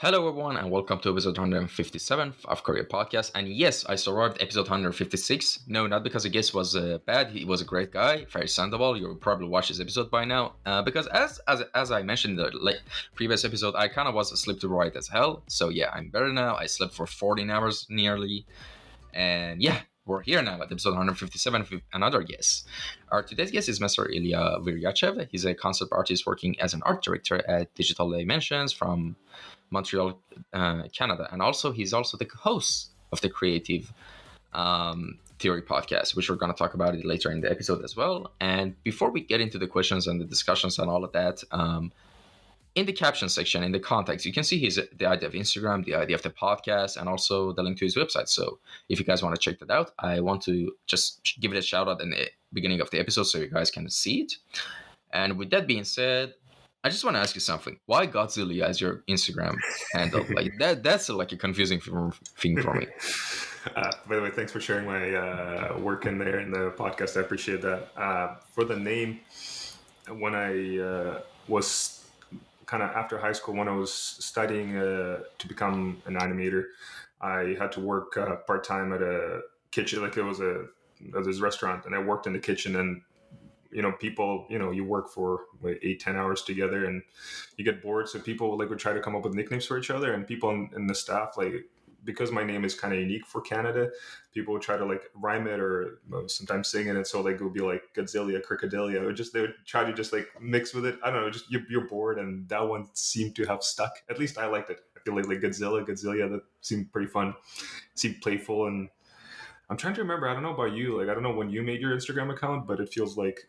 Hello, everyone, and welcome to episode 157 of Kouryer podcast. And yes, I survived episode 156. No, not because the guest was bad. He was a great guy, very sendable. You'll probably watch this episode by now. Because as I mentioned in the previous episode, I kind of was asleep to right as hell. So yeah, I'm better now. I slept for 14 hours nearly. And yeah, we're here now at episode 157 with another guest. Our today's guest is Mr. Ilya Viryachev. He's a concept artist working as an art director at Digital Dimensions from Montreal, Canada, and he's also the host of the Creative Theory podcast, which we're going to talk about it later in the episode as well. And before we get into the questions and the discussions and all of that, in the caption section, in the context, you can see the idea of Instagram, the idea of the podcast, and also the link to his website. So if you guys want to check that out, I want to just give it a shout out in the beginning of the episode so you guys can see it. And with that being said, I just want to ask you something. Why Godzilla as your Instagram handle? Like that's like a confusing thing for me. By the way, thanks for sharing my work in there in the podcast. I appreciate that. For the name, when I was kind of after high school, when I was studying to become an animator, I had to work part-time at a kitchen. Like it was this restaurant, and I worked in the kitchen, and people, you work for like 8-10 hours together and you get bored. So people would try to come up with nicknames for each other, and people in the staff, because my name is kind of unique for Canada, people would try to rhyme it or sometimes sing it. So it would be like Godzilla, Crocodilia, they would try to just mix with it. I don't know, just you're bored. And that one seemed to have stuck. At least I liked it. I feel like Godzilla, that seemed pretty fun. It seemed playful. And I'm trying to remember, I don't know about you, I don't know when you made your Instagram account, but it feels like,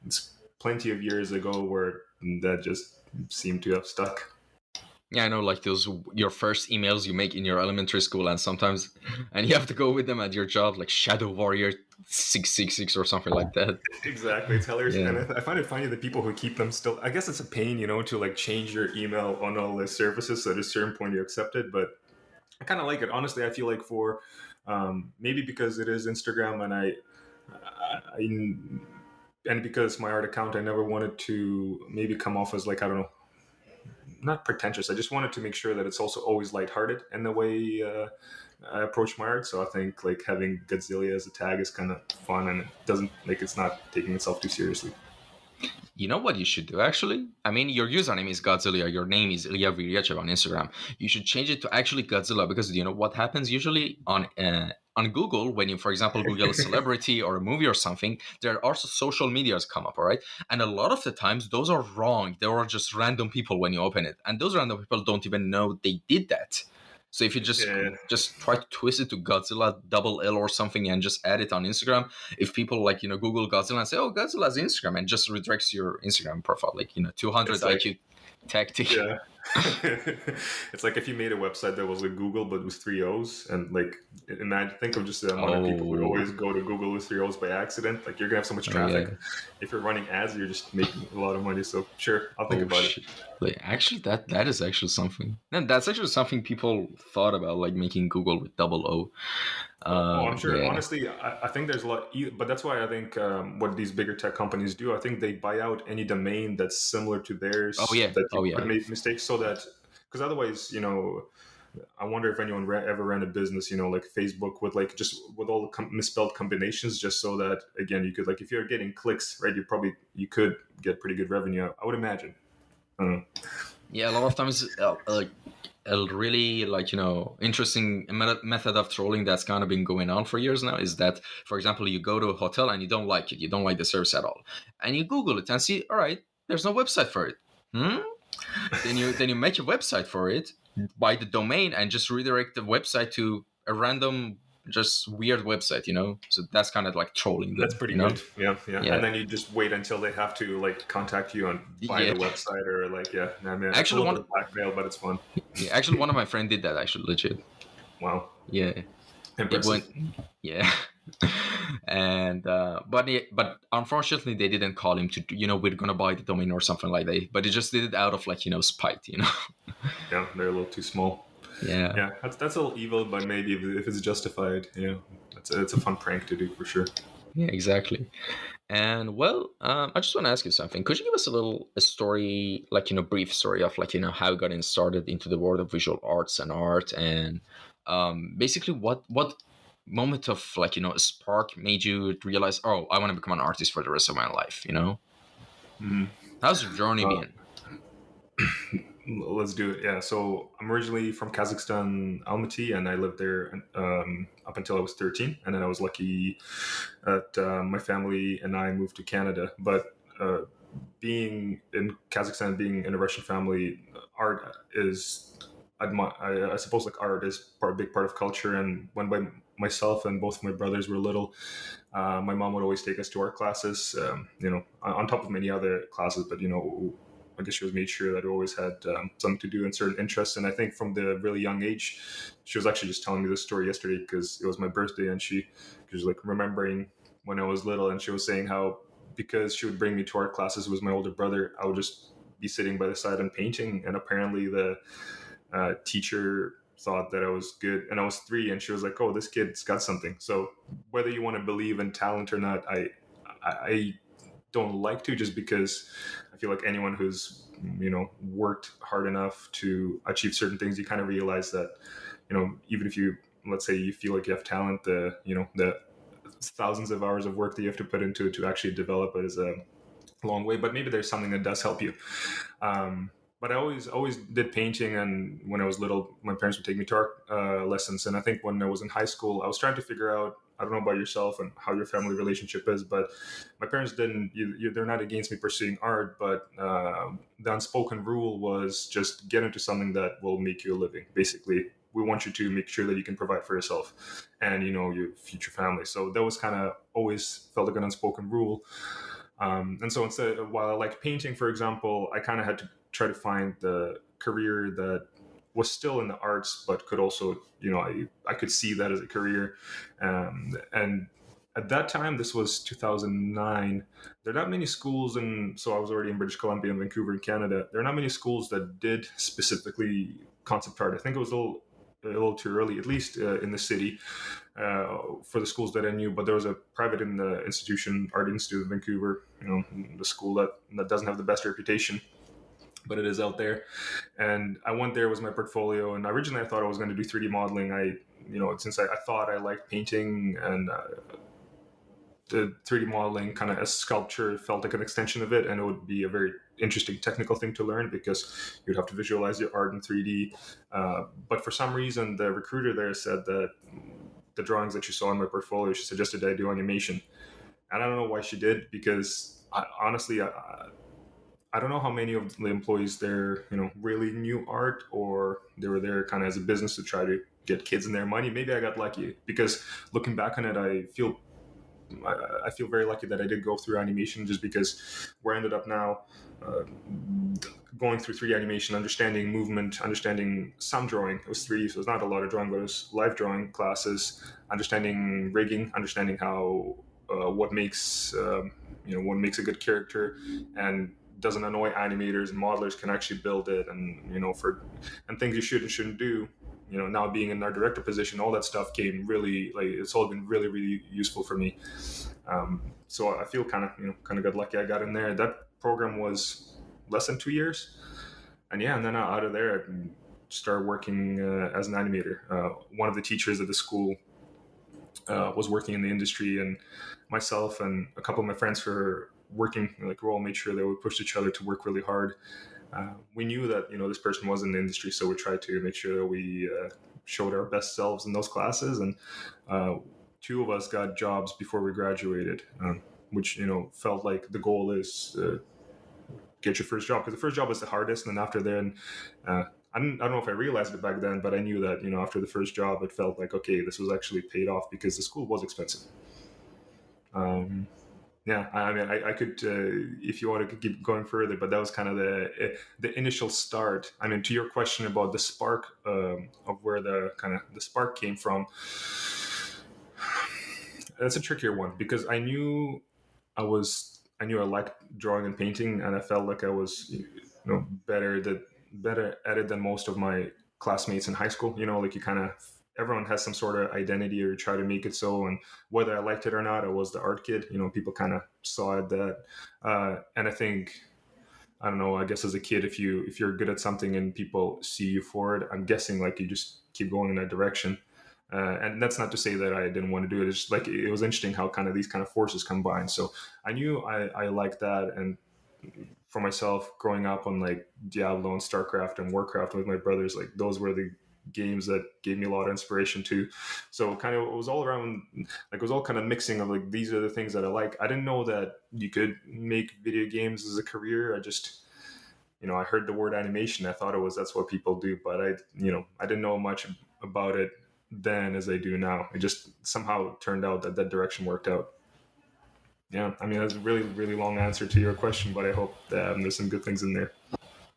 it's plenty of years ago where that just seemed to have stuck. Yeah, I know, those your first emails you make in your elementary school, and you have to go with them at your job, like Shadow Warrior 666 or something like that. Exactly, it's hilarious. Yeah. And I find it funny that people who keep them still. I guess it's a pain, to change your email on all the services. So at a certain point you accept it, but I kind of like it. Honestly, I feel like for maybe because it is Instagram, and because my art account, I never wanted to maybe come off as I don't know, not pretentious. I just wanted to make sure that it's also always lighthearted in the way I approach my art. So I think having Godzilla as a tag is kind of fun, and it doesn't it's not taking itself too seriously. You know what you should do, actually? I mean, your username is Godzilla. Your name is Ilya Viryachev on Instagram. You should change it to actually Godzilla, because you know what happens usually on Google when you, for example, Google a celebrity or a movie or something, there are also social medias come up, all right? And a lot of the times, those are wrong. They are just random people when you open it. And those random people don't even know they did that. So if you just try to twist it to Godzilla double L or something and just add it on Instagram, if people Google Godzilla and say, oh, Godzilla's Instagram, and just redirects your Instagram profile, 200 IQ tactic. Yeah. It's like if you made a website that was Google but with 3 O's, and think of just the amount of people who always go to Google with 3 O's by accident. You're gonna have so much traffic. Yeah. If you're running ads, you're just making a lot of money. So sure, I'll think about it. Actually, that is actually something. And that's actually something people thought about, making Google with double O. I'm sure. Yeah. Honestly, I think there's a lot, but that's why I think what these bigger tech companies do, I think they buy out any domain that's similar to theirs. That made mistakes, so that, because otherwise, I wonder if anyone ever ran a business, like Facebook, with just with all the misspelled combinations, just so that, again, you could, if you're getting clicks, right, you could get pretty good revenue, I would imagine. Yeah, a lot of times, a really interesting method of trolling that's kind of been going on for years now is that, for example, you go to a hotel and you don't like it, you don't like the service at all, and you Google it and see, all right, there's no website for it. Then you make a website for it, buy the domain, and just redirect the website to a random, just weird website, So that's kind of trolling. That's pretty good. Yeah. And then you just wait until they have to contact you and buy the website, or actually one blackmail, but it's fun. Yeah, actually one of my friends did that, actually, legit. Wow. Yeah. Impressive. And but unfortunately they didn't call him to, we're gonna buy the domain or something like that. But they just did it out of spite, Yeah, they're a little too small. Yeah. That's a little evil, but maybe if it's justified, it's a fun prank to do for sure. Yeah, exactly. And well, I just want to ask you something. Could you give us a story, like brief story of like how you got in started into the world of visual arts and art, and basically what moment of like a spark made you realize, oh, I want to become an artist for the rest of my life. Mhm. How's your journey Uh, been? let's do it. Yeah. So I'm originally from Kazakhstan, Almaty, and I lived there up until I was 13. And then I was lucky that my family and I moved to Canada. But being in Kazakhstan, being in a Russian family, art is, I suppose, like art is a big part of culture. And when myself and both of my brothers were little, my mom would always take us to art classes, on top of many other classes. But I guess she was made sure that we always had something to do in certain interests. And I think from the really young age, she was actually just telling me this story yesterday because it was my birthday, and she was like remembering when I was little, and she was saying how because she would bring me to art classes with my older brother, I would just be sitting by the side and painting. And apparently the teacher thought that I was good, and I was 3, and she was like, "Oh, this kid's got something." So whether you want to believe in talent or not, I don't like to, just because I feel like anyone who's worked hard enough to achieve certain things, you kind of realize that even if you, let's say, you feel like you have talent, the thousands of hours of work that you have to put into it to actually develop it is a long way. But maybe there's something that does help you. But I always did painting, and when I was little, my parents would take me to art lessons. And I think when I was in high school, I was trying to figure out. I don't know about yourself and how your family relationship is, but my parents didn't. They're not against me pursuing art, but the unspoken rule was just get into something that will make you a living. Basically, we want you to make sure that you can provide for yourself and your future family. So that was kind of always felt like an unspoken rule. And so instead, while I liked painting, for example, I kind of had to try to find the career that was still in the arts, but could also, I could see that as a career. And at that time, this was 2009. There are not many schools, and so I was already in British Columbia and Vancouver in Canada. There are not many schools that did specifically concept art. I think it was a little too early, at least in the city, for the schools that I knew. But there was a private in the institution, Art Institute of Vancouver, the school that doesn't have the best reputation, but it is out there. And I went there with my portfolio, and originally I thought I was going to do 3D modeling. Since I thought I liked painting, and the 3D modeling kind of as sculpture felt like an extension of it, and it would be a very interesting technical thing to learn because you'd have to visualize your art in 3D. But for some reason, the recruiter there said that the drawings that she saw in my portfolio, she suggested I do animation. And I don't know why she did, because honestly, I don't know how many of the employees there, really knew art, or they were there kind of as a business to try to get kids in their money. Maybe I got lucky, because looking back on it, I feel very lucky that I did go through animation, just because where I ended up now, going through 3D animation, understanding movement, understanding some drawing. It was 3D, so it's not a lot of drawing, but it was live drawing classes, understanding rigging, understanding how what makes a good character, and doesn't annoy animators and modelers, can actually build it, and and things you should and shouldn't do. Now being in our director position, all that stuff came really, like, it's all been really, really useful for me. So I feel kind of got lucky I got in there. That program was less than 2 years, and yeah, and then out of there I started working as an animator. One of the teachers at the school was working in the industry, and myself and a couple of my friends were working, like, we all made sure that we pushed each other to work really hard. We knew that this person was in the industry, so we tried to make sure that we showed our best selves in those classes. And 2 of us got jobs before we graduated, which felt like the goal is get your first job, because the first job is the hardest, and then after then, I don't know if I realized it back then, but I knew that after the first job, it felt like, okay, this was actually paid off, because the school was expensive. Yeah, I mean, I could, if you want to keep going further, but that was kind of the initial start. I mean, to your question about the spark, of where the spark came from, that's a trickier one, because I knew I liked drawing and painting, and I felt like I was better at it than most of my classmates in high school. Like, you kind of everyone has some sort of identity or try to make it so. And whether I liked it or not, I was the art kid. People kind of saw it that. And I think, I don't know, I guess as a kid, if you're good at something and people see you for it, I'm guessing like you just keep going in that direction. And that's not to say that I didn't want to do it. It's just like it was interesting how kind of these kind of forces combine. So I knew I liked that. And for myself, growing up on like Diablo and StarCraft and Warcraft with my brothers, like those were the games that gave me a lot of inspiration too. So kind of it was all around, like it was all kind of mixing of like, these are the things that I like. I didn't know that you could make video games as a career. I just, I heard the word animation. I thought that's what people do, but I didn't know much about it then as I do now. It just somehow turned out that direction worked out. Yeah, I mean, that's a really, really long answer to your question, but I hope there's some good things in there.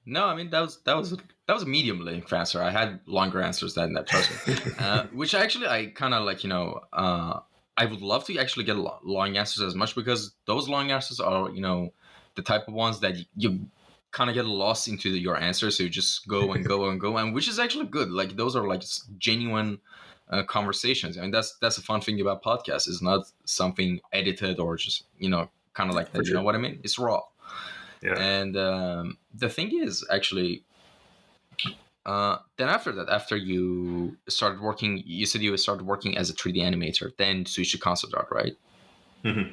No, I mean that was a medium length answer. I had longer answers than that, trust me. Which actually I kind of like. I would love to actually get long answers as much, because those long answers are the type of ones that you kind of get lost into your answer, so you just go and go and go, and which is actually good. Like those are like genuine conversations. I mean that's a fun thing about podcasts. It's not something edited or just kind of like that. For You know sure. what I mean? It's raw. Yeah. And the thing is, actually, then after that, after you started working, you said you started working as a 3D animator, then switched to concept art, right? Mm-hmm.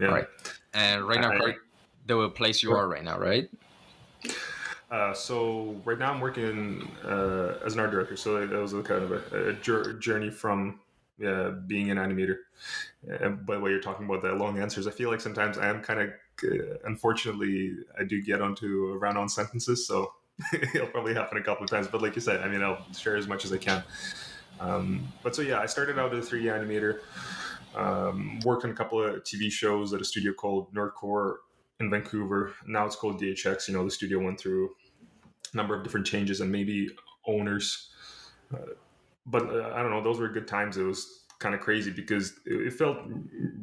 Yeah. All right. And right now, the place you are right now, right? So right now I'm working as an art director. So that was a kind of a journey from being an animator. By the way, you're talking about that long answers. I feel like sometimes I am kind of, unfortunately, I do get onto run-on sentences. So it'll probably happen a couple of times. But like you said, I mean, I'll share as much as I can. But so yeah, I started out as a 3D animator. Worked on a couple of TV shows at a studio called Nordcore in Vancouver. Now it's called DHX. The studio went through a number of different changes and maybe owners. But I don't know, those were good times. It was kind of crazy because it felt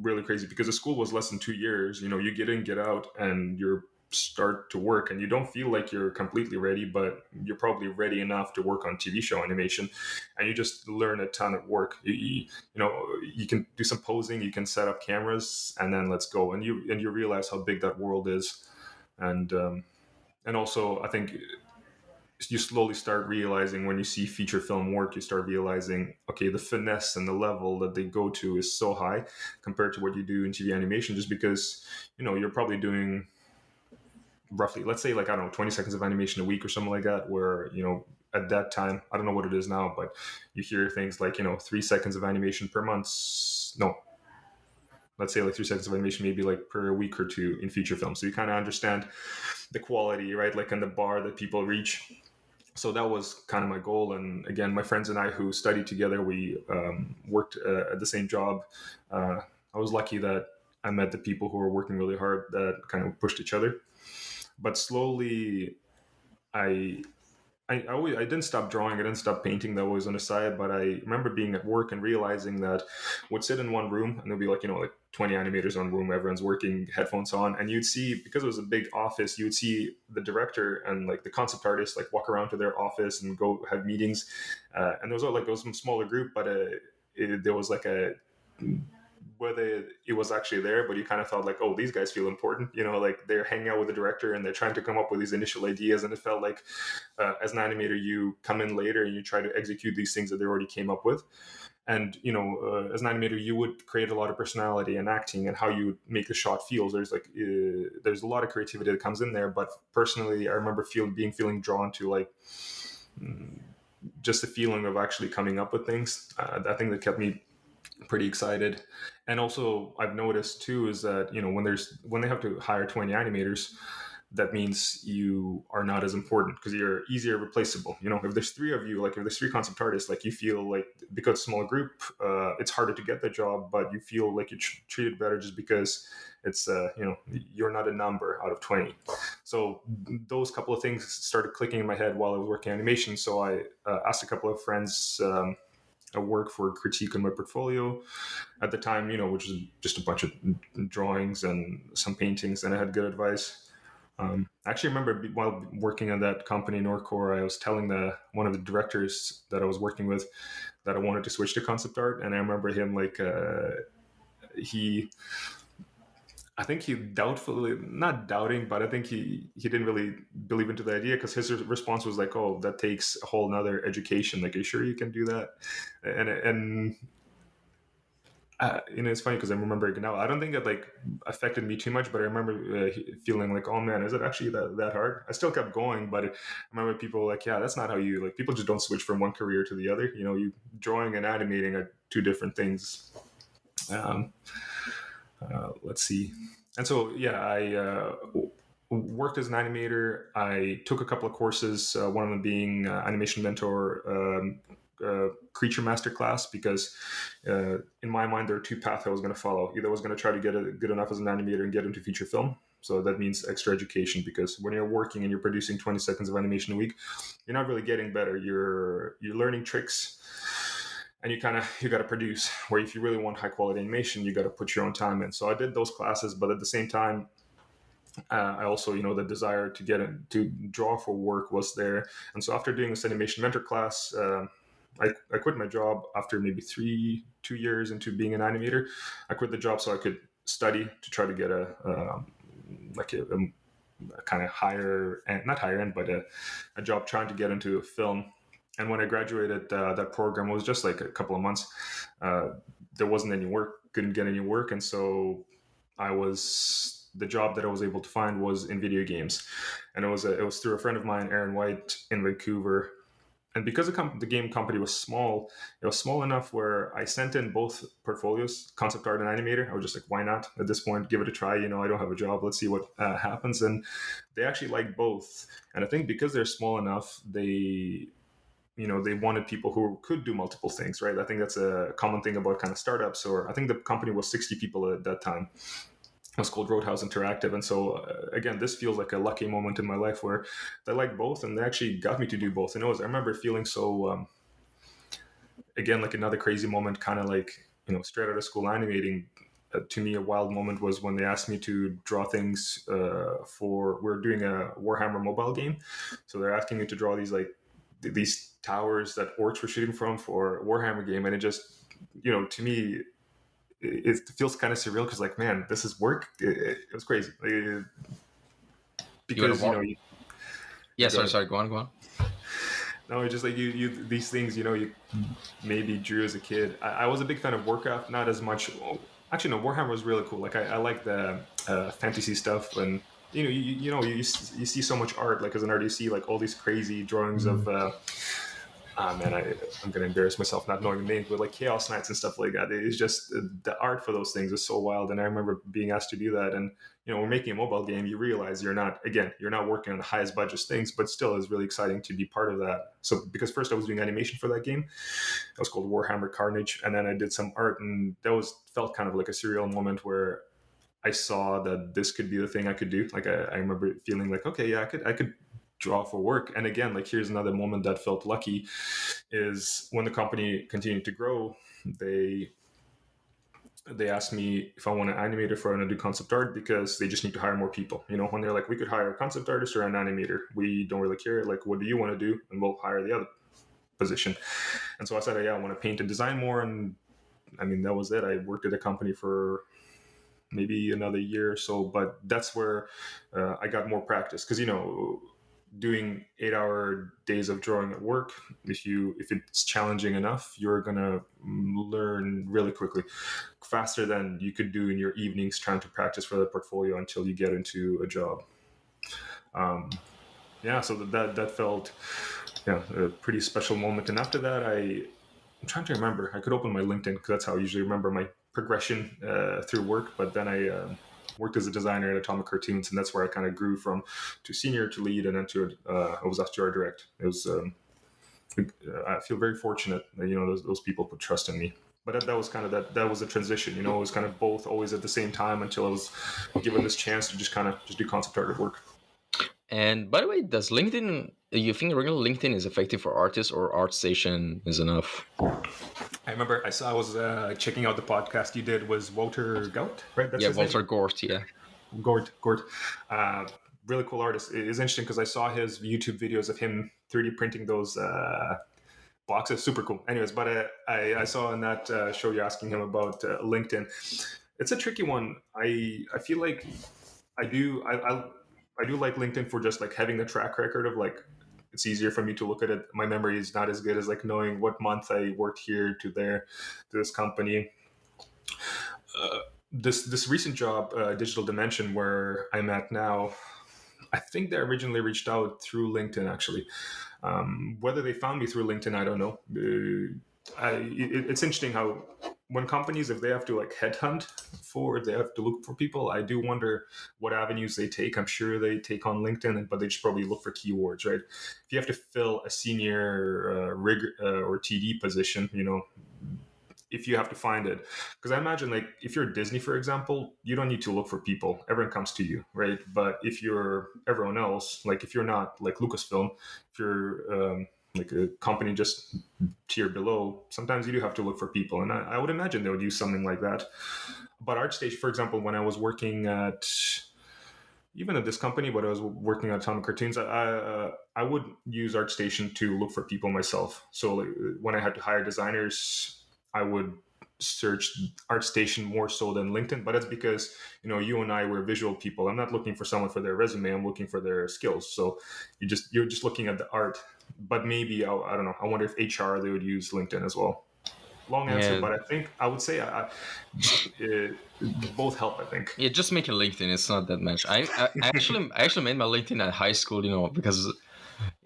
really crazy because the school was less than 2 years. You get in, get out, and you're start to work, and you don't feel like you're completely ready, but you're probably ready enough to work on TV show animation, and you just learn a ton of work. You can do some posing, you can set up cameras, and then let's go. And you realize how big that world is, and also I think you slowly start realizing when you see feature film work, you start realizing, okay, the finesse and the level that they go to is so high compared to what you do in TV animation, just because you're probably doing roughly, let's say, like, I don't know, 20 seconds of animation a week or something like that, where at that time, I don't know what it is now, but you hear things like 3 seconds of animation per month. No, let's say like 3 seconds of animation maybe like per week or two in feature film. So you kind of understand the quality, right, like, and the bar that people reach. So that was kind of my goal. And again, my friends and I who studied together, we worked at the same job. I was lucky that I met the people who were working really hard that kind of pushed each other. But slowly, I didn't stop drawing. I didn't stop painting. That was on the side. But I remember being at work and realizing that we'd sit in one room and there'd be like 20 animators in one room. Everyone's working, headphones on, and you'd see, because it was a big office, you'd see the director and like the concept artist like walk around to their office and go have meetings. And there was like some smaller group, but there was like a, whether it was actually there, but you kind of felt like, oh, these guys feel important, like they're hanging out with the director and they're trying to come up with these initial ideas. And it felt like as an animator, you come in later and you try to execute these things that they already came up with. And, as an animator, you would create a lot of personality and acting and how you make the shot feel. There's there's a lot of creativity that comes in there. But personally, I remember feeling drawn to like just the feeling of actually coming up with things. That thing that kept me pretty excited. And also I've noticed too is that when they have to hire 20 animators, that means you are not as important because you're easier replaceable. If there's 3 of you, like if there's 3 concept artists, like you feel like because it's a small group, it's harder to get the job, but you feel like you're treated better just because it's you're not a number out of 20. So those couple of things started clicking in my head while I was working animation. So I asked a couple of friends a work for critique on my portfolio at the time, which was just a bunch of drawings and some paintings, and I had good advice. I actually remember while working on that company, Norcore, I was telling one of the directors that I was working with that I wanted to switch to concept art, and I remember him like he. I think he doubtfully, not doubting, but I think he didn't really believe into the idea, because his response was like, "Oh, that takes a whole nother education. Like, are you sure you can do that?" And it's funny because I'm remembering now. I don't think it like affected me too much, but I remember feeling like, "Oh man, is it actually that hard?" I still kept going, but I remember people were like, "Yeah, that's not how you like." People just don't switch from one career to the other. You drawing and animating are two different things. Let's see. And so, yeah, I worked as an animator. I took a couple of courses, one of them being Animation Mentor Creature Masterclass, because in my mind, there are two paths I was going to follow. Either I was going to try to get good enough as an animator and get into feature film. So that means extra education, because when you're working and you're producing 20 seconds of animation a week, you're not really getting better. You're learning tricks. And you got to produce, where if you really want high quality animation, you got to put your own time in. So I did those classes, but at the same time, I also, the desire to draw for work was there. And so after doing this animation mentor class, I quit my job after maybe 2 years into being an animator. I quit the job so I could study to try to get a kind of higher end, not higher end, but a job trying to get into film. And when I graduated that program, it was just like a couple of months. There wasn't any work, couldn't get any work. And so the job that I was able to find was in video games. And it was through a friend of mine, Aaron White, in Vancouver. And because the game company was small, it was small enough where I sent in both portfolios, concept art and animator. I was just like, why not? At this point, give it a try. I don't have a job. Let's see what happens. And they actually liked both. And I think because they're small enough, they wanted people who could do multiple things, right? I think that's a common thing about kind of startups. Or I think the company was 60 people at that time. It was called Roadhouse Interactive. And so, again, this feels like a lucky moment in my life where they liked both, and they actually got me to do both. And I remember feeling so, again, like another crazy moment, kind of like, straight out of school animating. To me, a wild moment was when they asked me to draw things we're doing a Warhammer mobile game. So they're asking me to draw these towers that orcs were shooting from for a Warhammer game. And it just, to me, it feels kind of surreal, because like, man, this is work. It was crazy. Because, sorry, go on. No, it's just like you these things, you maybe drew as a kid. I was a big fan of Warcraft, not as much. Actually, no, Warhammer was really cool. Like I like the fantasy stuff, and you see so much art. Like as an artist, you see like all these crazy drawings of. I'm gonna embarrass myself not knowing the names, but like Chaos Knights and stuff like that. It's just the art for those things is so wild. And I remember being asked to do that. And we're making a mobile game. You realize you're not working on the highest budget things, but still is really exciting to be part of that. So because first I was doing animation for that game, it was called Warhammer Carnage, and then I did some art, and that felt kind of like a surreal moment where I saw that this could be the thing I could do. Like I remember feeling like, okay, yeah, I could draw for work. And again, like here's another moment that felt lucky, is when the company continued to grow, they asked me if I want an animator for an do concept art, because they just need to hire more people. When they're like, we could hire a concept artist or an animator, we don't really care, like what do you want to do, and we'll hire the other position. And so I said, yeah, I want to paint and design more. And I mean, that was it. I worked at a company for maybe another year or so, but that's where I got more practice, because doing 8-hour days of drawing at work, if it's challenging enough, you're gonna learn really quickly, faster than you could do in your evenings trying to practice for the portfolio until you get into a job. So that felt a pretty special moment. And after that, I'm trying to remember, I could open my LinkedIn, because that's how I usually remember my progression through work. But then I worked as a designer at Atomic Cartoons, and that's where I kind of grew from to senior to lead, and then I was asked to art direct. It was I feel very fortunate that those people put trust in me. But that was kind of that was a transition. It was kind of both always at the same time, until I was given this chance to just do concept art at work. And by the way, does LinkedIn? You think regular LinkedIn is effective for artists, or ArtStation is enough? I remember I was checking out the podcast you did, was Walter Gout, right? That's Walter Gort, yeah. Gort. really cool artist. It's interesting because I saw his YouTube videos of him 3D printing those boxes. Super cool. Anyways, but I saw in that show you're asking him about LinkedIn. It's a tricky one. I feel like I do like LinkedIn for just like having the track record of like it's easier for me to look at it. My memory is not as good as like knowing what month I worked here to there to this company. This recent job, Digital Dimension, where I'm at now, I think they originally reached out through LinkedIn. Actually, whether they found me through LinkedIn, I don't know. It's interesting how when companies, if they have to like headhunt for, they have to look for people. I do wonder what avenues they take. I'm sure they take on LinkedIn, but they just probably look for keywords, right? If you have to fill a senior rig or TD position, if you have to find it, because I imagine like if you're Disney, for example, you don't need to look for people. Everyone comes to you, right? But if you're everyone else, like if you're not like Lucasfilm, if you're like a company just tier below, sometimes you do have to look for people. And I would imagine they would use something like that. But ArtStation, for example, when I was working at, even at this company, but I was working on Atomic Cartoons, I would use ArtStation to look for people myself. So like, when I had to hire designers, I would search ArtStation more so than LinkedIn, but that's because you and I were visual people. I'm not looking for someone for their resume. I'm looking for their skills. So you're just looking at the art. But maybe I don't know. I wonder if HR they would use LinkedIn as well. Long answer, Yeah. but I think I would say both help. I think. Yeah, just make a LinkedIn. It's not that much. I actually made my LinkedIn at high school, because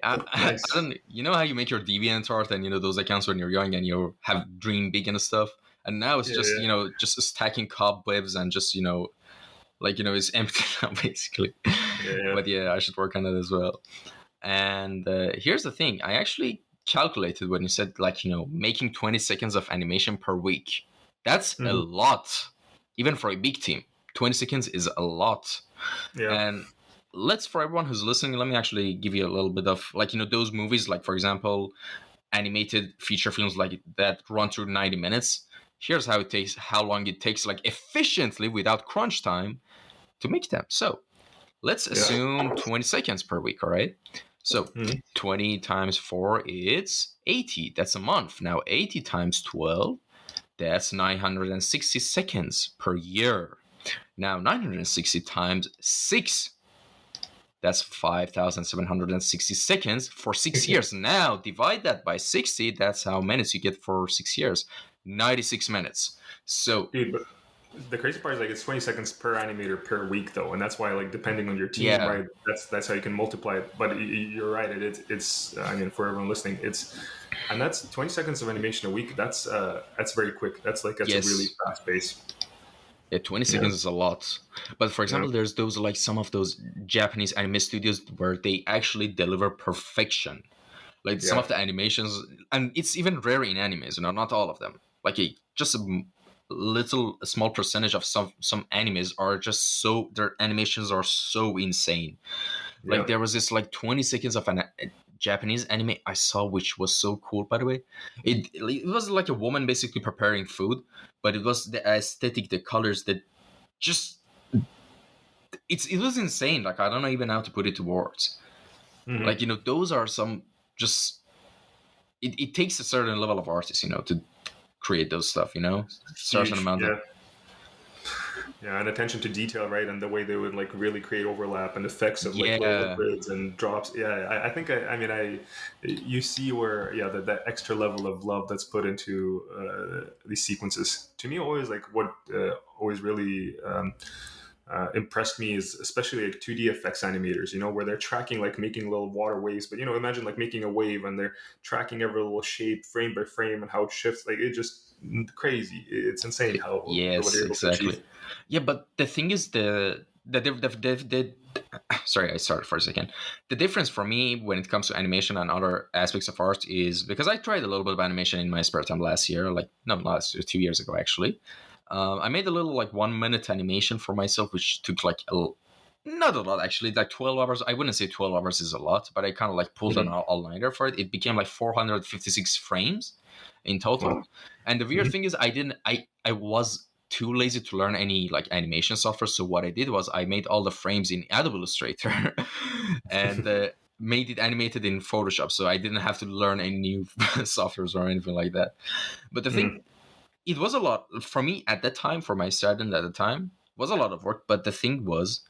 I Nice. don't. You know how you make your DeviantArt and those accounts when you're young and you have dream big and stuff. And now it's just Yeah. just stacking cobwebs and just it's empty now basically. Yeah. But yeah, I should work on it as well. And here's the thing: I actually calculated when you said making 20 seconds of animation per week. That's a Mhm. lot, even for a big team. 20 seconds is a lot. Yeah. And for everyone who's listening, let me actually give you a little bit of those movies, like for example, animated feature films like that run through 90 minutes. Here's how long it takes, like efficiently without crunch time, to make them. So let's Yeah. assume 20 seconds per week, all right? So Mhm. 20 times 4 is 80. That's a month. Now 80 times 12, that's 960 seconds per year. Now 960 times 6, that's 5,760 seconds for 6 years. Now divide that by 60, that's how minutes you get for 6 years. 96 minutes. So Dude, but the crazy part is like it's 20 seconds per animator per week though, and that's why like depending on your team, yeah, right? That's how you can multiply it. But you're right. It's I mean for everyone listening, and that's 20 seconds of animation a week. That's very quick. That's a really yes. fast pace. Yeah, 20 Yeah. seconds is a lot. But for Yeah. example, there's those some of those Japanese anime studios where they actually deliver perfection. Like some Yeah. of the animations, and it's even rare in animes, not all of them. Like just a small percentage of some animes are just their animations are so insane. Like Yeah. there was this like 20 seconds of a Japanese anime I saw, which was so cool. By the way, it was like a woman basically preparing food, but it was the aesthetic, the colors that just it was insane. Like I don't know even how to put it to words. Hmm. Like those are some just it takes a certain level of artist, to create those stuff. Certain Huge. amount of Yeah. Yeah, and attention to detail, right? And the way they would like really create overlap and effects of like little yeah. grids and drops. Yeah, I think I mean you see where that extra level of love that's put into these sequences. To me, always like what always really impressed me is especially like 2D effects animators. Where they're tracking like making little water waves, but imagine like making a wave and they're tracking every little shape frame by frame and how it shifts. Like it just crazy. It's insane how what Yes, they're able to achieve. exactly. Yeah, but the thing is the sorry, I started for a second. The difference for me when it comes to animation and other aspects of art is because I tried a little bit of animation in my spare time last year, like not last year, 2 years ago actually. I made a little like 1 minute animation for myself, which took like not a lot actually, like 12 hours. I wouldn't say 12 hours is a lot, but I kind of like pulled an Mhm. all-nighter for it. It became like 456 frames in total. Wow. And the weird Mhm. thing is I was too lazy to learn any like animation software. So what I did was I made all the frames in Adobe Illustrator and made it animated in Photoshop. So I didn't have to learn any new softwares or anything like that. But the thing, it was a lot for me at that time, for my student at the time, was a lot of work. But the thing was,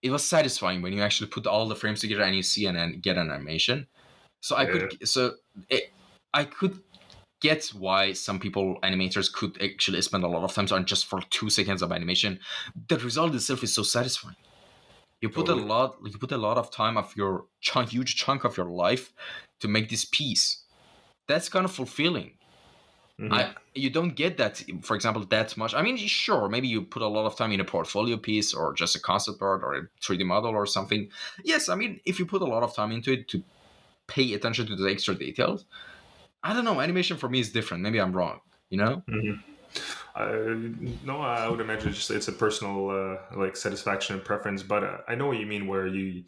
it was satisfying when you actually put all the frames together and you see and get an animation. So I could get why some people animators could actually spend a lot of time on just for 2 seconds of animation. The result itself is so satisfying. You put Totally. a lot of time of your huge chunk of your life to make this piece. That's kind of fulfilling. You don't get that, for example, that much. I mean, sure, maybe you put a lot of time in a portfolio piece or just a concept art or a 3D model or something. Yes, I mean, if you put a lot of time into it to pay attention to the extra details, I don't know. Animation for me is different. Maybe I'm wrong. You know? No, I would imagine it's a personal like satisfaction and preference, but I know what you mean. Where you,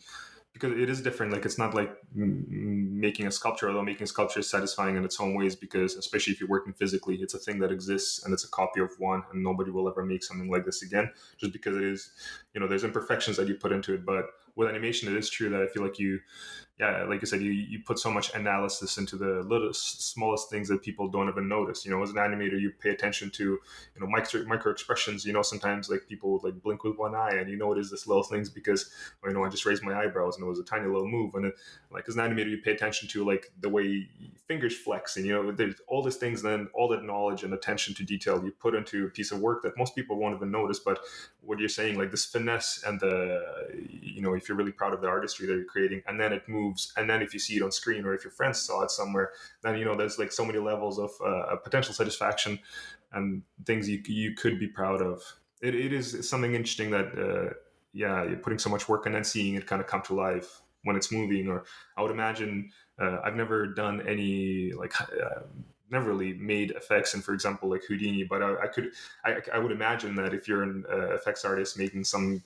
because it is different. Like it's not like making a sculpture, although making a sculpture is satisfying in its own ways. Because especially if you're working physically, it's a thing that exists and it's a copy of one, and nobody will ever make something like this again. Just because it is, there's imperfections that you put into it. But with animation, it is true that I feel like like you said, you put so much analysis into the little smallest things that people don't even notice. As an animator, you pay attention to, micro expressions. Sometimes like people would like blink with one eye, and it is this little things because, I just raised my eyebrows and it was a tiny little move. And like as an animator, you pay attention to like the way fingers flex, and there's all these things. And then all that knowledge and attention to detail you put into a piece of work that most people won't even notice. But what you're saying, like this finesse and if you're really proud of the artistry that you're creating, and then it moves, and then if you see it on screen or if your friends saw it somewhere, then there's like so many levels of potential satisfaction and things you could be proud of. It is something interesting that you're putting so much work and then seeing it kind of come to life when it's moving. Or I would imagine I've never done any never really made effects in, for example, like Houdini, but I would imagine that if you're an effects artist making some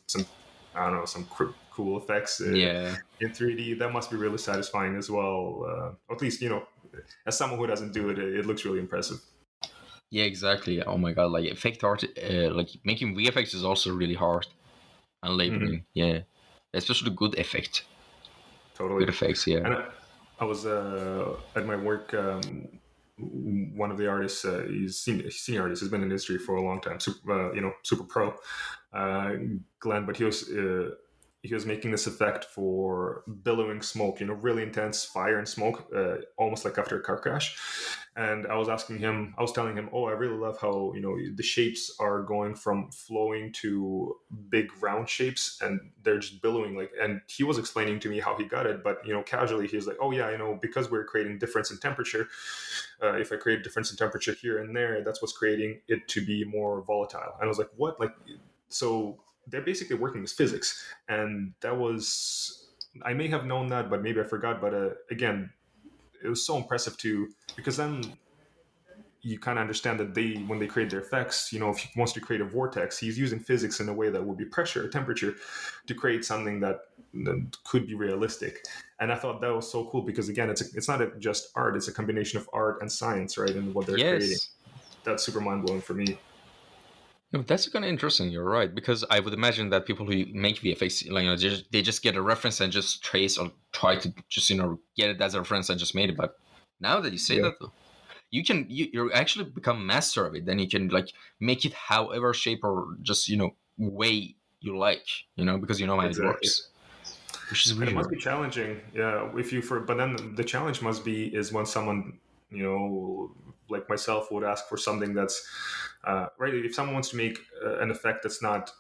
I don't know, some cool effects in 3D, that must be really satisfying as well. At least, as someone who doesn't do it, it looks really impressive. Yeah, exactly. Oh my god, like effect art, like making VFX is also really hard and laboring. Yeah, especially good effect. Totally. Good effects, yeah. And I was at my work. One of the artists, he's senior artist, has been in the industry for a long time. Super pro, Glenn. But he was making this effect for billowing smoke. Really intense fire and smoke, almost like after a car crash. And I was telling him, oh, I really love how the shapes are going from flowing to big round shapes, and they're just billowing like. And he was explaining to me how he got it, but casually he was like, oh yeah, because we're creating difference in temperature. If I create difference in temperature here and there, that's what's creating it to be more volatile. And I was like, what? Like, so they're basically working with physics, and that was, I may have known that, but maybe I forgot. But again, it was so impressive too, because then you kind of understand that when they create their effects, if he wants to create a vortex, he's using physics in a way that would be pressure or temperature to create something that could be realistic. And I thought that was so cool because, again, it's not just art, it's a combination of art and science, right? And what they're creating. That's super mind-blowing for me. No, that's kind of interesting. You're right, because I would imagine that people who make VFX, they just get a reference and just trace or try to just get it as a reference and just made it. But now that you say that, though, you actually become master of it. Then you can make it however shape or just way you like, because how it works. Which is weird. And it must be challenging, yeah. But then the challenge must be is when someone like myself would ask for something that's right. If someone wants to make an effect that's not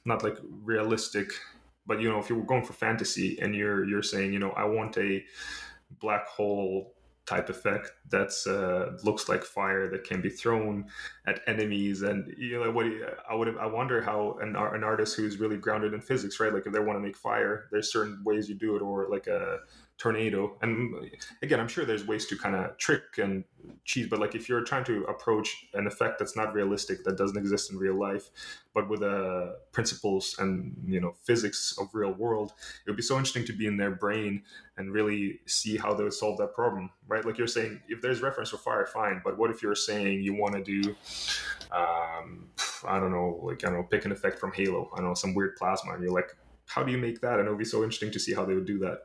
like realistic, but if you're going for fantasy and you're saying I want a black hole type effect that's looks like fire that can be thrown at enemies, and I wonder how an artist who's really grounded in physics, right? Like if they want to make fire, there's certain ways you do it, or like tornado. And again, I'm sure there's ways to kind of trick and cheat, but like if you're trying to approach an effect that's not realistic, that doesn't exist in real life, but with principles and physics of real world, it would be so interesting to be in their brain and really see how they would solve that problem, right? Like you're saying, if there's reference for fire, fine, but what if you're saying you want to do I don't know, pick an effect from Halo, I don't know, some weird plasma, and you're like, how do you make that? And it would be so interesting to see how they would do that.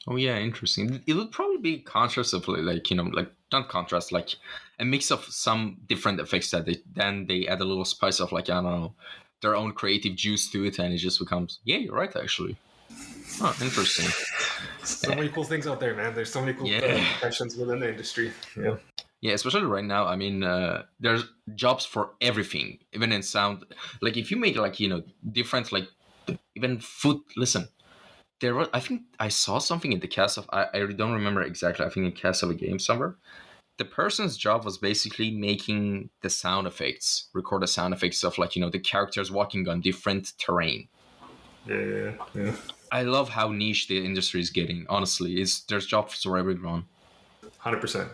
Oh yeah, interesting. It would probably be contrastively, like like not contrast, like a mix of some different effects that they add a little spice of, like, I don't know, their own creative juice to it, and it just becomes, yeah, you're right, actually. Oh, interesting. So many cool things out there, man. There's so many cool professions within the industry. Yeah. Yeah, especially right now. I mean, there's jobs for everything, even in sound. Like if you make like different, like even food. Listen, I think I saw something in the cast of. I don't remember exactly. I think in the cast of a game somewhere. The person's job was basically making the sound effects, record the sound effects of, like, the characters walking on different terrain. Yeah. I love how niche the industry is getting. Honestly, there's jobs for everyone. 100%.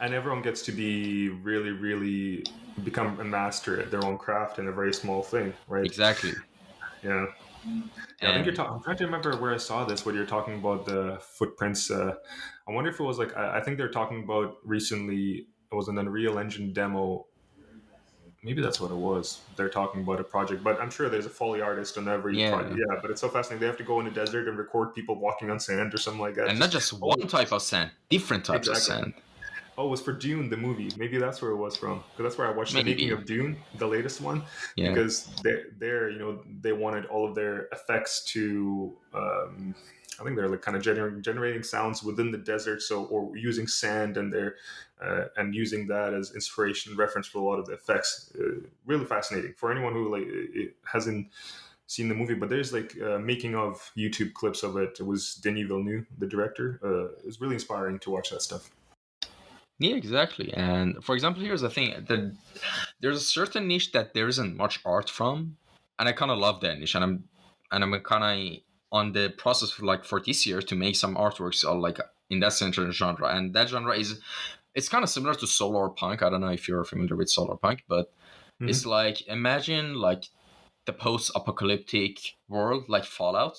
And everyone gets to be really, really become a master at their own craft in a very small thing, right? Exactly. Yeah. I think I'm trying to remember where I saw this, when you're talking about the footprints. I wonder if it was like, I think they're talking about recently, it was an Unreal Engine demo. Maybe that's what it was. They're talking about a project, but I'm sure there's a Foley artist on every project. Yeah, but it's so fascinating. They have to go in the desert and record people walking on sand or something like that. And not just one type of sand, different types of sand. Oh, it was for Dune, the movie. Maybe that's where it was from. Because that's where I watched the making of Dune, the latest one. Yeah. Because they wanted all of their effects to, I think they're like kind of generating sounds within the desert, or using sand, and they're and using that as inspiration, reference for a lot of the effects. Really fascinating for anyone who hasn't seen the movie, but there's like making of YouTube clips of it. It was Denis Villeneuve, the director. It was really inspiring to watch that stuff. Yeah, exactly. And for example, here's the thing: there's a certain niche that there isn't much art from, and I kind of love that niche. And I'm kind of on the process for this year to make some artworks, like in that central genre. And that genre it's kind of similar to solar punk. I don't know if you're familiar with solar punk, but it's like, imagine like the post-apocalyptic world, like Fallout,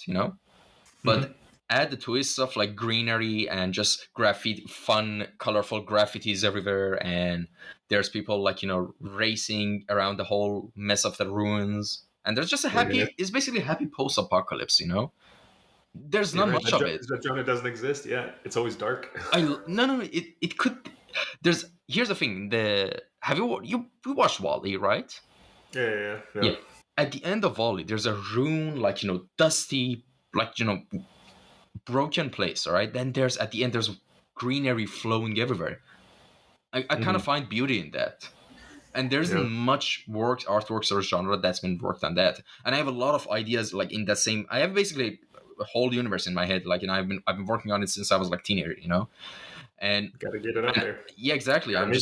but add the twist of like greenery and just graffiti, fun, colorful graffitis everywhere, and there's people like racing around the whole mess of the ruins, and there's just a happy. It's basically a happy post-apocalypse, There's not much of it. That genre doesn't exist. Yeah, it's always dark. No. It could. Here's the thing. Have you watched WALL-E, right? Yeah. At the end of WALL-E, there's a ruin, like dusty, like broken place. All right. Then at the end there's greenery flowing everywhere. I kind of find beauty in that. And there isn't much artworks or genre that's been worked on that. And I have a lot of ideas like in that same. I have basically a whole universe in my head, like, I've been working on it since I was like teenager, and gotta get it out there. Yeah, exactly. And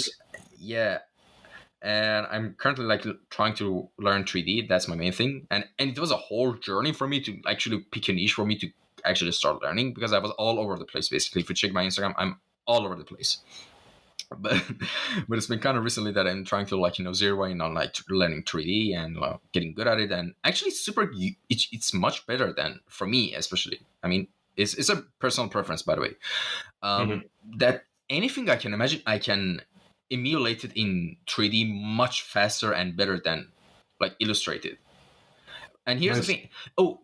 I'm currently like trying to learn 3D. That's my main thing, and it was a whole journey for me to actually pick a niche for me to actually start learning, because I was all over the place. Basically, if you check my Instagram, I'm all over the place. But it's been kind of recently that I'm trying to zero in on like learning 3D and getting good at it, and actually it's much better than, for me especially. I mean, it's a personal preference, by the way. That anything I can imagine, I can emulate it in 3D much faster and better than like illustrated. And here's the thing. Oh,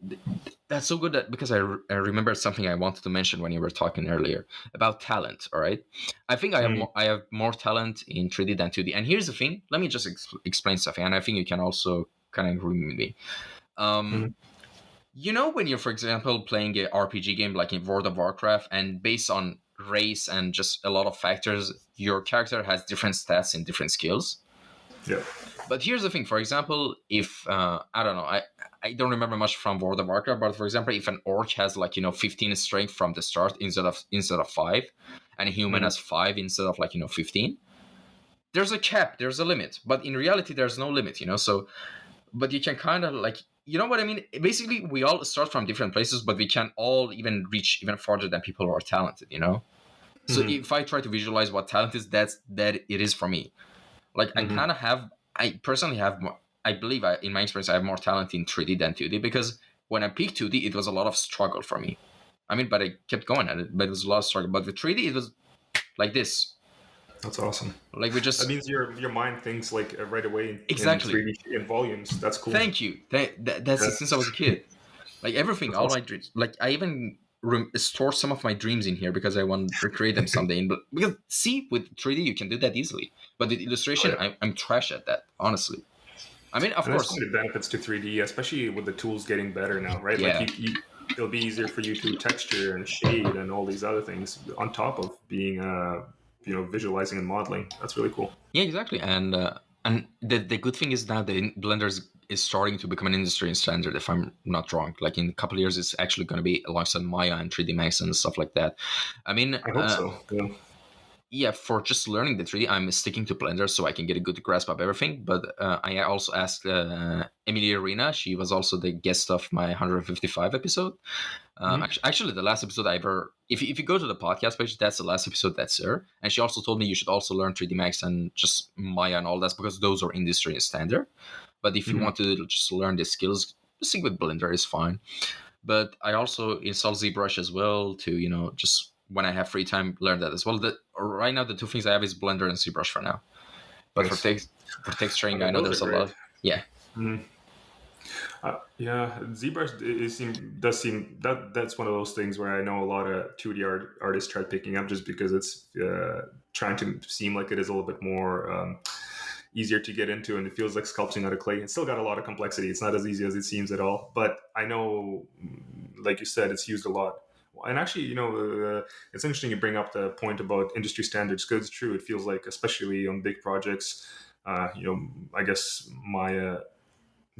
that's so good, that because I remembered something I wanted to mention when you were talking earlier about talent. All right, I think I have more talent in 3D than 2D. And here's the thing. Let me just explain something, and I think you can also kind of agree with me. When you're, for example, playing an RPG game like in World of Warcraft, and based on race and just a lot of factors, your character has different stats and different skills. Yeah. But here's the thing. For example, if I don't know, I don't remember much from World of Warcraft, but for example, if an orc has 15 strength from the start instead of 5, and a human has 5 instead of 15, there's a cap, there's a limit. But in reality, there's no limit, So, but you can kind of you know what I mean? Basically, we all start from different places, but we can all even reach even farther than people who are talented, you know? So Hmm. if I try to visualize what talent is, that it is for me. Like Hmm. I personally have more, I believe in my experience, I have more talent in 3D than 2D because when I picked 2D, it was a lot of struggle for me. I mean, but I kept going at it, but it was a lot of struggle. But with 3D, it was like this. That's awesome. Like we That just, means your mind thinks like right away in exactly. 3D in volumes. That's cool. Thank you. That's Yeah, since I was a kid. Like everything, that's all my awesome. dreams. Like I even store some of my dreams in here because I want to recreate them someday. But because see, with 3D you can do that easily, but with Oh, illustration, yeah. I'm trash at that. Honestly, I mean, of And there's so course, many benefits to 3D, especially with the tools getting better now, right? Like yeah, it'll be easier for you to texture and shade and all these other things on top of being, visualizing and modeling. That's really cool. yeah, exactly. And the good thing is now the Blender is starting to become an industry standard. If I'm not wrong, like in a couple of years, it's actually going to be alongside Maya and 3D Max and stuff like that. I mean, I hope so. Yeah. yeah, for just learning the 3D, I'm sticking to Blender so I can get a good grasp of everything. But I also asked Emily Arena. She was also the guest of my 155 episode. Mhm. Actually, the last episode I ever, if you go to the podcast page, that's the last episode that's her. And she also told me you should also learn 3D Max and just Maya and all that because those are industry standard. But if you Mhm. want to just learn the skills, just stick with Blender is fine. But I also install ZBrush as well to, just when I have free time, learn that as well. Right now, the two things I have is Blender and ZBrush for now. But Nice. for texturing, I know Those are there's a great. lot. Yeah. Mhm. Yeah, ZBrush does seem that's one of those things where I know a lot of 2D artists try picking up just because it's trying to seem like it is a little bit more easier to get into, and it feels like sculpting out of clay. It's still got a lot of complexity. It's not as easy as it seems at all. But I know, like you said, it's used a lot. And actually, it's interesting you bring up the point about industry standards because it's true. It feels like, especially on big projects, I guess my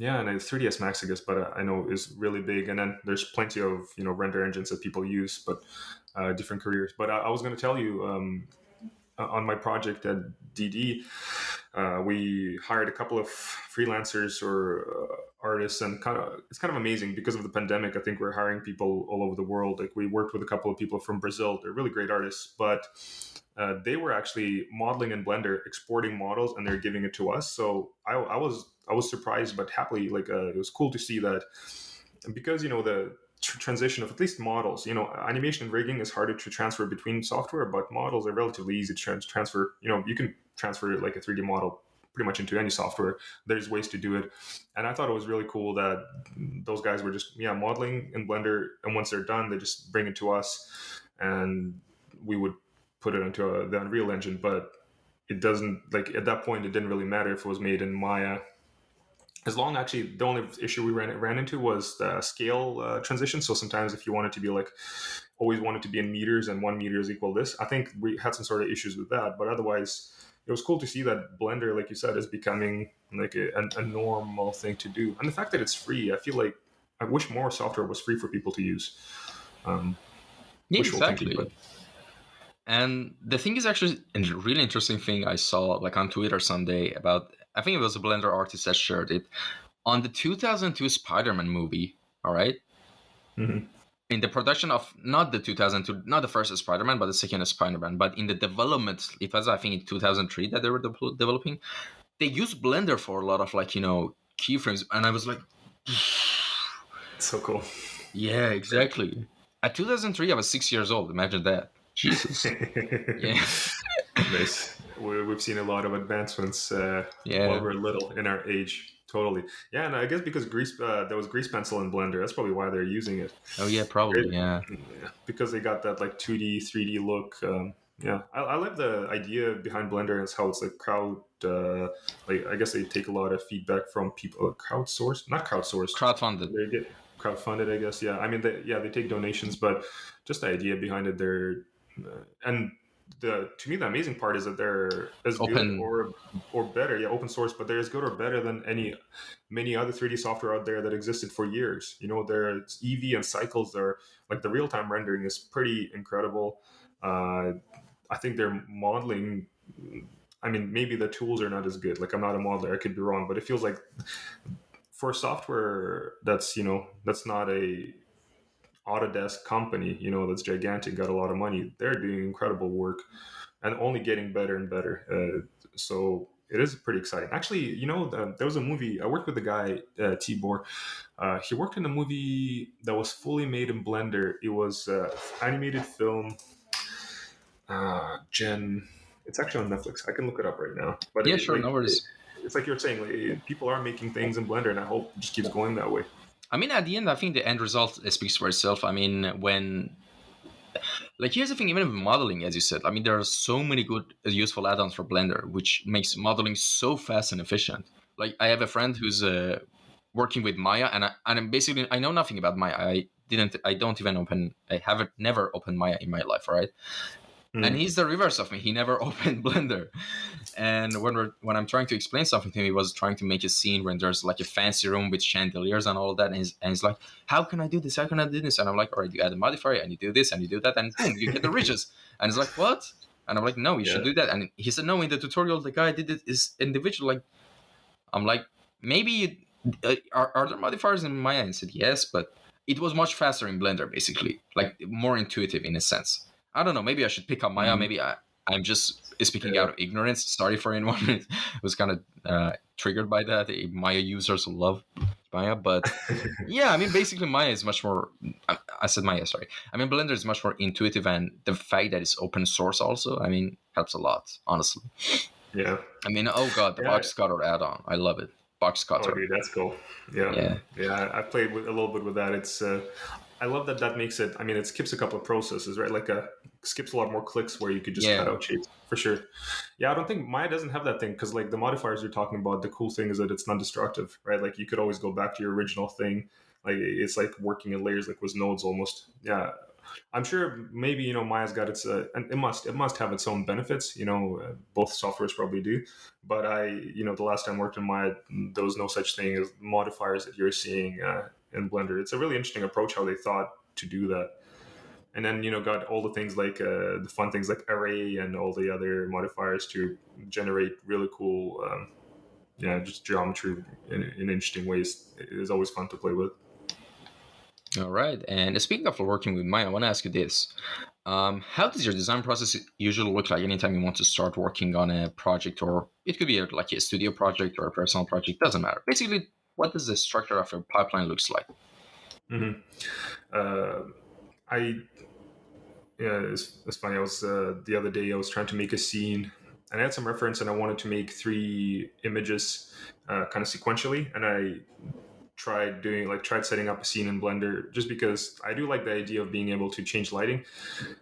yeah, and it's 3ds Max, I guess, but I know is really big. And then there's plenty of render engines that people use, but different careers. But I was going to tell you on my project at DD, we hired a couple of freelancers or artists, and it's kind of amazing because of the pandemic. I think we're hiring people all over the world. Like we worked with a couple of people from Brazil. They're really great artists, but they were actually modeling in Blender, exporting models, and they're giving it to us. So I was surprised, but happily, like it was cool to see that because the transition of at least models. Animation and rigging is harder to transfer between software, but models are relatively easy to transfer. You can transfer like a 3D model pretty much into any software. There's ways to do it, and I thought it was really cool that those guys were just modeling in Blender, and once they're done, they just bring it to us, and we would put it into the Unreal Engine. But it doesn't, like, at that point it didn't really matter if it was made in Maya. As long, actually, the only issue we ran into was the scale transition. So sometimes if you want it to be like, always want it to be in meters and 1 meter is equal this, I think we had some sort of issues with that. But otherwise, it was cool to see that Blender, like you said, is becoming like a normal thing to do. And the fact that it's free, I feel like I wish more software was free for people to use. Um, Yeah, Wishful thinking, exactly. but And the thing is actually a really interesting thing I saw like on Twitter someday about, I think it was a Blender artist that shared it on the 2002 Spider-Man movie. All right. mhm. In the production of not the 2002, not the first Spider-Man, but the second Spider-Man, but in the development, it was I think in 2003 that they were developing. They used Blender for a lot of like keyframes, and I was like, So cool. yeah, exactly. At 2003, I was 6 years old. Imagine that. Jesus. Yeah. Nice. We've seen a lot of advancements while Yeah. we're little in our age. Totally. Yeah, and I guess because there was grease pencil in Blender, that's probably why they're using it. Oh yeah, probably. Yeah. Yeah, because they got that like 2D, 3D look. Yeah, I like the idea behind Blender and how it's like like I guess they take a lot of feedback from people. Crowdsourced, not crowdsourced. Crowdfunded. They get crowdfunded, I guess. Yeah, I mean, they take donations, but just the idea behind it, and to me the amazing part is that they're as good Open. or better, yeah, open source, but they're as good or better than many other 3D software out there that existed for years. There's Eevee and Cycles. Are like the real time rendering is pretty incredible. I think their modeling. I mean, maybe the tools are not as good. Like, I'm not a modeler, I could be wrong, but it feels like for software that's that's not a Autodesk company, that's gigantic, got a lot of money. They're doing incredible work and only getting better and better. So it is pretty exciting. Actually, there was a movie. I worked with a guy, Tibor. He worked in a movie that was fully made in Blender. It was animated film. Gen. It's actually on Netflix. I can look it up right now. But Yeah, sure, no worries. it's like you're saying, like, people are making things in Blender, and I hope it just keeps going that way. I mean, at the end, I think the end result speaks for itself. I mean, when like here's the thing, even with modeling, as you said, I mean, there are so many good useful add-ons for Blender, which makes modeling so fast and efficient. Like I have a friend who's working with Maya, and I'm basically I know nothing about Maya. I don't even open. I haven't never opened Maya in my life, right? And Mm. he's the reverse of me. He never opened Blender. And when I'm trying to explain something to him, he was trying to make a scene when there's like a fancy room with chandeliers and all of that. And he's like, how can I do this? How can I do this? And I'm like, all right, you add a modifier and you do this and you do that, and boom, you get the ridges. And he's like, what? And I'm like, no, you Yeah. should do that. And he said, no, in the tutorial, the guy did it is individual. Like, I'm like, maybe are there modifiers in Maya? And he said, yes, but it was much faster in Blender, basically, like more intuitive in a sense. I don't know. Maybe I should pick up Maya. Mhm. Maybe I'm just speaking Yeah. out of ignorance. Sorry for anyone who was kind of triggered by that. Maya users love Maya, but yeah, I mean, basically Maya is much more. I said Maya, sorry. I mean, Blender is much more intuitive, and the fact that it's open source also, I mean, helps a lot, honestly. Yeah. I mean, oh god, the Yeah. box cutter add-on, I love it. Box Oh, cutter, dude, that's cool. Yeah, yeah. yeah. I played with a little bit with that. It's I love that makes it. I mean, it skips a couple of processes, right? Like skips a lot more clicks where you could just cut Yeah, out shapes for sure. Yeah, I don't think Maya doesn't have that thing because like the modifiers you're talking about, the cool thing is that it's non-destructive, right? Like you could always go back to your original thing. Like it's like working in layers, like with nodes almost. Yeah, I'm sure maybe Maya's got its and it must have its own benefits. Both softwares probably do, but the last time I worked in Maya, there was no such thing as modifiers that you're seeing in Blender. It's a really interesting approach how they thought to do that, and then got all the things like the fun things like array and all the other modifiers to generate really cool, just geometry in interesting ways. It is always fun to play with. all right. And speaking of working with Maya, I want to ask you this. How does your design process usually look like anytime you want to start working on a project, or it could be like a studio project or a personal project, doesn't matter. Basically, what does the structure of your pipeline looks like? Hmm. Uh, I Yeah, it's funny. I was the other day I was trying to make a scene, and I had some reference, and I wanted to make 3 images kind of sequentially, and I tried setting up a scene in Blender just because I do like the idea of being able to change lighting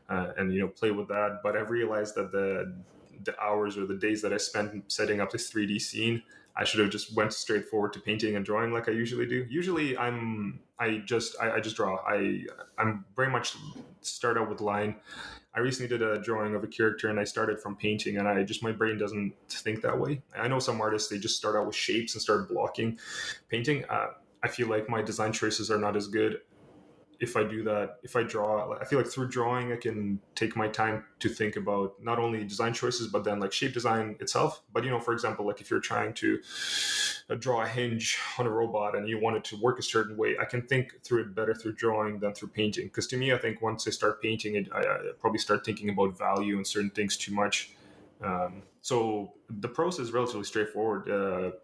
and play with that. But I've realized that the hours or the days that I spent setting up this 3D scene, I should have just went straight forward to painting and drawing like I usually do. Usually I just draw. I'm very much start out with line. I recently did a drawing of a character and I started from painting, and my brain doesn't think that way. I know some artists, they just start out with shapes and start blocking painting. I feel like my design choices are not as good if I do that. If I draw, I feel like through drawing I can take my time to think about not only design choices but then like shape design itself. But for example, like if you're trying to draw a hinge on a robot and you want it to work a certain way, I can think through it better through drawing than through painting. Because to me, I think once I start painting it, I probably start thinking about value and certain things too much. So the process is relatively straightforward.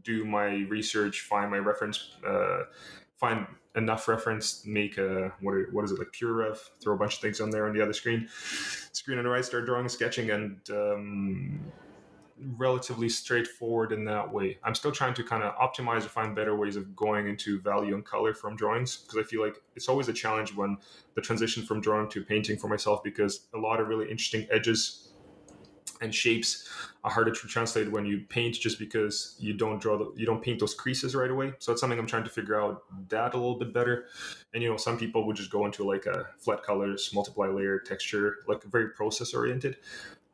Do my research, find my reference, find enough reference, make a what is it, like pure rev, throw a bunch of things on there on the other screen on the right, start drawing and sketching, and relatively straightforward in that way. I'm still trying to kind of optimize or find better ways of going into value and color from drawings, because I feel like it's always a challenge when the transition from drawing to painting for myself, because a lot of really interesting edges and shapes are harder to translate when you paint, just because you don't paint those creases right away. So it's something I'm trying to figure out that a little bit better. And some people would just go into like a flat colors, multiply layer, texture, like very process oriented.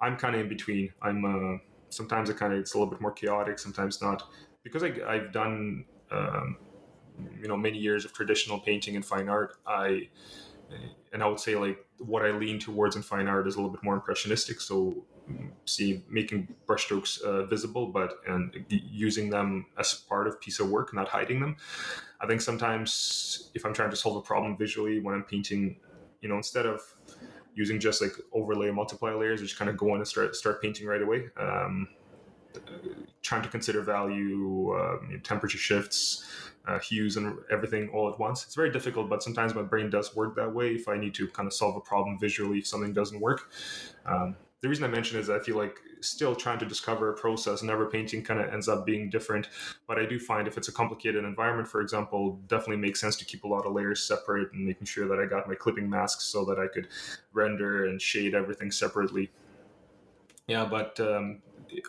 I'm kind of in between. I'm sometimes it's a little bit more chaotic, sometimes not, because I've done many years of traditional painting and fine art. I would say like what I lean towards in fine art is a little bit more impressionistic. So making brushstrokes visible, but and using them as part of piece of work, not hiding them. I think sometimes if I'm trying to solve a problem visually when I'm painting, instead of using just like overlay and multiply layers, I just kind of go in and start painting right away. Trying to consider value, temperature shifts, hues, and everything all at once. It's very difficult, but sometimes my brain does work that way if I need to kind of solve a problem visually if something doesn't work. The reason I mention is I feel like still trying to discover a process, never painting kind of ends up being different. But I do find if it's a complicated environment, for example, definitely makes sense to keep a lot of layers separate and making sure that I got my clipping masks so that I could render and shade everything separately. Yeah, but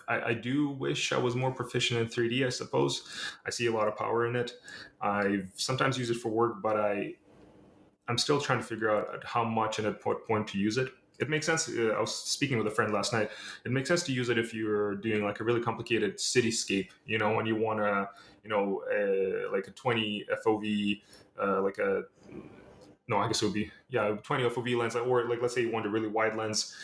I do wish I was more proficient in 3D, I suppose. I see a lot of power in it. I've sometimes used it for work, but I'm still trying to figure out at how much and at what point to use it. It makes sense. I was speaking with a friend last night. It makes sense to use it if you're doing like a really complicated cityscape, when you want to, like a 20 FOV, like a, no, I guess it would be, 20 FOV lens, or like, let's say you want a really wide lens.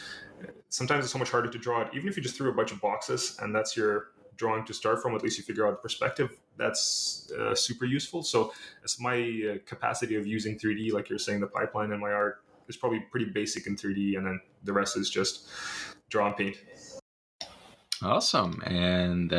Sometimes it's so much harder to draw it, even if you just threw a bunch of boxes and that's your drawing to start from. At least you figure out the perspective. That's super useful. So as my capacity of using 3D, like you're saying, the pipeline in my art is probably pretty basic in 3D, and then the rest is just draw and paint. Awesome. And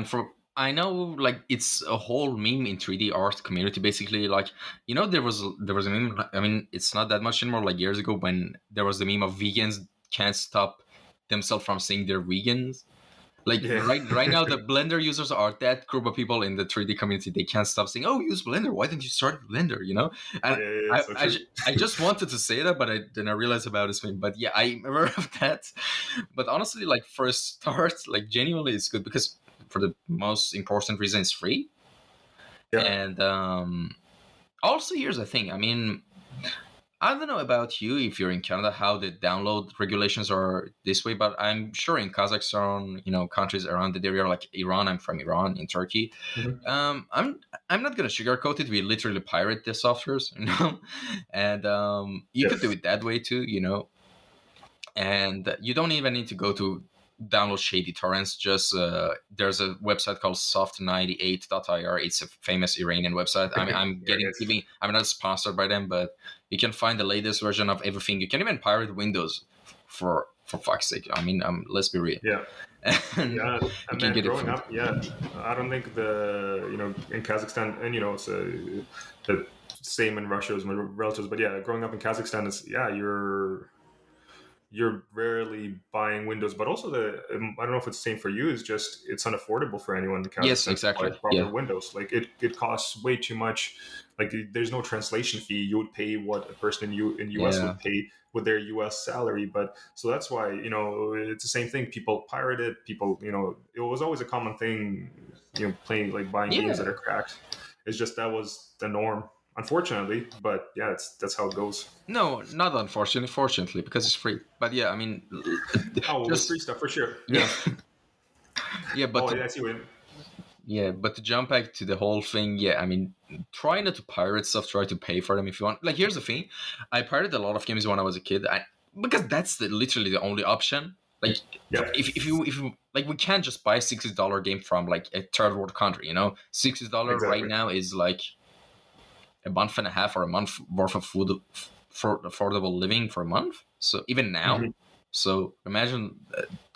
for I know, like, it's a whole meme in 3D art community, basically. Like, there was a meme. I mean, it's not that much anymore. Like years ago, when there was the meme of vegans can't stop themselves from saying they're vegans. Like right now, the Blender users are that group of people in the 3D community. They can't stop saying, "Oh, use Blender. Why didn't you start with Blender?" And I just wanted to say that, but then I realized about this meme. But yeah, I'm aware of that. But honestly, like, for a start, like, genuinely, it's good because for the most important reason, it's free. Yeah. And also, here's the thing. I mean, I don't know about you if you're in Canada, how the download regulations are this way, but I'm sure in Kazakhstan, countries around the area like Iran. I'm from Iran, in Turkey. Mm-hmm. I'm not gonna sugarcoat it. We literally pirate the softwares, and you could do it that way too, and you don't even need to go to download shady torrents. Just there's a website called soft98.ir. It's a famous Iranian website. I mean, I'm not sponsored by them, but you can find the latest version of everything. You can even pirate Windows for fuck's sake. I mean, let's be real. Yeah. And yeah, and man, growing up, I don't think in Kazakhstan, and it's the same in Russia as my relatives, but yeah, growing up in Kazakhstan is you're rarely buying Windows, but also I don't know if it's the same for you, is just it's unaffordable for anyone to Yes, exactly. buy proper Windows. Like it costs way too much. Like there's no translation fee. You would pay what a person in US would pay with their US salary. But so that's why, it's the same thing. People pirate it. People, it was always a common thing, buying games that are cracked. It's just that was the norm. Unfortunately, but yeah, that's how it goes. No, not unfortunately, fortunately, because it's free. But yeah, I mean, there's free stuff for sure. Yeah, yeah, but I see what. Yeah, but to jump back to the whole thing, I mean, try not to pirate stuff. Try to pay for them if you want. Like, here's the thing: I pirated a lot of games when I was a kid, because that's literally the only option. Like, if you like, we can't just buy $60 game from like a third world country. $60 right now is like a month and a half or a month worth of food for affordable living for a month. So even now, so imagine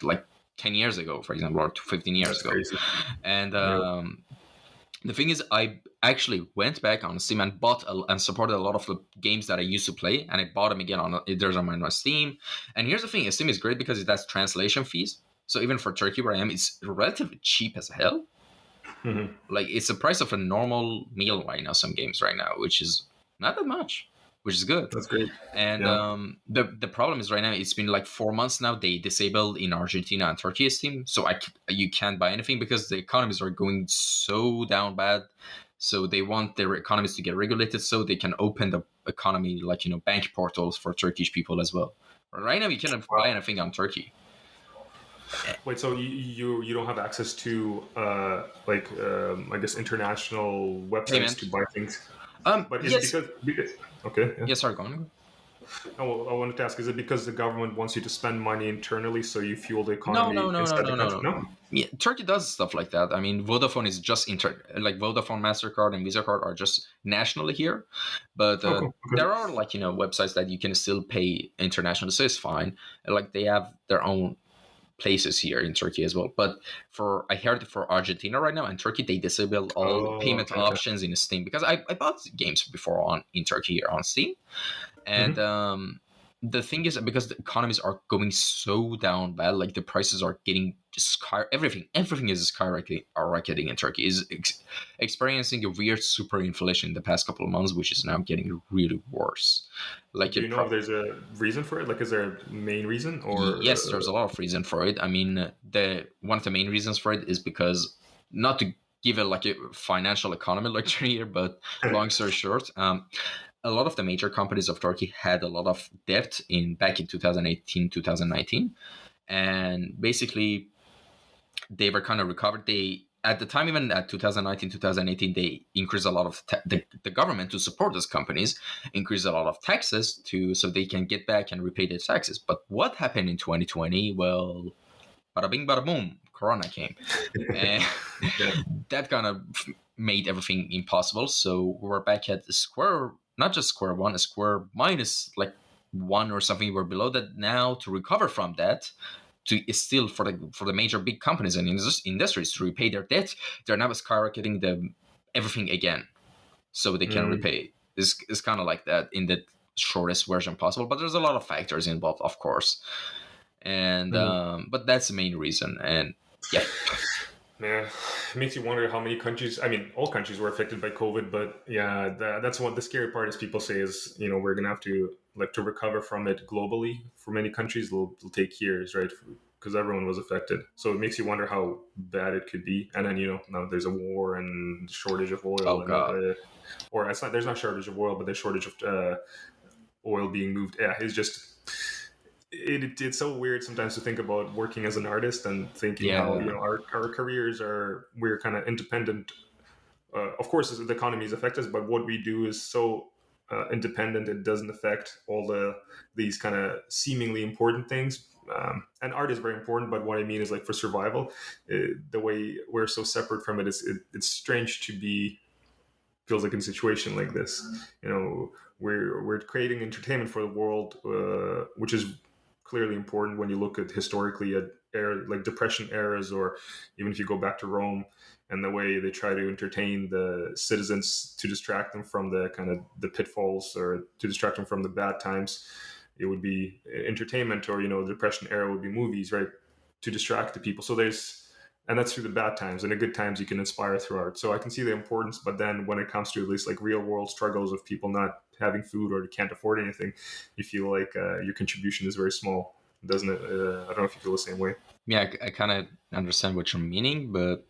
like 10 years ago, for example, or 15 years ago. Crazy. And the thing is, I actually went back on Steam and bought and supported a lot of the games that I used to play, and I bought them again there's on my Steam. And here's the thing: Steam is great because it has translation fees. So even for Turkey, where I am, it's relatively cheap as hell. Mm-hmm. Like, it's the price of a normal meal right now, some games right now, which is not that much, which is good. That's great. And the problem is right now, it's been like 4 months now, they disabled in Argentina and Turkey Steam, so you can't buy anything because the economies are going so down bad. So they want their economies to get regulated so they can open the economy, like, bank portals for Turkish people as well. Right now, you cannot buy anything on Turkey. Wait, so you don't have access to I guess international websites to buy things? But is it because okay? Yeah, sorry, go on. I wanted to ask: is it because the government wants you to spend money internally, so you fuel the No, economy no, no, no, inside the no, no, country? no. No. Yeah, Turkey does stuff like that. I mean, Vodafone is just like Vodafone, Mastercard, and Visa card are just nationally here, but Oh, cool. Okay. there are like websites that you can still pay internationally, so it's fine. Like they have their own places here in Turkey as well. But I heard for Argentina right now and Turkey, they disabled all Oh, payment okay. Okay. options in Steam because I bought games before on in Turkey here on Steam, and Mm-hmm. the thing is because the economies are going so down bad, like the prices are getting just everything is skyrocketing in Turkey is experiencing a weird super inflation in the past couple of months, which is now getting really worse. Like Do you know if there's a reason for it? Like, is there a main reason or? yes, there's a lot of reason for it. I mean, the one of the main reasons for it is because not to give it like a financial economy lecture here, but long story short, a lot of the major companies of Turkey had a lot of debt in back in 2018, 2019, and basically they were kind of recovered. They at the time, even at 2019, 2018, they increased a lot of the government to support those companies, increased a lot of taxes to so they can get back and repay their taxes. But what happened in 2020? Well, bada bing, bada boom, Corona came, and Yeah. that kind of made everything impossible. So we're back at the square, not just square one, a square minus like one or something. We're below that now to recover from that. To still for the major big companies and industries to repay their debt, they're now skyrocketing everything again, so they can Mm, repay. It's kind of like that in the shortest version possible, but there's a lot of factors involved, of course, and mm. but that's the main reason. And yeah, Yeah, it makes you wonder how many countries. I mean, all countries were affected by COVID, but yeah, that's what the scary part is. People say is we're gonna have to like to recover from it globally. For many countries, it'll take years, right? Because everyone was affected. So it makes you wonder how bad it could be. And then now there's a war and shortage of oh oil, and god, or it's not. There's not shortage of oil, but there's shortage of oil being moved. Yeah, it's just it's so weird sometimes to think about working as an artist and thinking how yeah, our careers we're kind of independent. Of course the economies affect us, but what we do is so independent, it doesn't affect all these kind of seemingly important things. And art is very important, but what I mean is like for survival, the way we're so separate from it is it's strange to be feels like in a situation like this. We're creating entertainment for the world, which is clearly important when you look at historically at like depression eras, or even if you go back to Rome and the way they try to entertain the citizens to distract them from the kind of the pitfalls, or to distract them from the bad times. It would be entertainment, or the depression era would be movies, right, to distract the people. So and that's through the bad times, and the good times you can inspire through art. So I can see the importance, but then when it comes to at least like real world struggles of people not having food or can't afford anything, you feel like your contribution is very small, doesn't it? I don't know if you feel the same way. yeah. I kind of understand what you're meaning, but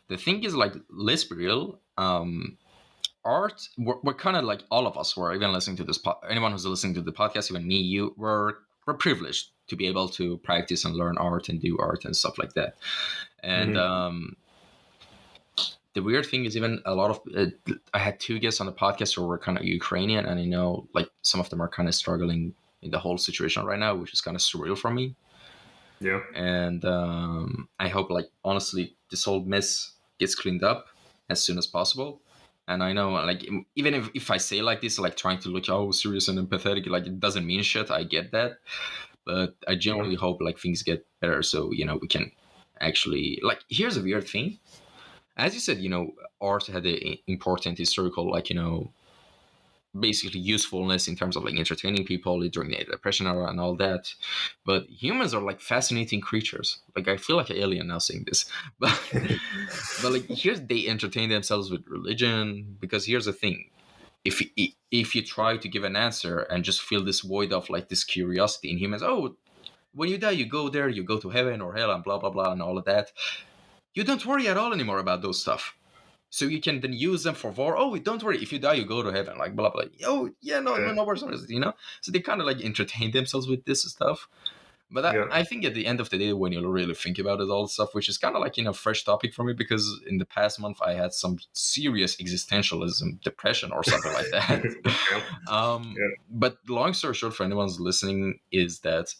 the thing is, like, let's be real. Art, we're kind of like all of us were even listening to anyone who's listening to the podcast, even me, we're privileged to be able to practice and learn art and do art and stuff like that. And Mm-hmm. the weird thing is, even a lot of I had two guests on the podcast who were kind of Ukrainian, and I know like some of them are kind of struggling in the whole situation right now, which is kind of surreal for me. Yeah. And I hope, like, honestly, this whole mess gets cleaned up as soon as possible. And I know, like, even if I say like this, like trying to look serious and empathetic, like it doesn't mean shit. I get that, but I Yeah. genuinely hope like things get better, so we can actually, like. Here's a weird thing, as you said, art had an important historical, like, basically usefulness in terms of like entertaining people during the depression era and all that. But humans are like fascinating creatures. Like, I feel like an alien now saying this, but like, here's they entertain themselves with religion, because here's the thing. If you try to give an answer and just feel this void of like this curiosity in humans, when you die you go there, you go to heaven or hell and blah blah blah and all of that, you don't worry at all anymore about those stuff. So you can then use them for war. Oh, don't worry, if you die, you go to heaven, like blah blah. Oh yeah, no, Yeah. no worries, so they kind of like entertain themselves with this stuff, But Yeah. I think at the end of the day, when you really think about it, all stuff, which is kind of like, fresh topic for me, because in the past month I had some serious existentialism, depression, or something like that. Yeah. Yeah. But long story short, for anyone who's listening, is that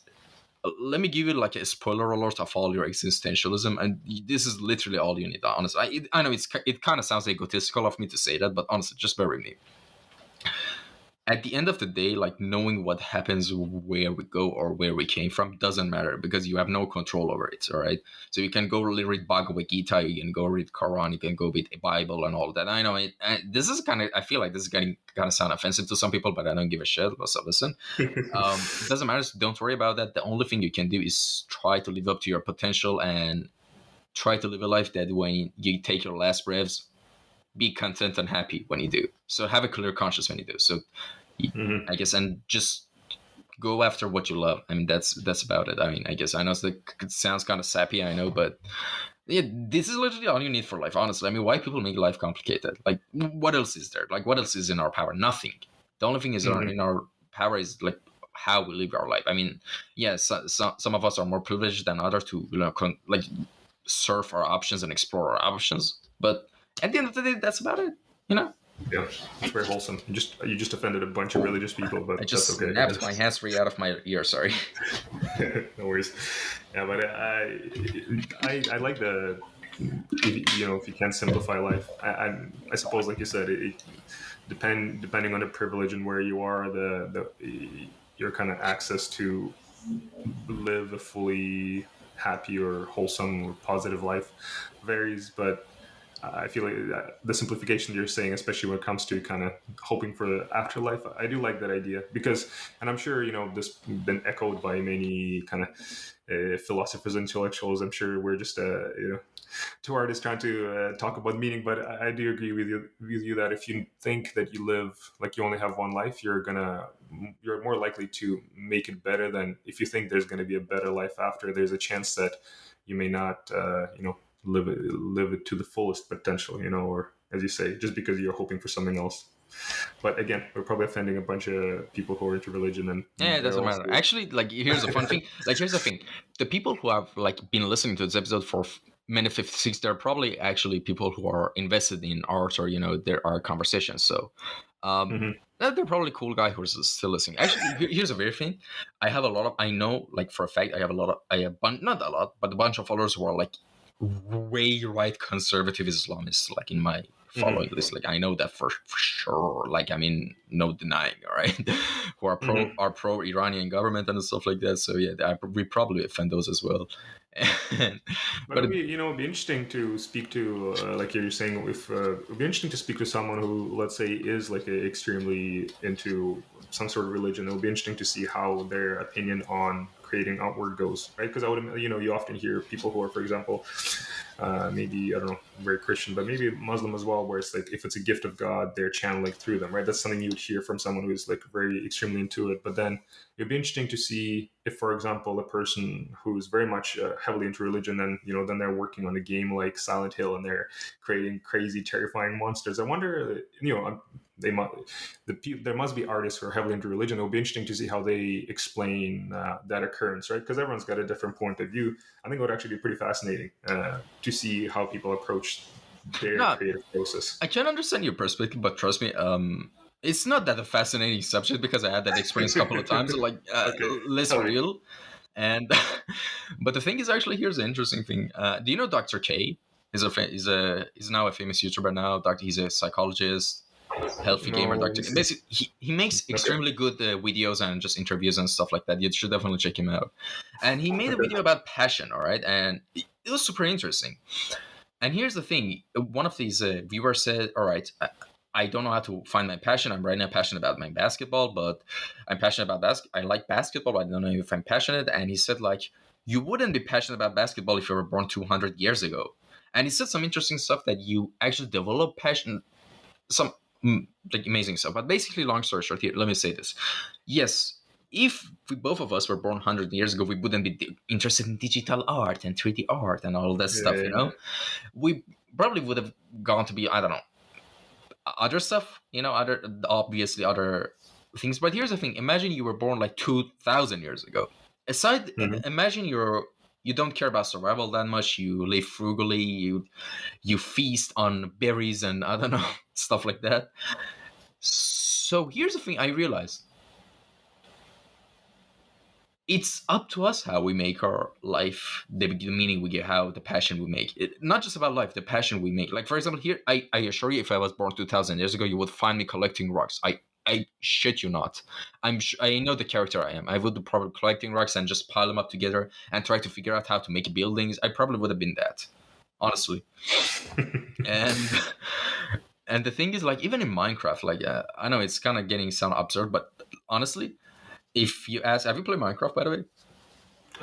let me give you like a spoiler alert of all your existentialism, and this is literally all you need. Honestly, I know it kind of sounds egotistical of me to say that, but honestly, just bear with me. At the end of the day, like, knowing what happens where we go or where we came from doesn't matter, because you have no control over it. All right. So you can go read Bhagavad Gita, you can go read Quran, you can go read the Bible and all that. I know this is I feel like this is getting kind of sound offensive to some people, but I don't give a shit. So listen, it doesn't matter. So don't worry about that. The only thing you can do is try to live up to your potential and try to live a life that when you take your last breaths, be content and happy when you do. So have a clear conscience when you do. So I guess, and just go after what you love. I mean, that's about it. I mean, I guess I know it sounds kind of sappy, I know, but yeah, this is literally all you need for life, honestly. I mean, why people make life complicated? Like, what else is there? Like, what else is in our power? Nothing. The only thing is in our power is like how we live our life. I mean, yes, some of us are more privileged than others to like surf our options and explore our options. But at the end of the day, that's about it. Yeah, it's very wholesome. You just offended a bunch of religious people, but I just that's okay. snapped my hands free out of my ear. Sorry. No worries. Yeah, but I like if you can simplify life. I suppose, like you said, depending on the privilege and where you are, your kind of access to live a fully happy or wholesome or positive life varies, but I feel like the simplification you're saying, especially when it comes to kind of hoping for the afterlife, I do like that idea, because, and I'm sure, this been echoed by many kind of philosophers, intellectuals. I'm sure we're just, two artists trying to talk about meaning, but I do agree with you that if you think that you live, like you only have one life, you're more likely to make it better than if you think there's going to be a better life after. There's a chance that you may not, live it to the fullest potential, or as you say, just because you're hoping for something else. But again, we're probably offending a bunch of people who are into religion, and yeah, it doesn't matter. Actually, like, here's a fun thing. Like, here's the thing: the people who have like been listening to this episode for many 56, they're probably actually people who are invested in art, or there are conversations. So they're probably cool guy who's still listening. Actually, here's a weird thing: I know, like, for a fact, not a lot, but a bunch of followers who are like way right conservative Islamists, like, in my following list. Like, I know that for sure. Like, I mean, no denying, all right, who are pro Iranian government and stuff like that. So yeah, we probably offend those as well. But it'd be interesting to speak to, like you're saying, if it'd be interesting to speak to someone who, let's say, is like extremely into some sort of religion. It would be interesting to see how their opinion on creating artwork goes, right? Because I would, you often hear people who are, for example, maybe, I don't know, very Christian, but maybe Muslim as well, where it's like, if it's a gift of God, they're channeling through them, right? That's something you would hear from someone who's like very extremely into it. But then it'd be interesting to see if, for example, a person who's very much heavily into religion, and then they're working on a game like Silent Hill and they're creating crazy, terrifying monsters. I wonder, there must be artists who are heavily into religion. It'll be interesting to see how they explain that occurrence, right? Because everyone's got a different point of view. I think it would actually be pretty fascinating to see how people approach their creative process. I can understand your perspective, but trust me, it's not that a fascinating subject, because I had that experience a couple of times, like less real. And but the thing is, actually, here's the interesting thing. Do you know Dr. K? He's now a famous YouTuber now. He's a psychologist, healthy gamer. Dr. K. Basically, he makes extremely good videos and just interviews and stuff like that. You should definitely check him out. And he made a video about passion, all right? And it was super interesting. And here's the thing. One of these viewers said, all right, I don't know how to find my passion. I'm right now passionate about my basketball, but I'm passionate about I like basketball, but I don't know if I'm passionate. And he said, like, you wouldn't be passionate about basketball if you were born 200 years ago. And he said some interesting stuff that you actually develop passion, some like amazing stuff. But basically, long story short here, let me say this. Yes, if both of us were born 100 years ago, we wouldn't be interested in digital art and 3D art and all that stuff, We probably would have gone to be, I don't know, other stuff, obviously other things. But here's the thing. Imagine you were born like 2,000 years ago. Aside, Mhm. imagine you don't care about survival that much. You live frugally. You feast on berries and I don't know stuff like that. So here's the thing I realized: it's up to us how we make our life, the meaning we get, how the passion we make. Not just about life, the passion we make. Like for example, here I assure you, if I was born 2,000 years ago, you would find me collecting rocks. I shit you not. I know the character I am. I would be probably collecting rocks and just pile them up together and try to figure out how to make buildings. I probably would have been that, honestly. And and the thing is, like, even in Minecraft, like, I know it's kind of getting sound absurd, but honestly, if you ask, have you played Minecraft, by the way?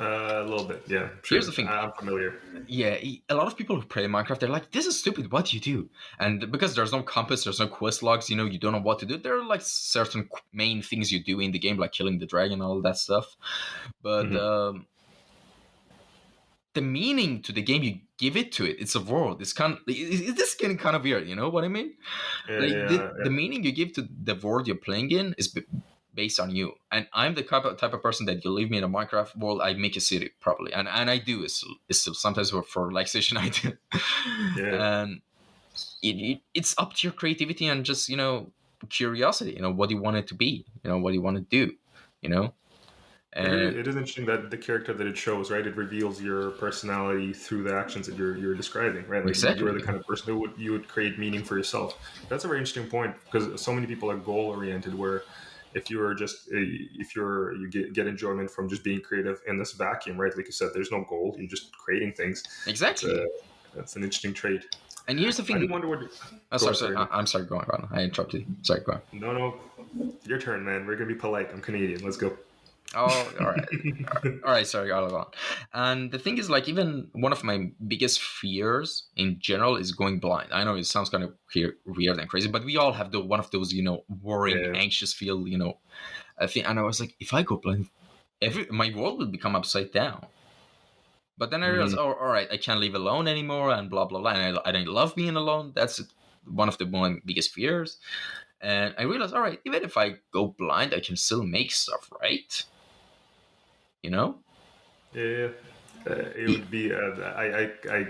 A little bit, yeah, Here's sure. the thing. I'm familiar. Yeah, a lot of people who play Minecraft, they're like, this is stupid. What do you do? And because there's no compass, there's no quest logs, you don't know what to do. There are like certain main things you do in the game, like killing the dragon, all that stuff. But Mhm. the meaning to the game you give it to it, it's a world. It's kind of, this is getting kind of weird. You know what I mean? Yeah, Like yeah, the meaning you give to the world you're playing in is based on you. And I'm the type of person that you leave me in a Minecraft world, I make a city probably, and I do. It's sometimes for relaxation I do, yeah. and it's up to your creativity and just curiosity. What do you want it to be? What do you want to do? You know, and It is interesting that the character that it shows, right? It reveals your personality through the actions that you're describing, right? Like you're the exactly, kind of person who would create meaning for yourself. That's a very interesting point because so many people are goal oriented. Where if you're just if you get enjoyment from just being creative in this vacuum, right? Like you said, there's no goal. You're just creating things. That's a exactly. that's an interesting trait. And here's the I do thing. wonder what. Oh, Go sorry, ahead, sorry. sorry. I'm sorry. Go on. I interrupted you. Sorry, go on. No, no, your turn, man. We're gonna be polite. I'm Canadian. Let's go. Oh, all right. All right, sorry, I'll go on. And the thing is, like, even one of my biggest fears in general is going blind. I know it sounds kind of weird and crazy, but we all have one of those, worrying, Yeah. anxious feel, I think. And I was like, if I go blind, my world will become upside down. But then I realized, Mm. oh, all right, I can't live alone anymore, and blah blah blah. And I don't love being alone. That's one of my biggest fears. And I realized, all right, even if I go blind, I can still make stuff, right? You know? Yeah, it would be. I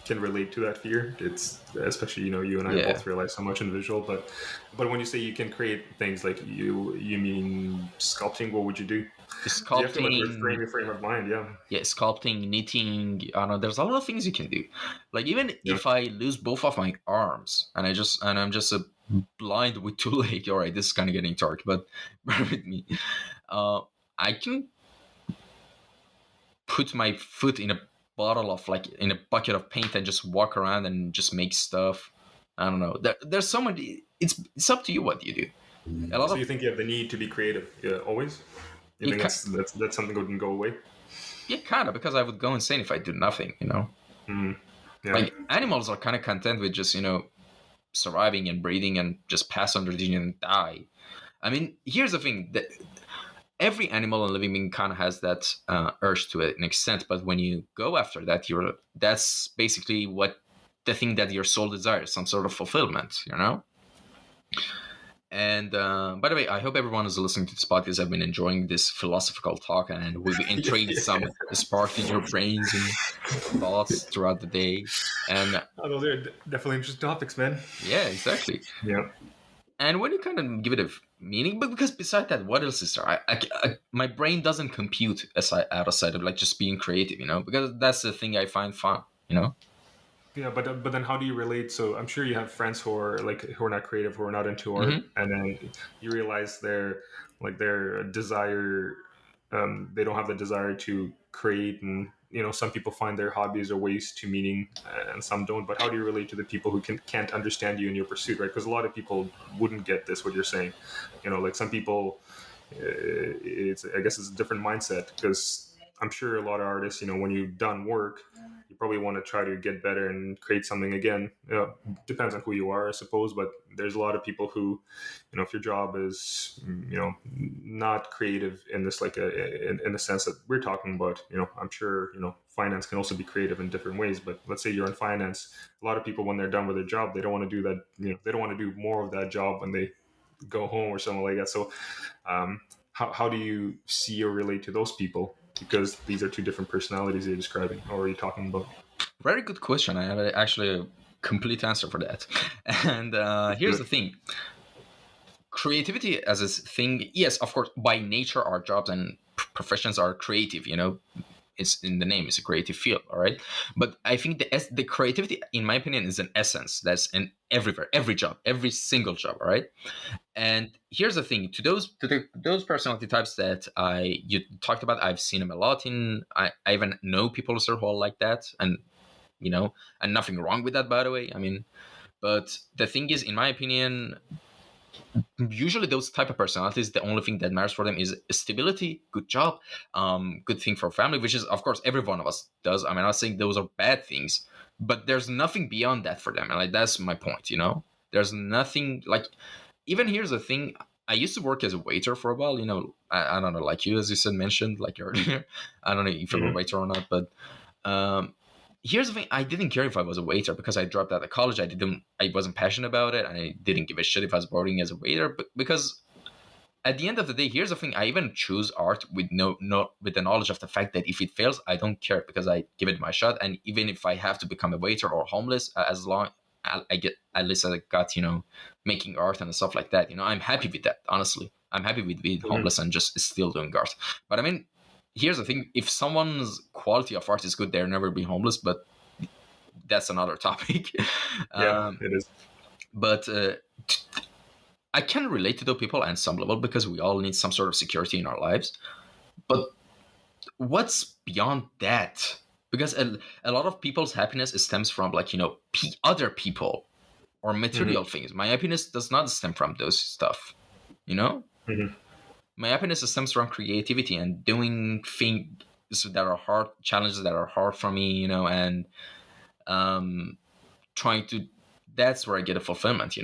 can relate to that fear. It's especially you and I Yeah. both rely so much on visual, but when you say you can create things like you mean sculpting, what would you do? Do you have to like reframe Sculpting, your frame of mind? Yeah, yeah, sculpting, knitting. I don't know. There's a lot of things you can do. Like even yeah, if I lose both of my arms and I'm just a blind with two legs. All right, this is kind of getting dark, but bear with me. Uh, I can put my foot in a bottle of like in a bucket of paint and just walk around and just make stuff. I don't know. There's so many. It's up to you what you do. A lot So you of think you have the need to be creative? Yeah, always. You it, think that's something that wouldn't go away? yeah, kind of because I would go insane if I do nothing. Mm. Yeah. Like animals are kind of content with just surviving and breathing and just pass under the and die. I mean, here's the thing that every animal and living being kind of has that urge to an extent, but when you go after that, that's basically what the thing that your soul desires, some sort of fulfillment. And by the way, I hope everyone who's listening to this podcast have been enjoying this philosophical talk, and we've intrigued Yeah. some spark in your brains and thoughts throughout the day. And Oh, those are definitely interesting topics, man. yeah, exactly. Yeah. And when you kind of give it a meaning, but because beside that, what else is there? My brain doesn't compute outside of like just being creative, because that's the thing I find fun. Yeah, but then how do you relate? So I'm sure you have friends who are not creative, who are not into art, Hmm. and then you realize their desire, they don't have the desire to create, and some people find their hobbies or ways to meaning, and some don't. But how do you relate to the people who can't understand you in your pursuit, right? Because a lot of people wouldn't get this what you're saying, like some people, it's I guess it's a different mindset because I'm sure a lot of artists, when you've done work, you probably want to try to get better and create something again. Depends on who you are, I suppose, but there's a lot of people who, if your job is, not creative in this, like in the sense that we're talking about, I'm sure, finance can also be creative in different ways. But let's say you're in finance, a lot of people, when they're done with their job, they don't want to do that. They don't want to do more of that job when they go home or something like that. So, how do you see or relate to those people? because these are two different personalities you're describing or are you talking about? Very good question. I have actually a complete answer for that. And here's the thing: creativity as a thing. Yes, of course, by nature, our jobs and professions are creative. It's in the name. It's a creative field, all right. But I think the creativity, in my opinion, is an essence that's in everywhere, every job, every single job, all right. And here's the thing: those personality types that you talked about, I've seen them a lot. I even know people who are like that, and and nothing wrong with that, by the way. I mean, but the thing is, in my opinion, usually those type of personalities, the only thing that matters for them is stability, good job, good thing for family, which is of course every one of us does. I mean, I'm not saying those are bad things, but there's nothing beyond that for them, and like that's my point. There's nothing like. Even here's the thing: I used to work as a waiter for a while. I don't know, like you, as you said, mentioned like earlier. I don't know if you're a waiter or not, but um, here's the thing: I didn't care if I was a waiter because I dropped out of college. I wasn't passionate about it, and I didn't give a shit if I was working as a waiter. But because at the end of the day, here's the thing: I even choose art with with the knowledge of the fact that if it fails, I don't care because I give it my shot. And even if I have to become a waiter or homeless, as long I get at least I got making art and stuff like that. I'm happy with that. Honestly, I'm happy with being homeless and just still doing art. But I mean, here's the thing: if someone's quality of art is good, they'll never be homeless. But that's another topic. Yeah, it is. But I can relate to those people on some level because we all need some sort of security in our lives. But what's beyond that? Because a lot of people's happiness stems from other people or material things. My happiness does not stem from those stuff. My happiness stems from creativity and doing things that are hard, challenges that are hard for me, and trying to. That's where I get a fulfillment,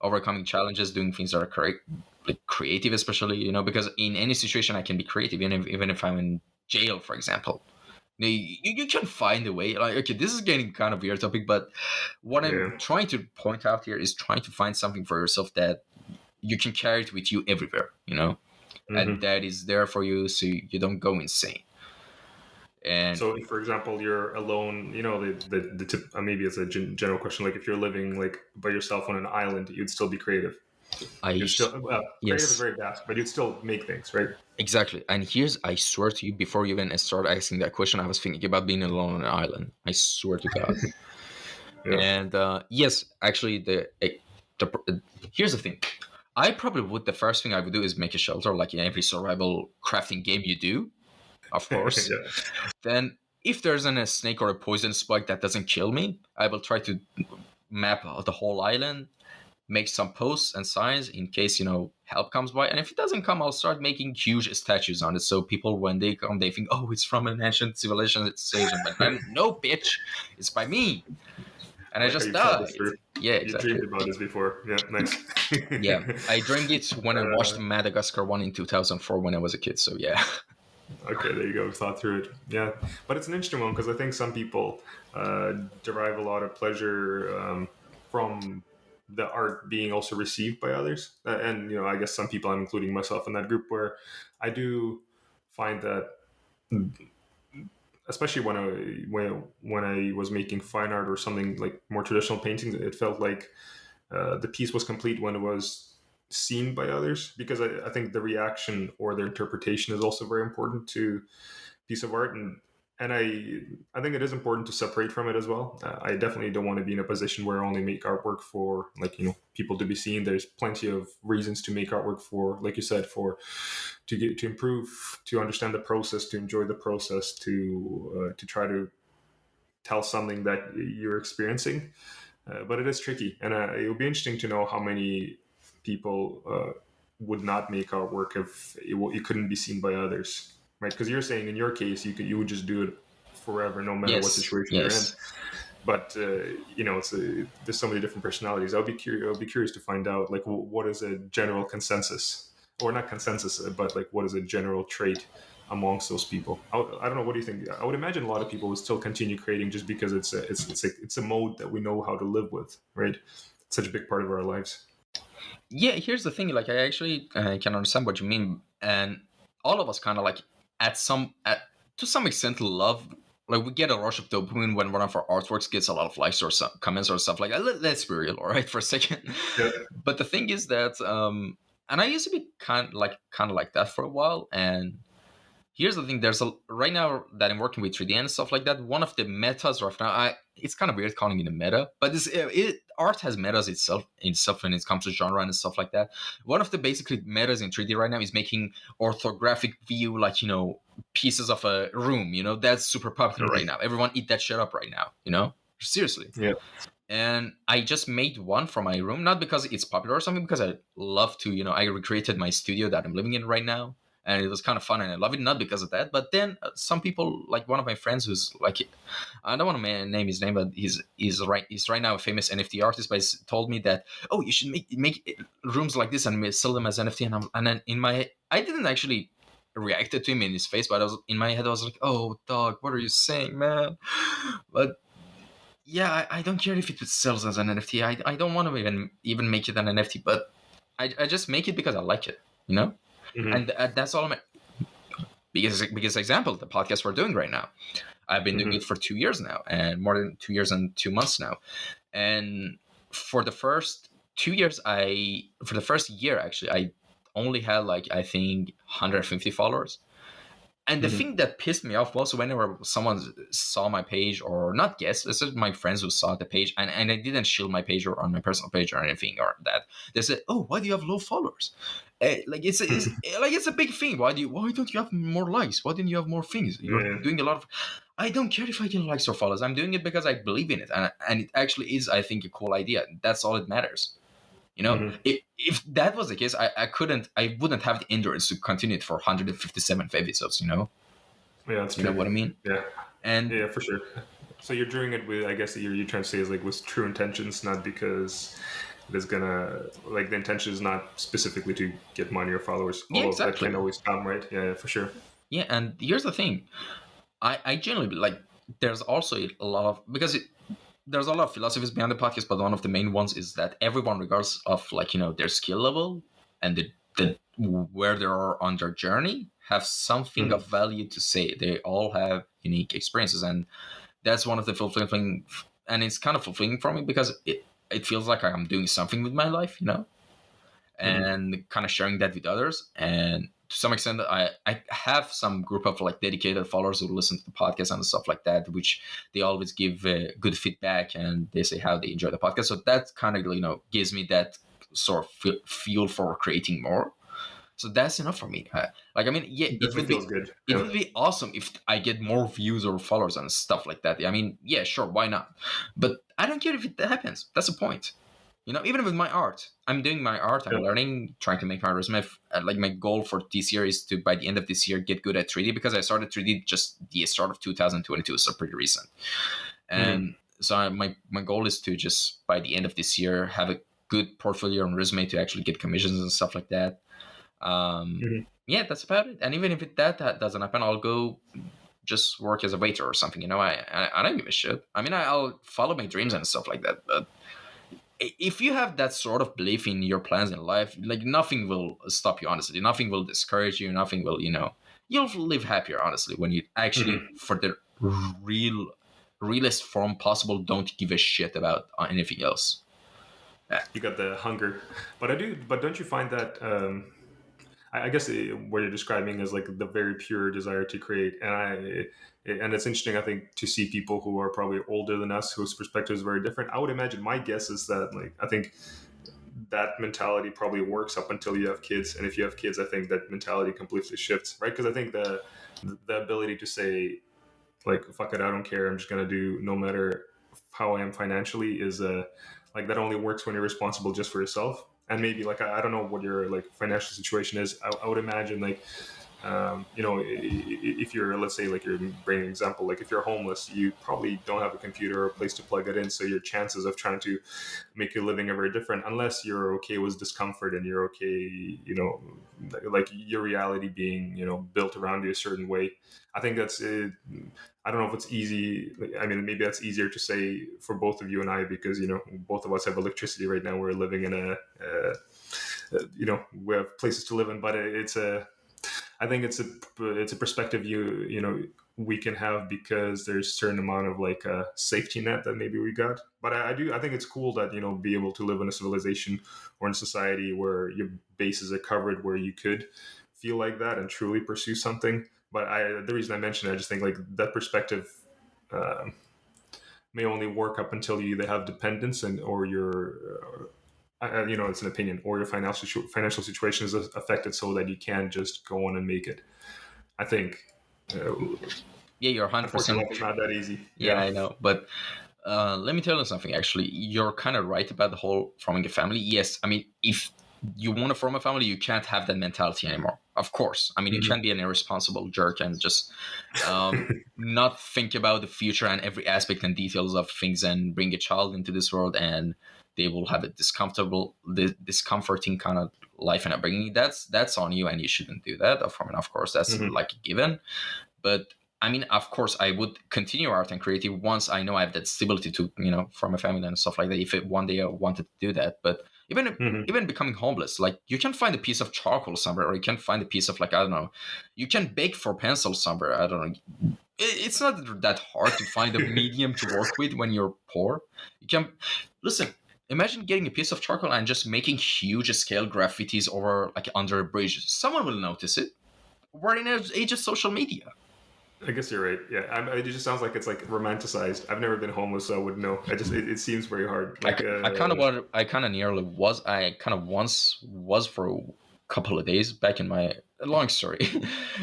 overcoming challenges, doing things that are creative, especially, because in any situation I can be creative, even if I'm in jail, for example. You can find a way. Like, okay, this is getting kind of weird topic, but what I'm trying to point out here is trying to find something for yourself that you can carry it with you everywhere, and that is there for you, so you don't go insane. And so, if, for example, you're alone, the tip, maybe it's a general question. Like, if you're living like by yourself on an island, you'd still be creative. Creative is very vast, but you'd still make things, right? Exactly. And I swear to you, before you even start asking that question, I was thinking about being alone on an island. I swear to God. And yes, actually, here's the thing. I probably would. The first thing I would do is make a shelter, like in every survival crafting game you do, of course. Then, if there's a snake or a poison spike that doesn't kill me, I will try to map the whole island, make some posts and signs in case help comes by. And if it doesn't come, I'll start making huge statues on it, so people, when they come, they think, oh, it's from an ancient civilization that saves them. But no, bitch, it's by me. And I just died. Yeah, exactly. You dreamed about this before. Yeah, nice. Yeah, I dreamed it when I watched Madagascar 1 in 2004 when I was a kid. So yeah. Okay, there you go. Thought through it. Yeah, but it's an interesting one because I think some people derive a lot of pleasure from the art being also received by others, and I guess some people, I'm including myself in that group, where I do find that, especially when I was making fine art or something like more traditional paintings, it felt like the piece was complete when it was seen by others, because I think the reaction or their interpretation is also very important to a piece of art, and I think it is important to separate from it as well. I definitely don't want to be in a position where I only make artwork for people to be seen. There's plenty of reasons to make artwork for, like you said, to improve, to understand the process, to enjoy the process, to try to tell something that you're experiencing. But it is tricky, and it would be interesting to know how many people would not make artwork if it couldn't be seen by others. Right, because you're saying in your case you would just do it forever, no matter what situation you're in. But there's so many different personalities. I'll be curious to find out what is a general consensus, or not consensus, but what is a general trait amongst those people. I don't know. What do you think? I would imagine a lot of people would still continue creating just because it's a mode that we know how to live with. Right, it's such a big part of our lives. Yeah, here's the thing. I actually can understand what you mean, and all of us kind of to some extent love, like we get a rush of dopamine when one of our artworks gets a lot of likes or some comments or stuff like that. Let's be real, all right, for a second. Yeah. But the thing is that and I used to be kind of like that for a while. And here's the thing: there's a right now that I'm working with 3D and stuff like that. One of the metas right now, it's kind of weird calling it a meta, but art has metas itself when it comes to genre and stuff like that. One of the basically metas in 3D right now is making orthographic view, like pieces of a room. That's super popular right now. Everyone eat that shit up right now. Seriously. Yeah. And I just made one for my room, not because it's popular or something, because I love to, I recreated my studio that I'm living in right now. And it was kind of fun, and I love it, not because of that. But then some people, like one of my friends who's like, I don't want to name his name, but he's right now a famous NFT artist, but he's told me that, oh, you should make rooms like this and sell them as NFT. And then I didn't actually react to him in his face, but in my head, I was like, oh, dog, what are you saying, man? But yeah, I don't care if it sells as an NFT. I don't want to even make it an NFT, but I just make it because I like it, Mm-hmm. And that's all I'm. Biggest example, the podcast we're doing right now. I've been doing it for 2 years now, and more than 2 years and 2 months now. And for the first 2 years, for the first year actually, I only had like I think 150 followers. And the thing that pissed me off was whenever someone saw my page, or not guests, this is my friends who saw the page, and I didn't shield my page or on my personal page or anything or that. They said, "Oh, why do you have low followers?" Like it's a big thing. Why don't you have more likes? Why didn't you have more things? You're doing a lot of. I don't care if I get likes or follows. I'm doing it because I believe in it, and it actually is, I think, a cool idea. That's all that matters. If that was the case, I wouldn't have the endurance to continue it for 157 episodes. Yeah, that's You know what I mean? Yeah. And Yeah, for sure. So you're doing it with, I guess that you're trying to say is like with true intentions, not because there's gonna, like, the intention is not specifically to get money or followers. Yeah, Although exactly. that can always come, right? Yeah, for sure. Yeah, and here's the thing. I genuinely like. There's also a lot of there's a lot of philosophies behind the podcast, but one of the main ones is that everyone, regardless of their skill level and the where they are on their journey, have something of value to say. They all have unique experiences, and that's one of the fulfilling. And it's kind of fulfilling for me because it feels like I'm doing something with my life, and kind of sharing that with others. And to some extent, I have some group of dedicated followers who listen to the podcast and stuff like that, which they always give good feedback, and they say how they enjoy the podcast. So that kind of gives me that sort of fuel for creating more. So that's enough for me. It would be good. It would be awesome if I get more views or followers and stuff like that. I mean, yeah, sure, why not? But I don't care if it happens. That's the point. Even with my art, I'm doing my art. I'm learning, trying to make my resume. My goal for this year is to, by the end of this year, get good at 3D, because I started 3D just the start of 2022, so pretty recent. And so my goal is to just, by the end of this year, have a good portfolio and resume to actually get commissions and stuff like that. Yeah, that's about it. And even if that doesn't happen, I'll go just work as a waiter or something. I don't give a shit. I mean, I'll follow my dreams and stuff like that, but if you have that sort of belief in your plans in life, nothing will stop you, honestly. Nothing will discourage you. Nothing will, you'll live happier, honestly, when you actually, for the realest form possible, don't give a shit about anything else. You got the hunger. But don't you find that, I guess what you're describing is the very pure desire to create. And it's interesting, I think, to see people who are probably older than us, whose perspective is very different. I would imagine, my guess is that, I think that mentality probably works up until you have kids. And if you have kids, I think that mentality completely shifts, right? Because I think the ability to say, fuck it, I don't care, I'm just going to do no matter how I am financially is, that only works when you're responsible just for yourself. And maybe I don't know what your financial situation is. I would imagine if you're, let's say, you're bringing an example, if you're homeless, you probably don't have a computer or a place to plug it in. So your chances of trying to make your living are very different, unless you're okay with discomfort and you're okay, your reality being, built around you a certain way. I think that's it. I don't know if it's easy. I mean, maybe that's easier to say for both of you and I, because, both of us have electricity right now. We're living in we have places to live in, but I think it's a perspective we can have because there's a certain amount of like a safety net that maybe we got. But I think it's cool that be able to live in a civilization or in a society where your bases are covered, where you could feel like that and truly pursue something. But the reason I mentioned it, I just think like that perspective may only work up until you either have dependence or your it's an opinion, or your financial situation is affected so that you can't just go on and make it. I think. Yeah, you're 100%. Unfortunately, it's not that easy. Yeah, I know. But let me tell you something, actually. You're kind of right about the whole forming a family. Yes, I mean, if you want to form a family, you can't have that mentality anymore. Of course. I mean, you can't be an irresponsible jerk and just not think about the future and every aspect and details of things and bring a child into this world and they will have a discomforting kind of life and upbringing. That's on you and you shouldn't do that. Of course, that's like a given. But I mean, of course, I would continue art and creative once I know I have that stability to, form a family and stuff like that. If one day I wanted to do that, but even becoming homeless, like you can find a piece of charcoal somewhere, or you can find a piece of like I don't know, you can bake for pencil somewhere. I don't know. It's not that hard to find a medium to work with when you're poor. You can listen. Imagine getting a piece of charcoal and just making huge scale graffitis over like under a bridge. Someone will notice it. We're in an age of social media. I guess you're right. Yeah, it just sounds like it's like romanticized. I've never been homeless, so I wouldn't know. It seems very hard. Like, I kind of once was for a couple of days back in my long story,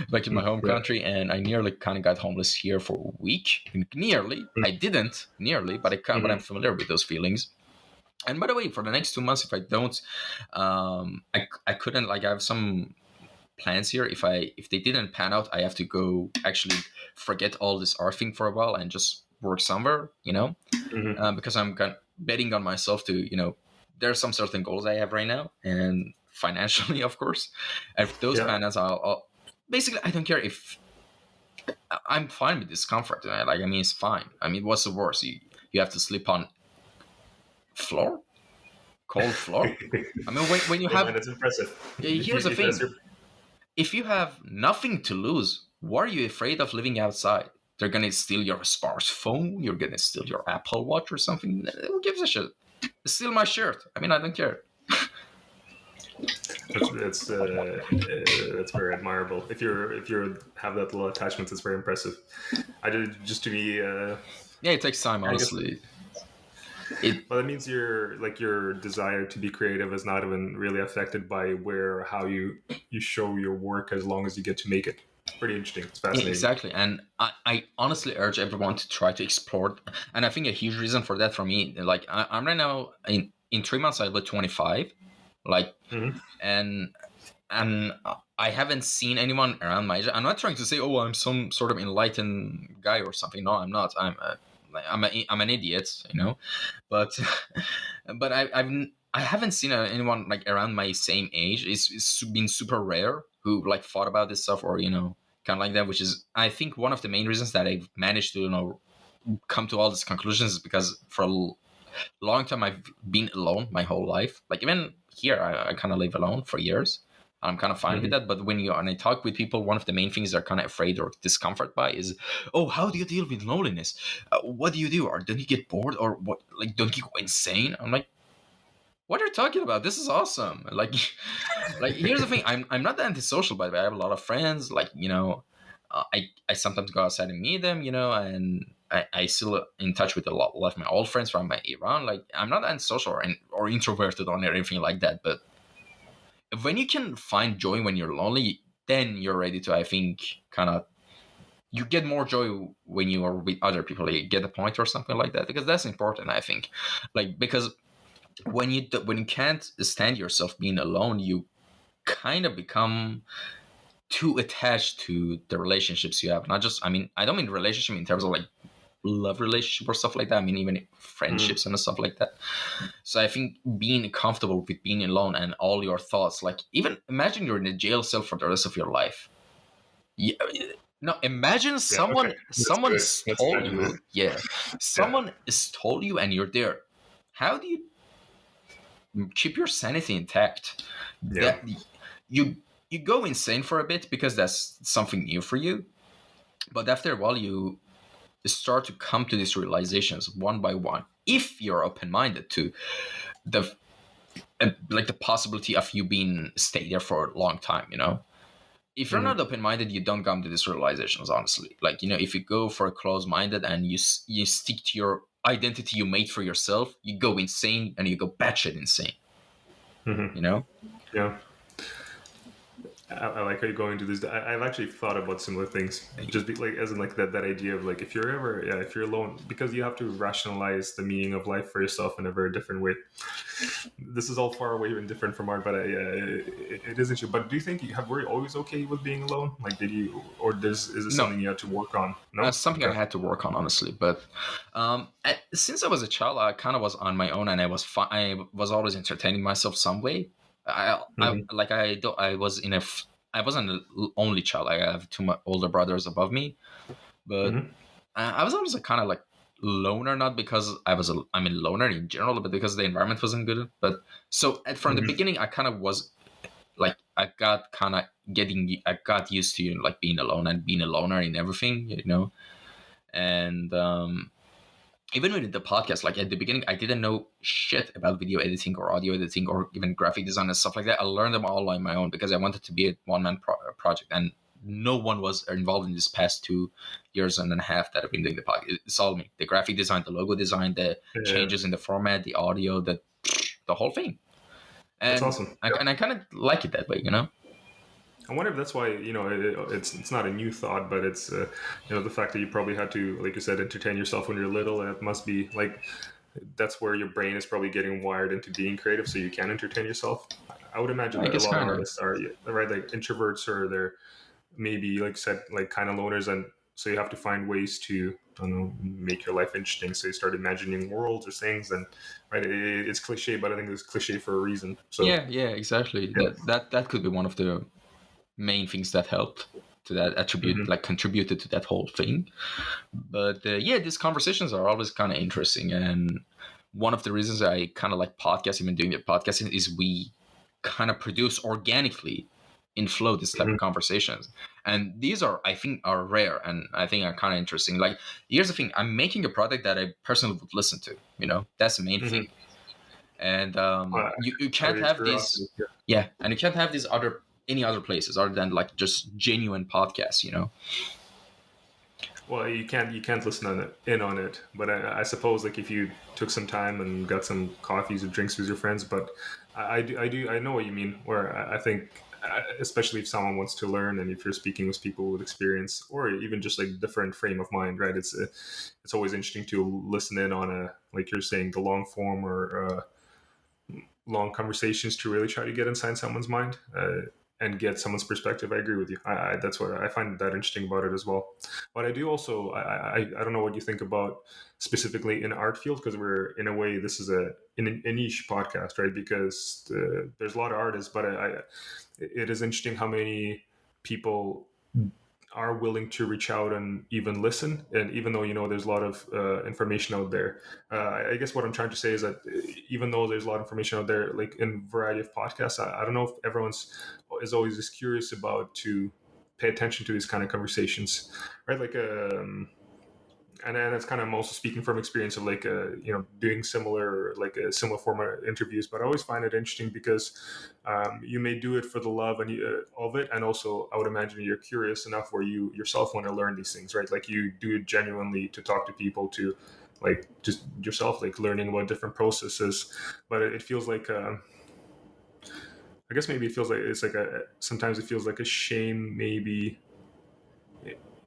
back in my home country, and I nearly kind of got homeless here for a week. Nearly, I didn't nearly, but but I'm familiar with those feelings. And by the way, for the next 2 months, if I don't, I couldn't like I have some plans here. If they didn't pan out, I have to go actually forget all this art thing for a while and just work somewhere, because I'm betting on myself to, there's some certain goals I have right now, and financially, of course. If those pan out, I'll basically I don't care if I'm fine with discomfort. Like I mean, it's fine. I mean, what's the worst? You have to sleep on floor, cold floor. I mean, when you have, that's impressive. Here's the thing. If you have nothing to lose, why are you afraid of living outside? They're going to steal your smartphone. You're going to steal your Apple Watch or something. Who gives a shit? Steal my shirt. I mean, I don't care. That's very admirable. If you have that little attachment, it's very impressive. I did just to be. Yeah, it takes time, honestly. Well, that means your desire to be creative is not even really affected by where or how you show your work, as long as you get to make it. Pretty interesting. It's fascinating. Exactly. And I honestly urge everyone to try to explore. And I think a huge reason for that for me, like I'm right now in 3 months I'll be 25, like, and I haven't seen anyone around my age. I'm not trying to say, oh, I'm some sort of enlightened guy or something. No, I'm not. I'm an idiot, but I haven't seen anyone like around my same age. It's been super rare who like thought about this stuff or kind of like that, which is I think one of the main reasons that I've managed to come to all these conclusions is because for a long time I've been alone my whole life. Like even here I kind of live alone for years. I'm kind of fine with that. But when I talk with people, one of the main things they're kind of afraid or discomfort by is, oh, how do you deal with loneliness? What do you do? Or don't you get bored? Or what? Like, don't you go insane? I'm like, what are you talking about? This is awesome. Like here's the thing. I'm not antisocial, by the way. I have a lot of friends. Like, I sometimes go outside and meet them, and I still in touch with a lot of my old friends from Iran. Like, I'm not antisocial or introverted or anything like that, but when you can find joy when you're lonely, then you're ready to, I think, kind of, you get more joy when you are with other people. You get a point or something like that, because that's important, I think. Like, because when you can't stand yourself being alone, you kind of become too attached to the relationships you have. Not just, I mean, I don't mean relationship in terms of like love relationship or stuff like that. I mean, even friendships and stuff like that. So I think being comfortable with being alone and all your thoughts, like even imagine you're in a jail cell for the rest of your life. Yeah. No, imagine someone stole you. Yeah. Someone stole you and you're there. How do you keep your sanity intact? Yeah. That you you go insane for a bit because that's something new for you, but after a while you start to come to these realizations one by one if you're open-minded to the like the possibility of you being stay there for a long time, you know. If you're not open-minded, you don't come to these realizations, honestly. Like, you know, if you go for a closed-minded and you stick to your identity you made for yourself, you go insane and you go batshit insane, you know. Yeah. I like how you're going to this. I've actually thought about similar things, just like as in like that idea of like if you're ever if you're alone, because you have to rationalize the meaning of life for yourself in a very different way. This is all far away and different from art, but it is interesting. But do you think were you always okay with being alone? Like, did you, or is this something you had to work on? No, something I had to work on, honestly. But since I was a child, I kind of was on my own, and I was always entertaining myself some way. I I wasn't the only child. I have two older brothers above me, but I was always a kind of like loner, not because I'm a loner in general, but because the environment wasn't good. But so from the beginning, I kind of was like, I got used to like being alone and being a loner in everything, you know. And even with the podcast, like at the beginning, I didn't know shit about video editing or audio editing or even graphic design and stuff like that. I learned them all on my own because I wanted to be a one-man project, and no one was involved in this past 2 years and a half that I've been doing the podcast. It's all me: the graphic design, the logo design, the changes in the format, the audio, the whole thing. And that's awesome. I kind of like it that way, you know. I wonder if that's why, you know, it's not a new thought, but it's you know, the fact that you probably had to, like you said, entertain yourself when you're little. And it must be like that's where your brain is probably getting wired into being creative, so you can entertain yourself. I would imagine that a lot of artists are, right, like introverts, or they're maybe, like you said, like kind of loners, and so you have to find ways to, I don't know, make your life interesting. So you start imagining worlds or things, and right, it's cliche, but I think it's cliche for a reason. So yeah, exactly. Yeah. That could be one of the main things that helped to that attribute, like contributed to that whole thing. But these conversations are always kind of interesting, and one of the reasons I kind of like podcasting, even doing the podcasting, is we kind of produce organically in flow this type of conversations, and these are, I think, are rare, and I think are kind of interesting. Like, here's the thing: I'm making a product that I personally would listen to, you know. That's the main thing. And you can't have this, and you can't have these any other places other than like just genuine podcasts, you know. Well, you can't listen on it, but I suppose like if you took some time and got some coffees or drinks with your friends. But I know what you mean. Where I think, especially if someone wants to learn, and if you're speaking with people with experience, or even just like different frame of mind, right? It's always interesting to listen in on like you're saying, the long form or long conversations to really try to get inside someone's mind. And get someone's perspective. I agree with you. That's what I find that interesting about it as well. But I do also, I don't know what you think about specifically in art field, because we're, in a way, this is a niche podcast, right? Because there's a lot of artists, but it is interesting how many people are willing to reach out and even listen. And even though, you know, there's a lot of information out there, I guess what I'm trying to say is that even though there's a lot of information out there, like in variety of podcasts, I don't know if everyone's is always just curious about to pay attention to these kind of conversations, right? Like, and it's kind of, I'm also speaking from experience of like, you know, doing similar format interviews, but I always find it interesting because you may do it for the love of it. And also I would imagine you're curious enough where you yourself want to learn these things, right? Like you do it genuinely to talk to people, to like just yourself, like learning about different processes. But it feels like, I guess maybe it feels like it's like sometimes it feels like a shame, maybe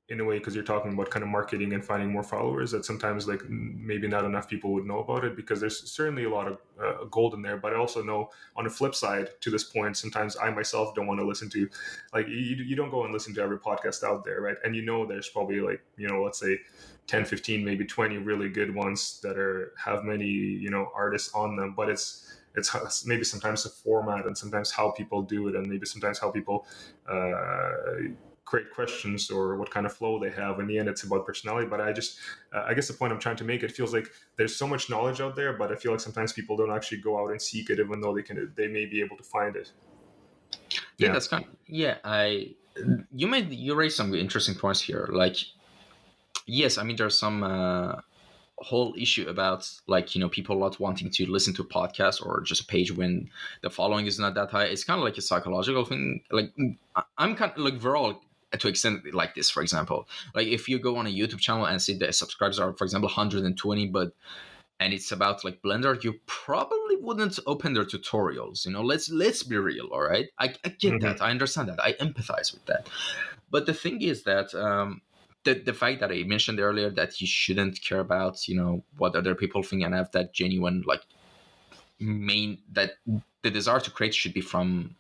in a way, because you're talking about kind of marketing and finding more followers, that sometimes like maybe not enough people would know about it, because there's certainly a lot of gold in there. But I also know on the flip side to this point, sometimes I myself don't want to listen to, like, you don't go and listen to every podcast out there, right? And you know, there's probably like, you know, let's say 10, 15, maybe 20 really good ones that have many, you know, artists on them, but it's maybe sometimes the format and sometimes how people do it, and maybe sometimes how people create questions or what kind of flow they have. In the end, it's about personality. But I guess the point I'm trying to make, it feels like there's so much knowledge out there, but I feel like sometimes people don't actually go out and seek it, even though they may be able to find it. Yeah, Yeah. that's kind. Yeah, I. You raised some interesting points here. Like, yes, I mean there's some whole issue about like people not wanting to listen to podcasts or just a page when the following is not that high. It's kind of like a psychological thing. Like I'm kind of like we're all to extend like this. For example, like if you go on a YouTube channel and see the subscribers are, for example, 120, but and it's about like Blender, you probably wouldn't open their tutorials. Let's be real. All right, I get Hmm. that. I understand that. I empathize with that. But the thing is that the fact that I mentioned earlier that you shouldn't care about what other people think and have that genuine like main that the desire to create should be from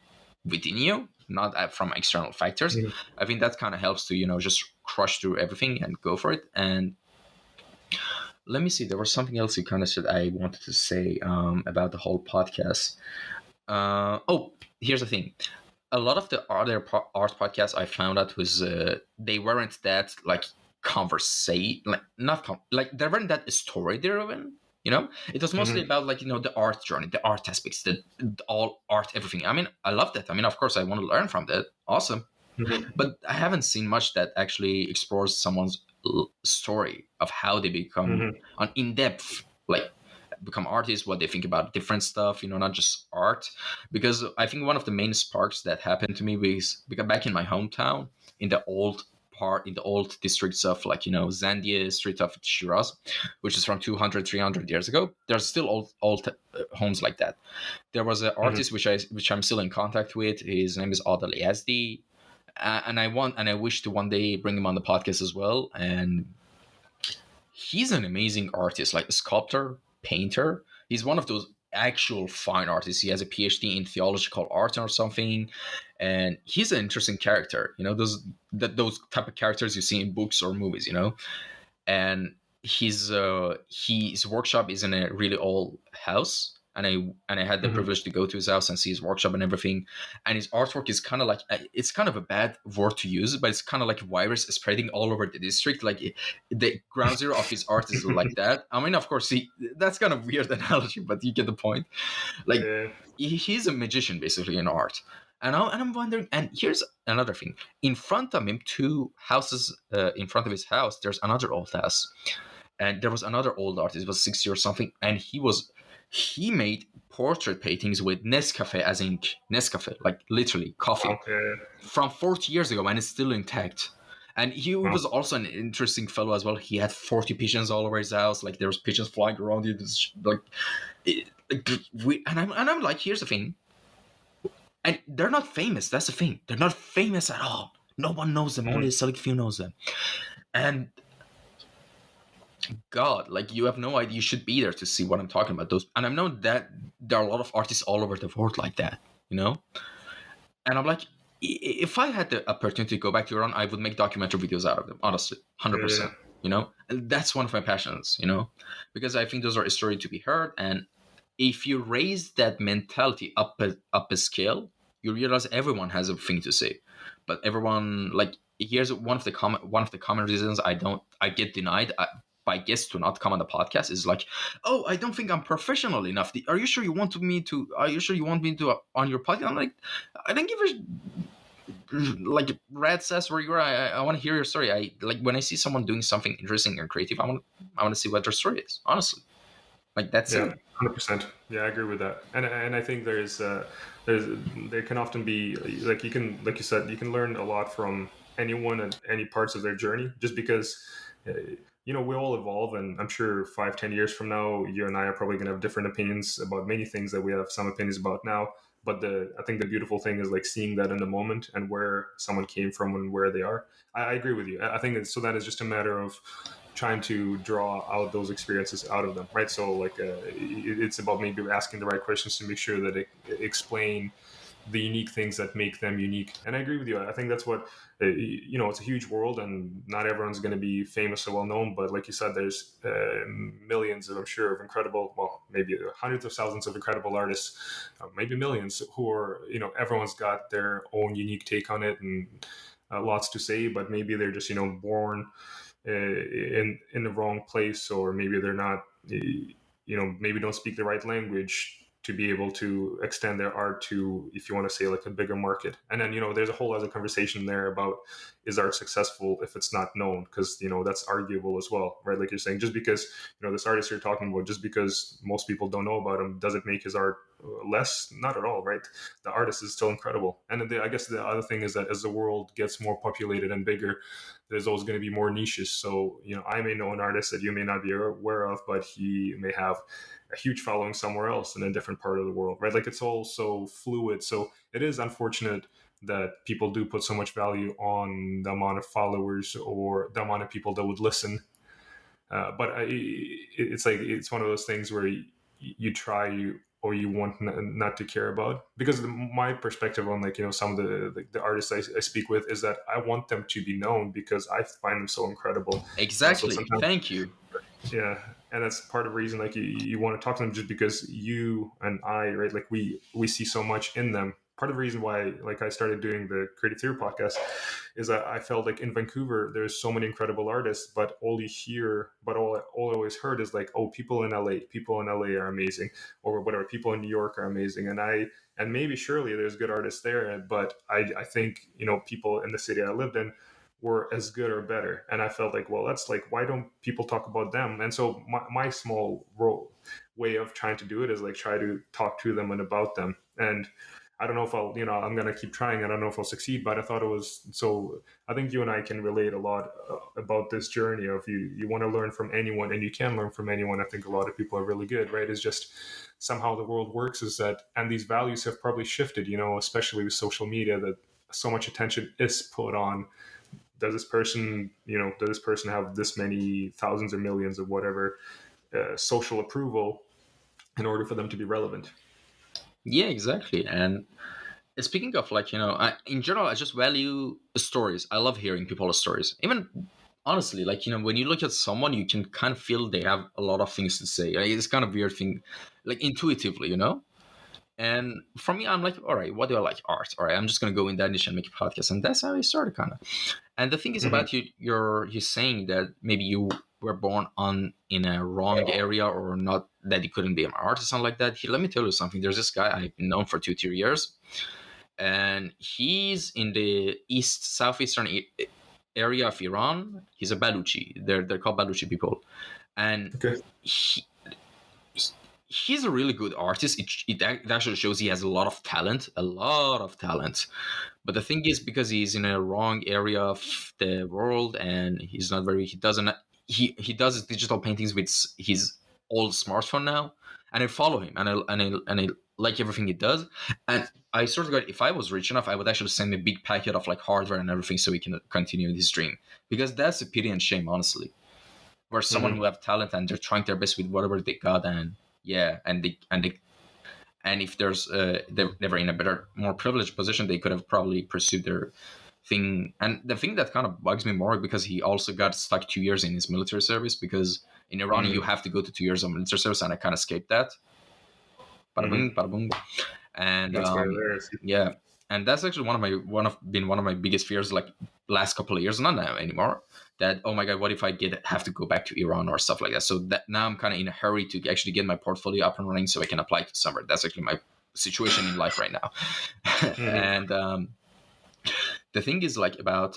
within you, not from external factors. Hmm. I think that kind of helps to just crush through everything and go for it. And let me see, there was something else you kind of said I wanted to say about the whole podcast. Oh, here's the thing. A lot of the other art podcasts I found out was they weren't that like conversate like not like they weren't that story driven. It was mostly Hmm. about like the art journey, the art aspects, the all art, everything. I mean, I love that. I mean, of course, I want to learn from that. Awesome, Hmm. but I haven't seen much that actually explores someone's story of how they become Hmm. an in-depth like become artists, what they think about different stuff, not just art. Because I think one of the main sparks that happened to me was because back in my hometown, in the old in the old districts of like Zandia street of Shiraz, which is from 200, 300 years ago, there's still old homes like that. There was an Hmm. artist which I'm still in contact with. His name is Adel Yazdi, and I wish to one day bring him on the podcast as well. And he's an amazing artist, like a sculptor, painter. He's one of those actual fine artists. He has a PhD in theological art or something, and he's an interesting character. Those type of characters you see in books or movies. And his workshop is in a really old house, and I had the Hmm. privilege to go to his house and see his workshop and everything. And his artwork is kind of like, it's kind of a bad word to use, but it's kind of like a virus spreading all over the district. Like the ground zero of his art is like that. I mean, of course, that's kind of weird analogy, but you get the point. Like Yeah. he's a magician basically in art. And I'm wondering, and here's another thing. In front of him, two houses in front of his house, there's another old house. And there was another old artist, it was 60 or something, and he made portrait paintings with Nescafe as ink. Nescafe, like literally coffee, Wow. Yeah. from 40 years ago, and it's still intact. And he Wow. was also an interesting fellow as well. He had 40 pigeons all over his house. Like there was pigeons flying around. It was like, and I'm like, here's the thing. And they're not famous. That's the thing. They're not famous at all. No one knows them. Only a Hmm. select few knows them. And God, like you have no idea. You should be there to see what I'm talking about. Those, and I know that there are a lot of artists all over the world like that. You know. And I'm like, if I had the opportunity to go back to Iran, I would make documentary videos out of them. Honestly, 100%. Yeah. And that's one of my passions. Because I think those are a story to be heard. And if you raise that mentality up a scale, you realize everyone has a thing to say. But everyone, like, here's one of the common reasons I get denied by guests to not come on the podcast is like, oh, I don't think I'm professional enough. Are you sure you want me to on your podcast? I'm like, I don't give a like rat says where you are. I want to hear your story. I like when I see someone doing something interesting and creative. I want to see what their story is. Honestly, like that's Yeah, it. 100%. Yeah, I agree with that. And I think there can often be like like you said, you can learn a lot from anyone at any parts of their journey. Just because uh, we all evolve, and I'm sure 5-10 years from now, you and I are probably going to have different opinions about many things that we have some opinions about now. But I think the beautiful thing is like seeing that in the moment and where someone came from and where they are. I agree with you. I think so that is just a matter of trying to draw out those experiences out of them, right? So like it's about maybe asking the right questions to make sure that it explain the unique things that make them unique. And I agree with you. I think that's what it's a huge world, and not everyone's going to be famous or well known. But like you said, there's millions, I'm sure, of incredible, well, maybe hundreds of thousands of incredible artists, maybe millions, who are everyone's got their own unique take on it, and lots to say. But maybe they're just born in the wrong place, or maybe they're not maybe don't speak the right language to be able to extend their art to, if you want to say, like a bigger market. And then, there's a whole other conversation there about, is art successful if it's not known? Because, that's arguable as well, right? Like you're saying, just because, this artist you're talking about, just because most people don't know about him, does it make his art less? Not at all, right? The artist is still incredible. And I guess the other thing is that as the world gets more populated and bigger, there's always going to be more niches. So, I may know an artist that you may not be aware of, but he may have a huge following somewhere else in a different part of the world, right? Like it's all so fluid. So it is unfortunate that people do put so much value on the amount of followers or the amount of people that would listen. But it's one of those things where you try or you want not to care about, because my perspective on some of the artists I speak with is that I want them to be known because I find them so incredible. Exactly. So Thank you. Yeah, and that's part of the reason you want to talk to them, just because you and I, right, like we see so much in them. Part of the reason why I started doing the Creative Theory podcast is that I felt like in Vancouver there's so many incredible artists, but all I always heard is like, oh, people in LA are amazing, or whatever, people in New York are amazing, and maybe surely there's good artists there, but I think people in the city I lived in were as good or better. And I felt like, well, that's like, why don't people talk about them? And so my small way of trying to do it is try to talk to them and about them. And I don't know if I'm going to keep trying. I don't know if I'll succeed, but I thought it was, so I think you and I can relate a lot about this journey of you want to learn from anyone, and you can learn from anyone. I think a lot of people are really good, right? It's just somehow the world works is that, and these values have probably shifted, especially with social media, that so much attention is put on, does this person have this many thousands or millions of whatever social approval in order for them to be relevant? Yeah, exactly. And speaking of in general, I just value stories. I love hearing people's stories. Even honestly, when you look at someone, you can kind of feel they have a lot of things to say. It's kind of weird thing, intuitively, And for me, I'm like, all right, what do I like? Art. All right, I'm just gonna go in that niche and make a podcast, and that's how I started, kind of. And the thing is about you're saying that maybe you were born in a wrong area, or not, that you couldn't be an artist, something like that. Let me tell you something. There's this guy I've known for 2-3 years, and he's in the southeastern area of Iran. He's a Baluchi. They're called Baluchi people, and Okay. he's a really good artist. It actually shows he has a lot of talent, But the thing is, because he's in a wrong area of the world, and he does his digital paintings with his old smartphone now, and I follow him, and I like everything he does. And I sort of got, if I was rich enough, I would actually send him a big packet of hardware and everything so he can continue his dream, because that's a pity and shame, honestly. Where someone who have talent and they're trying their best with whatever they got, and if they were in a better, more privileged position, they could have probably pursued their thing. And the thing that kind of bugs me more, because he also got stuck 2 years in his military service, because in Iran you have to go to 2 years of military service, and I kind of escaped that. Bada boom, bada boom. And That's very rare. yeah, and that's actually one of my biggest fears, last couple of years, not now anymore. That, oh my god, what if I have to go back to Iran or stuff like that? So that now I'm kind of in a hurry to actually get my portfolio up and running so I can apply to somewhere. That's actually my situation in life right now. And the thing is about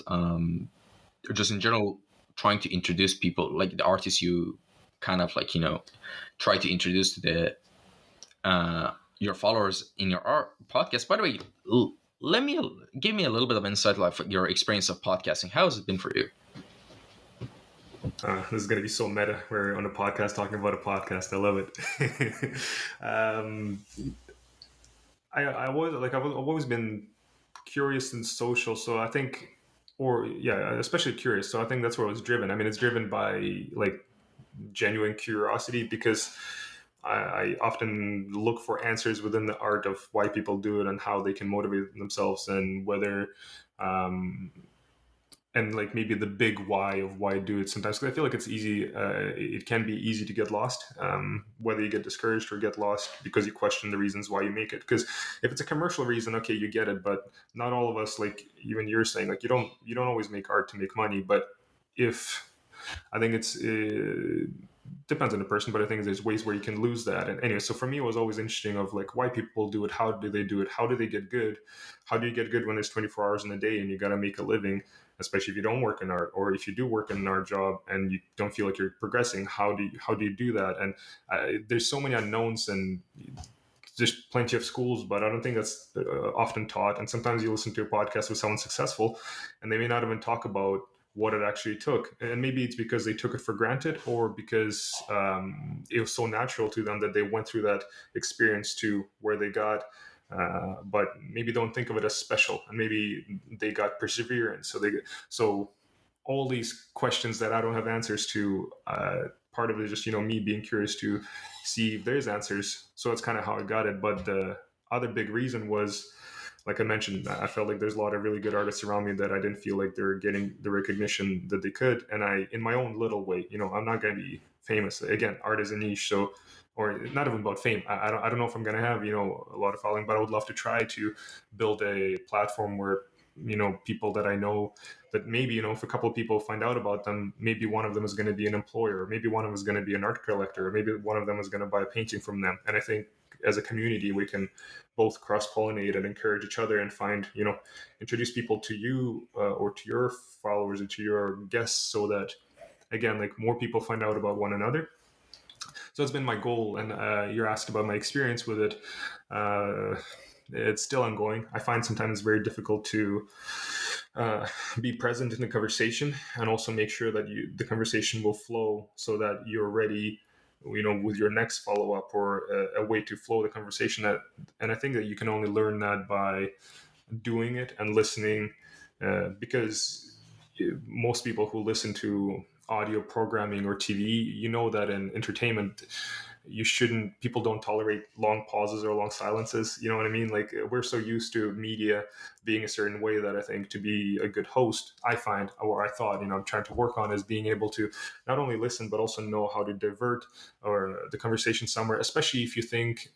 just in general, trying to introduce people, like the artists you kind of try to introduce to the your followers in your art podcast. By the way, give me a little bit of insight, your experience of podcasting. How has it been for you? This is going to be so meta. We're on a podcast talking about a podcast. I love it. I've always been curious and social. So I think, especially curious. So I think that's where I was driven. I mean, it's driven by genuine curiosity, because I often look for answers within the art of why people do it and how they can motivate themselves, and whether, and maybe the big why of why do it sometimes. Because I feel like it's easy. It can be easy to get lost, whether you get discouraged or get lost because you question the reasons why you make it. Because if it's a commercial reason, okay, you get it. But not all of us, even you're saying, you don't always make art to make money. But if I think it's depends on the person, but I think there's ways where you can lose that. And anyway, so for me, it was always interesting of like why people do it, how do they do it, how do they get good, how do you get good when there's 24 hours in a day and you got to make a living, especially if you don't work in art, or if you do work in an art job and you don't feel like you're progressing, how do you do that? And there's so many unknowns, and there's plenty of schools, but I don't think that's often taught. And sometimes you listen to a podcast with someone successful and they may not even talk about what it actually took. And maybe it's because they took it for granted, or because it was so natural to them that they went through that experience to where they got, but maybe don't think of it as special. And maybe they got perseverance. So all these questions that I don't have answers to, part of it is just, me being curious to see if there's answers. So that's kind of how I got it. But the other big reason was, like I mentioned, I felt like there's a lot of really good artists around me that I didn't feel like they were getting the recognition that they could. And I, in my own little way, I'm not going to be famous. Again, art is a niche. So, or not even about fame. I don't know if I'm going to have, a lot of following, but I would love to try to build a platform where, people that I know, that maybe, if a couple of people find out about them, maybe one of them is going to be an employer, maybe one of them is going to be an art collector, maybe one of them is going to buy a painting from them. And I think as a community, we can both cross-pollinate and encourage each other and find, introduce people to you or to your followers and to your guests, so that, again, like more people find out about one another. So it's been my goal. And you're asked about my experience with it. It's still ongoing. I find sometimes it's very difficult to be present in the conversation, and also make sure that the conversation will flow so that you're ready, with your next follow-up, or a way to flow the conversation. And I think that you can only learn that by doing it and listening, because most people who listen to audio programming or TV, that in entertainment, people don't tolerate long pauses or long silences. You know what I mean? Like, we're so used to media being a certain way that I think to be a good host, I find, or I thought, I'm trying to work on, is being able to not only listen, but also know how to divert or the conversation somewhere, especially if you think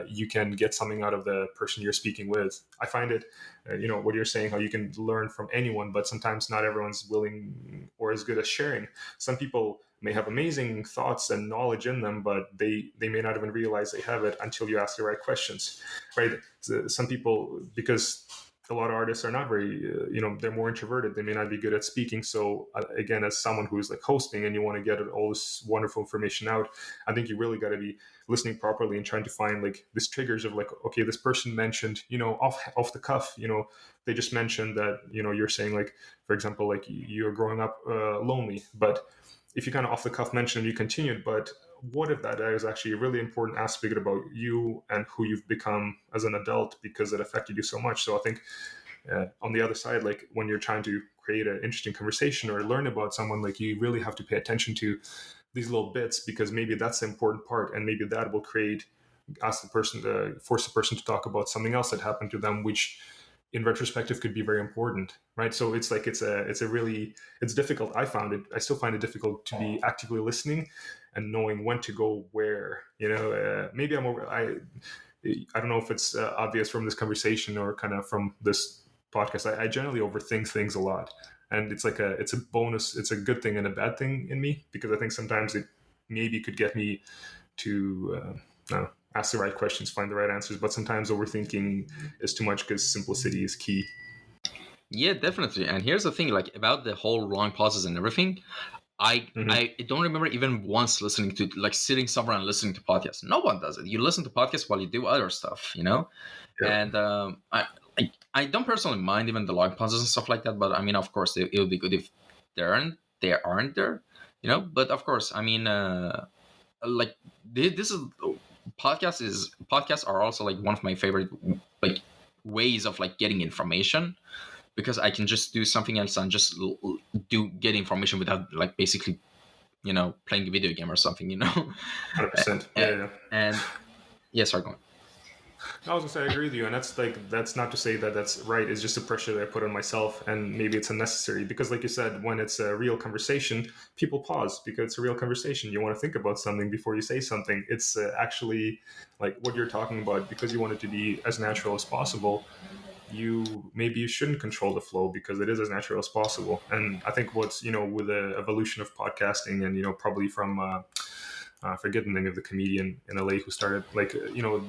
you can get something out of the person you're speaking with. I find it, what you're saying, how you can learn from anyone, but sometimes not everyone's willing or as good as sharing. Some people may have amazing thoughts and knowledge in them, but they may not even realize they have it until you ask the right questions, right? So some people, because a lot of artists are not very, they're more introverted, they may not be good at speaking. So again, as someone who's like hosting and you want to get all this wonderful information out, I think you really got to be listening properly and trying to find like these triggers of like, okay, this person mentioned, off the cuff, they just mentioned that, you're saying, like, for example, like you're growing up lonely, but if you kind of off the cuff mentioned, you continued, but what if that is actually a really important aspect about you and who you've become as an adult, because it affected you so much. So I think on the other side, like when you're trying to create an interesting conversation or learn about someone, like you really have to pay attention to these little bits, because maybe that's the important part, and maybe that will force the person to talk about something else that happened to them, which in retrospective could be very important, right? So it's like it's difficult. I still find it difficult to be actively listening and knowing when to go where. Maybe I don't know if it's obvious from this conversation or kind of from this podcast. I generally overthink things a lot, and it's a bonus. It's a good thing and a bad thing in me, because I think sometimes it maybe could get me to ask the right questions, find the right answers, but sometimes overthinking is too much, because simplicity is key. Yeah, definitely. And here's the thing, like about the whole long pauses and everything. I don't remember even once listening to, like, sitting somewhere and listening to podcasts. No one does it. You listen to podcasts while you do other stuff, Yeah. And I don't personally mind even the long pauses and stuff like that. But I mean, of course, it would be good if they aren't there, But of course, I mean, like this is podcasts are also like one of my favorite like ways of like getting information, because I can just do something else and just get information without like basically playing a video game or something. 100%. Yeah. And yes, sorry, go on. I was gonna say I agree with you, and that's not to say that that's right. It's just a pressure that I put on myself, and maybe it's unnecessary, because, like you said, when it's a real conversation, people pause because it's a real conversation. You want to think about something before you say something. It's actually like what you're talking about, because you want it to be as natural as possible. maybe you shouldn't control the flow because it is as natural as possible. And I think what's, with the evolution of podcasting and, probably from, I forget the name of the comedian in LA who started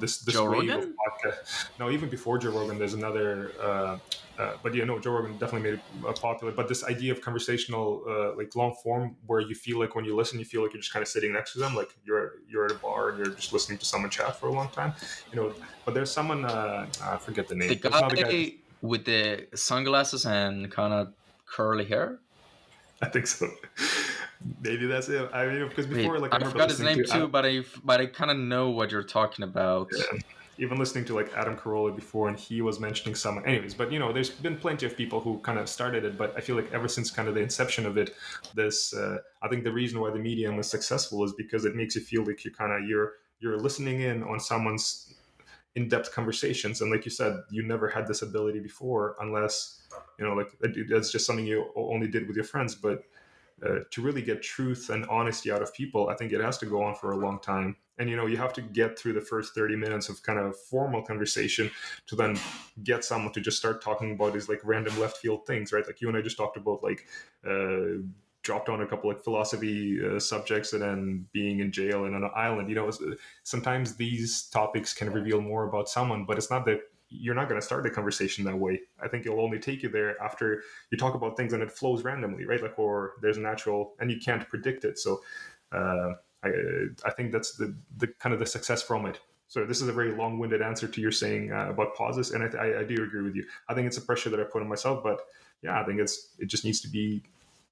this Joe wave of Rogan? podcast. No, even before Joe Rogan, there's another. But Joe Rogan definitely made it popular. But this idea of conversational, long form, where you feel like when you listen, you feel like you're just kind of sitting next to them, like you're at a bar and you're just listening to someone chat for a long time. But there's someone, I forget the name. The There's another guy with the sunglasses and kind of curly hair. I think so. Maybe that's it. I mean, because before, Wait, I I remember forgot his listening name to too, but I kind of know what you're talking about. Yeah. Even listening to Adam Carolla before, and he was mentioning someone. Anyways, but there's been plenty of people who kind of started it, but I feel like ever since kind of the inception of it, this I think the reason why the medium is successful is because it makes you feel like you're listening in on someone's in-depth conversations, and like you said, you never had this ability before, unless that's just something you only did with your friends, but. To really get truth and honesty out of people, I think it has to go on for a long time. And, you have to get through the first 30 minutes of kind of formal conversation to then get someone to just start talking about these random left field things, right? Like you and I just talked about dropped on a couple philosophy subjects and then being in jail and on an island. Sometimes these topics can reveal more about someone, but it's not that you're not going to start the conversation that way. I think it'll only take you there after you talk about things and it flows randomly, right? Or there's a natural, and you can't predict it. So I think that's the kind of the success from it. So this is a very long-winded answer to your saying about pauses, and I do agree with you. I think it's a pressure that I put on myself, but yeah, I think it just needs to be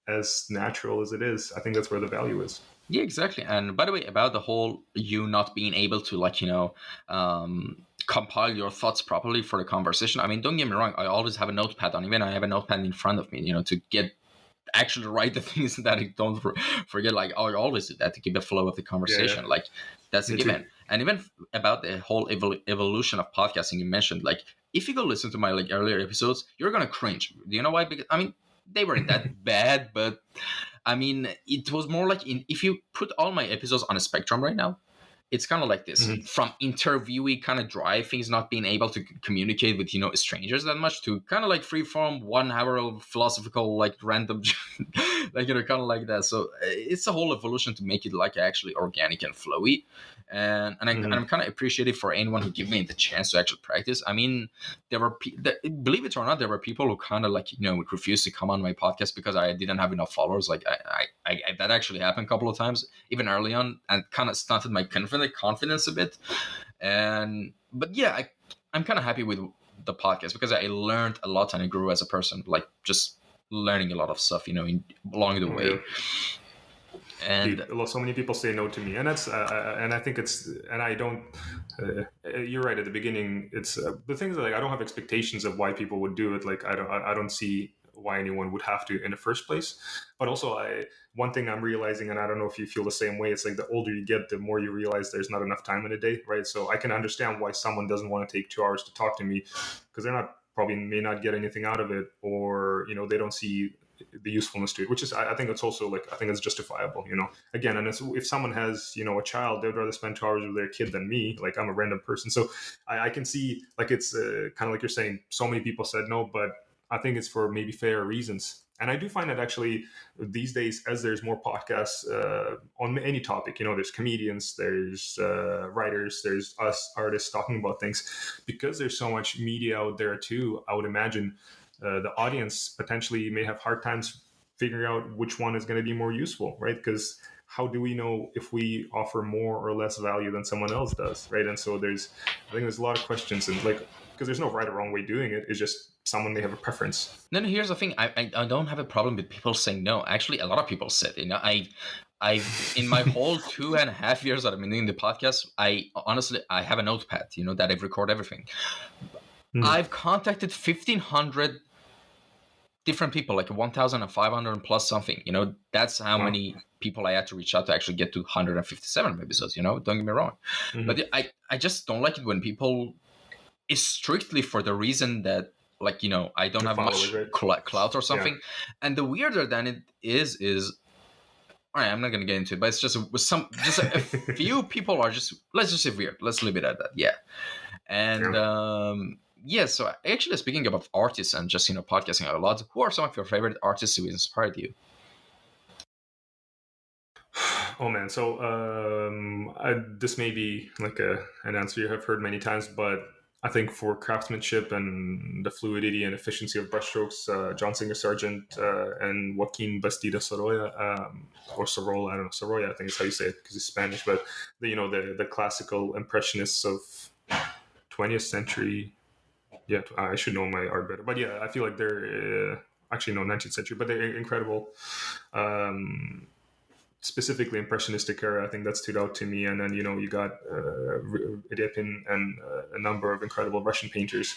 as natural as it is. I think that's where the value is. Yeah, exactly. And by the way, about the whole you not being able to compile your thoughts properly for the conversation. I mean, don't get me wrong. I always have a notepad on. Even I have a notepad in front of me, to get actually write the things that I don't forget. I always do that to keep the flow of the conversation. Yeah. That's a given. And even about the whole evolution of podcasting, you mentioned, if you go listen to my earlier episodes, you're gonna cringe. Do you know why? Because they weren't that bad, but it was more if you put all my episodes on a spectrum right now, it's kind of like this, from interviewee kind of dry things, not being able to communicate with, strangers that much, to kind of free form 1 hour of philosophical, random, kind of like that. So it's a whole evolution to make it actually organic and flowy. And I'm kind of appreciative for anyone who gave me the chance to actually practice. There were, believe it or not, there were people who kind of would refuse to come on my podcast because I didn't have enough followers. I that actually happened a couple of times, even early on, and kind of stunted my confidence a bit. But yeah, I'm kind of happy with the podcast because I learned a lot and I grew as a person, just learning a lot of stuff, along the way. And so many people say no to me, and that's and I think it's, and I don't. You're right. At the beginning, it's the things that I don't have expectations of why people would do it. I don't see why anyone would have to in the first place. But also, one thing I'm realizing, and I don't know if you feel the same way, it's the older you get, the more you realize there's not enough time in a day, right? So I can understand why someone doesn't want to take 2 hours to talk to me, because may not get anything out of it, or they don't see the usefulness to it, which is, I think it's also I think it's justifiable, again. And if someone has, a child, they'd rather spend 2 hours with their kid than me. I'm a random person. So I can see, it's kind of like you're saying, so many people said no, but I think it's for maybe fair reasons. And I do find that actually these days, as there's more podcasts on any topic, there's comedians, there's writers, there's us artists talking about things, because there's so much media out there too. I would imagine the audience potentially may have hard times figuring out which one is going to be more useful, right? Because how do we know if we offer more or less value than someone else does, right? And so I think there's a lot of questions, and because there's no right or wrong way doing it. It's just someone may have a preference. No, here's the thing. I don't have a problem with people saying no. Actually, a lot of people said, I in my whole 2.5 years that I've been doing the podcast, I honestly have a notepad, that I've recorded everything. I've contacted 1,500 different people, 1,500 plus something. That's how many people I had to reach out to actually get to 157 episodes. Don't get me wrong, but I just don't like it when people is strictly for the reason that I don't have much clout or something. Yeah. And the weirder than it is all right, I'm not gonna get into it, but it's just a few people are just, let's just say weird. Let's leave it at that. Yeah. And Yeah, so actually speaking about artists and just podcasting a lot, who are some of your favorite artists who inspired you? Oh man, so this may be like an answer you have heard many times, but I think for craftsmanship and the fluidity and efficiency of brushstrokes, John Singer Sargent and Joaquin Bastida Sorolla, or Sorolla, I don't know, Sorolla, I think is how you say it because he's Spanish, but the classical impressionists of 20th century. Yeah, I should know my art better, but yeah, I feel like they're actually no 19th century, but they're incredible. Um, Specifically impressionistic era, I think that stood out to me. And then you got Repin and a number of incredible Russian painters,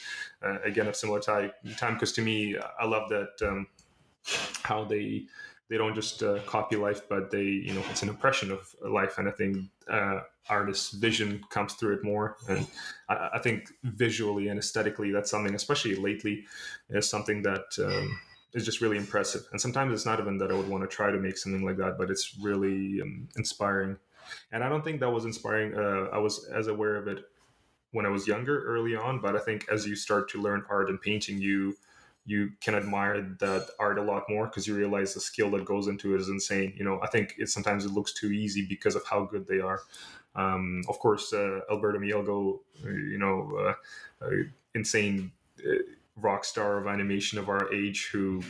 again of similar time. Because to me, I love that how they don't just copy life, but they it's an impression of life. And I think artists' vision comes through it more. And I think visually and aesthetically, that's something, especially lately, is something that. Is just really impressive. And sometimes it's not even that I would want to try to make something like that, but it's really inspiring. And I don't think that was inspiring. I was as aware of it when I was younger, early on, but I think as you start to learn art and painting, you can admire that art a lot more because you realize the skill that goes into it is insane. I think sometimes it looks too easy because of how good they are. Of course, Alberto Mielgo, insane rock star of animation of our age, who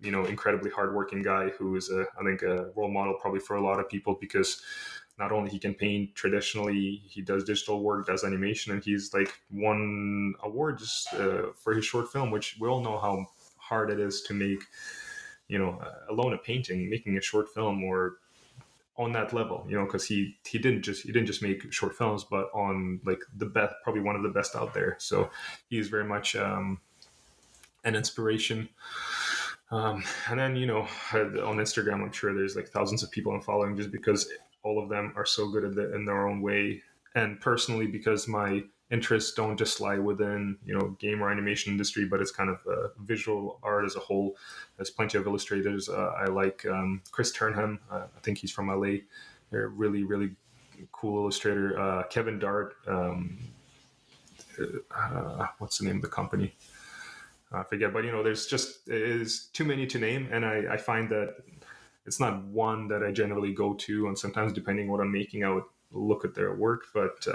incredibly hardworking guy, who is I think a role model probably for a lot of people, because not only he can paint traditionally, he does digital work, does animation, and he's like won awards for his short film, which we all know how hard it is to make, alone a painting, making a short film, or on that level, because he didn't just make short films, but on like the best, probably one of the best out there. So he's very much an inspiration. And then on Instagram, I'm sure there's like thousands of people I'm following just because all of them are so good at it in their own way. And personally, because my interests don't just lie within game or animation industry, but it's kind of visual art as a whole. There's plenty of illustrators. I like Chris Turnham. I think he's from LA. They're a really, really cool illustrator. Kevin Dart. What's the name of the company? I forget, but there's too many to name, and I find that it's not one that I generally go to, and sometimes depending what I'm making, I would look at their work. But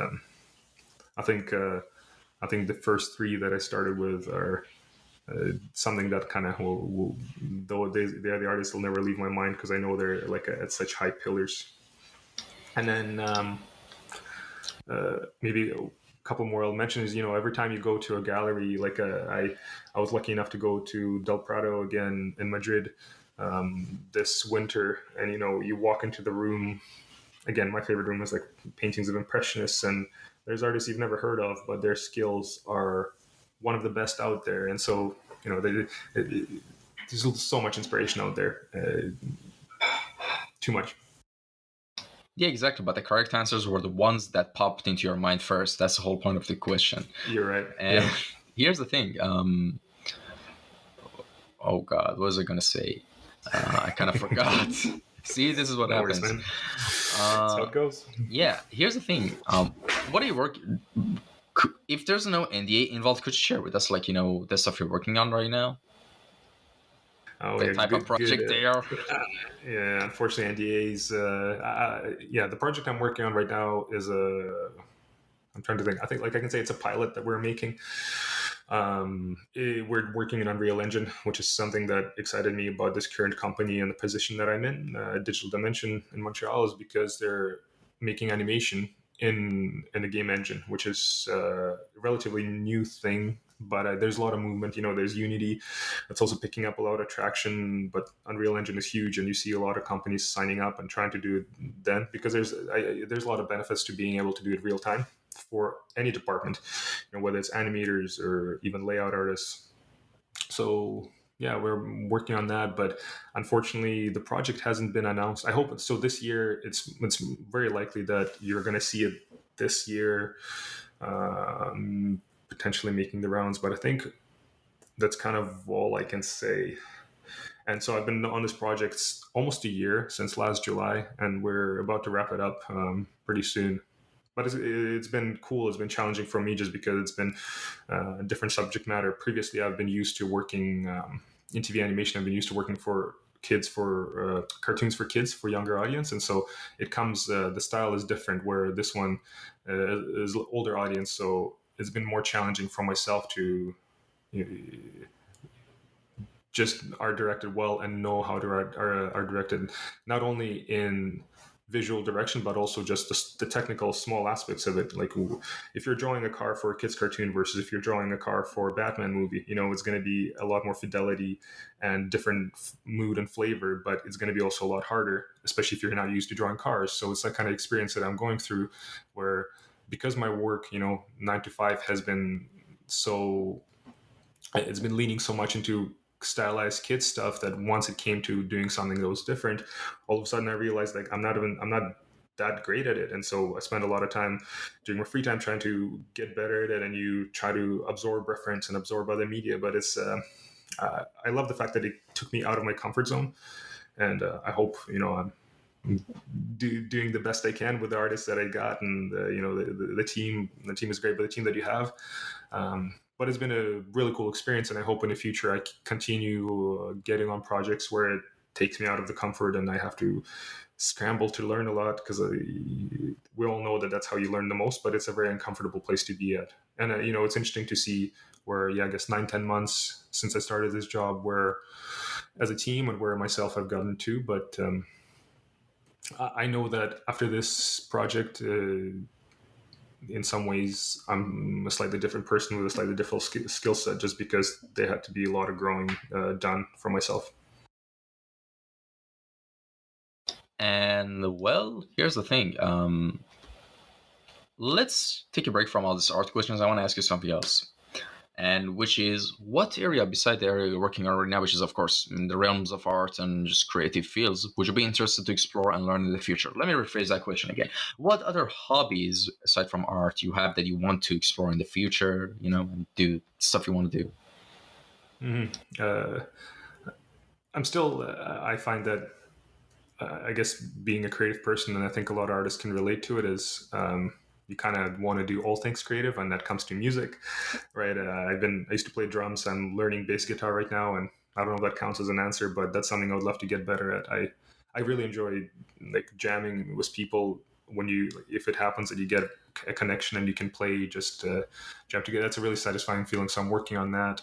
I think the first three that I started with are something that kind of will, though they're the artists, will never leave my mind because I know they're like at such high pillars. And then maybe couple more I'll mention is every time you go to a gallery, like I was lucky enough to go to Del Prado again in Madrid this winter, and you walk into the room. Again, my favorite room is like paintings of impressionists, and there's artists you've never heard of, but their skills are one of the best out there. And so there's so much inspiration out there, too much. Yeah, exactly. But the correct answers were the ones that popped into your mind first. That's the whole point of the question. You're right. And here's the thing. Oh God, what was I gonna say? I kind of forgot. See, this is what happens. Worries, that's how it goes. Yeah, here's the thing. What do you work? If there's no NDA involved, could you share with us, like the stuff you're working on right now? Oh, the type of project they are. Yeah, unfortunately, NDAs. The project I'm working on right now is I'm trying to think. I think I can say it's a pilot that we're making. We're working in Unreal Engine, which is something that excited me about this current company and the position that I'm in, Digital Dimension in Montreal, is because they're making animation in a game engine, which is a relatively new thing. But there's a lot of movement. There's Unity that's also picking up a lot of traction, but Unreal Engine is huge, and you see a lot of companies signing up and trying to do it then, because there's a lot of benefits to being able to do it real time for any department, whether it's animators or even layout artists. So yeah, we're working on that, but unfortunately the project hasn't been announced. I hope so this year. It's very likely that you're going to see it this year, potentially making the rounds, but I think that's kind of all I can say. And so I've been on this project almost a year, since last July, and we're about to wrap it up pretty soon. but it's been cool. It's been challenging for me just because it's been a different subject matter. Previously, I've been used to working in TV animation. I've been used to working for kids, for cartoons for kids, for younger audience, and so it comes. The style is different. Where this one is older audience, so it's been more challenging for myself to just are directed well and know how to are directed not only in visual direction but also just the technical small aspects of it. Like if you're drawing a car for a kids cartoon versus if you're drawing a car for a Batman movie, it's going to be a lot more fidelity and different mood and flavor, but it's going to be also a lot harder, especially if you're not used to drawing cars. So it's that kind of experience that I'm going through where, because my work 9 to 5 has been so, it's been leaning so much into stylized kids stuff, that once it came to doing something that was different, all of a sudden I realized like I'm not that great at it. And so I spent a lot of time during my free time trying to get better at it, and you try to absorb reference and absorb other media. But it's I love the fact that it took me out of my comfort zone, and I hope I'm doing the best I can with the artists that I got, and the team. The team is great, but the team that you have. But it's been a really cool experience, and I hope in the future I continue getting on projects where it takes me out of the comfort and I have to scramble to learn a lot, because we all know that that's how you learn the most, but it's a very uncomfortable place to be at. And it's interesting to see where, I guess 9-10 months since I started this job, where as a team and where myself I've gotten to. But I know that after this project, in some ways I'm a slightly different person with a slightly different skill set, just because there had to be a lot of growing done for myself. And well, here's the thing. Let's take a break from all these art questions. I want to ask you something else, and which is, what area beside the area you're working on right now, which is of course in the realms of art and just creative fields, would you be interested to explore and learn in the future? Let me rephrase that question again. What other hobbies aside from art you have that you want to explore in the future, and do stuff you want to do? I'm still I find that I guess being a creative person, and I think a lot of artists can relate to it, is you kind of want to do all things creative, and that comes to music, right? I used to play drums. I'm learning bass guitar right now, and I don't know if that counts as an answer, but that's something I would love to get better at. I really enjoy like jamming with people. If it happens that you get a connection and you can play, just jam together, that's a really satisfying feeling. So I'm working on that.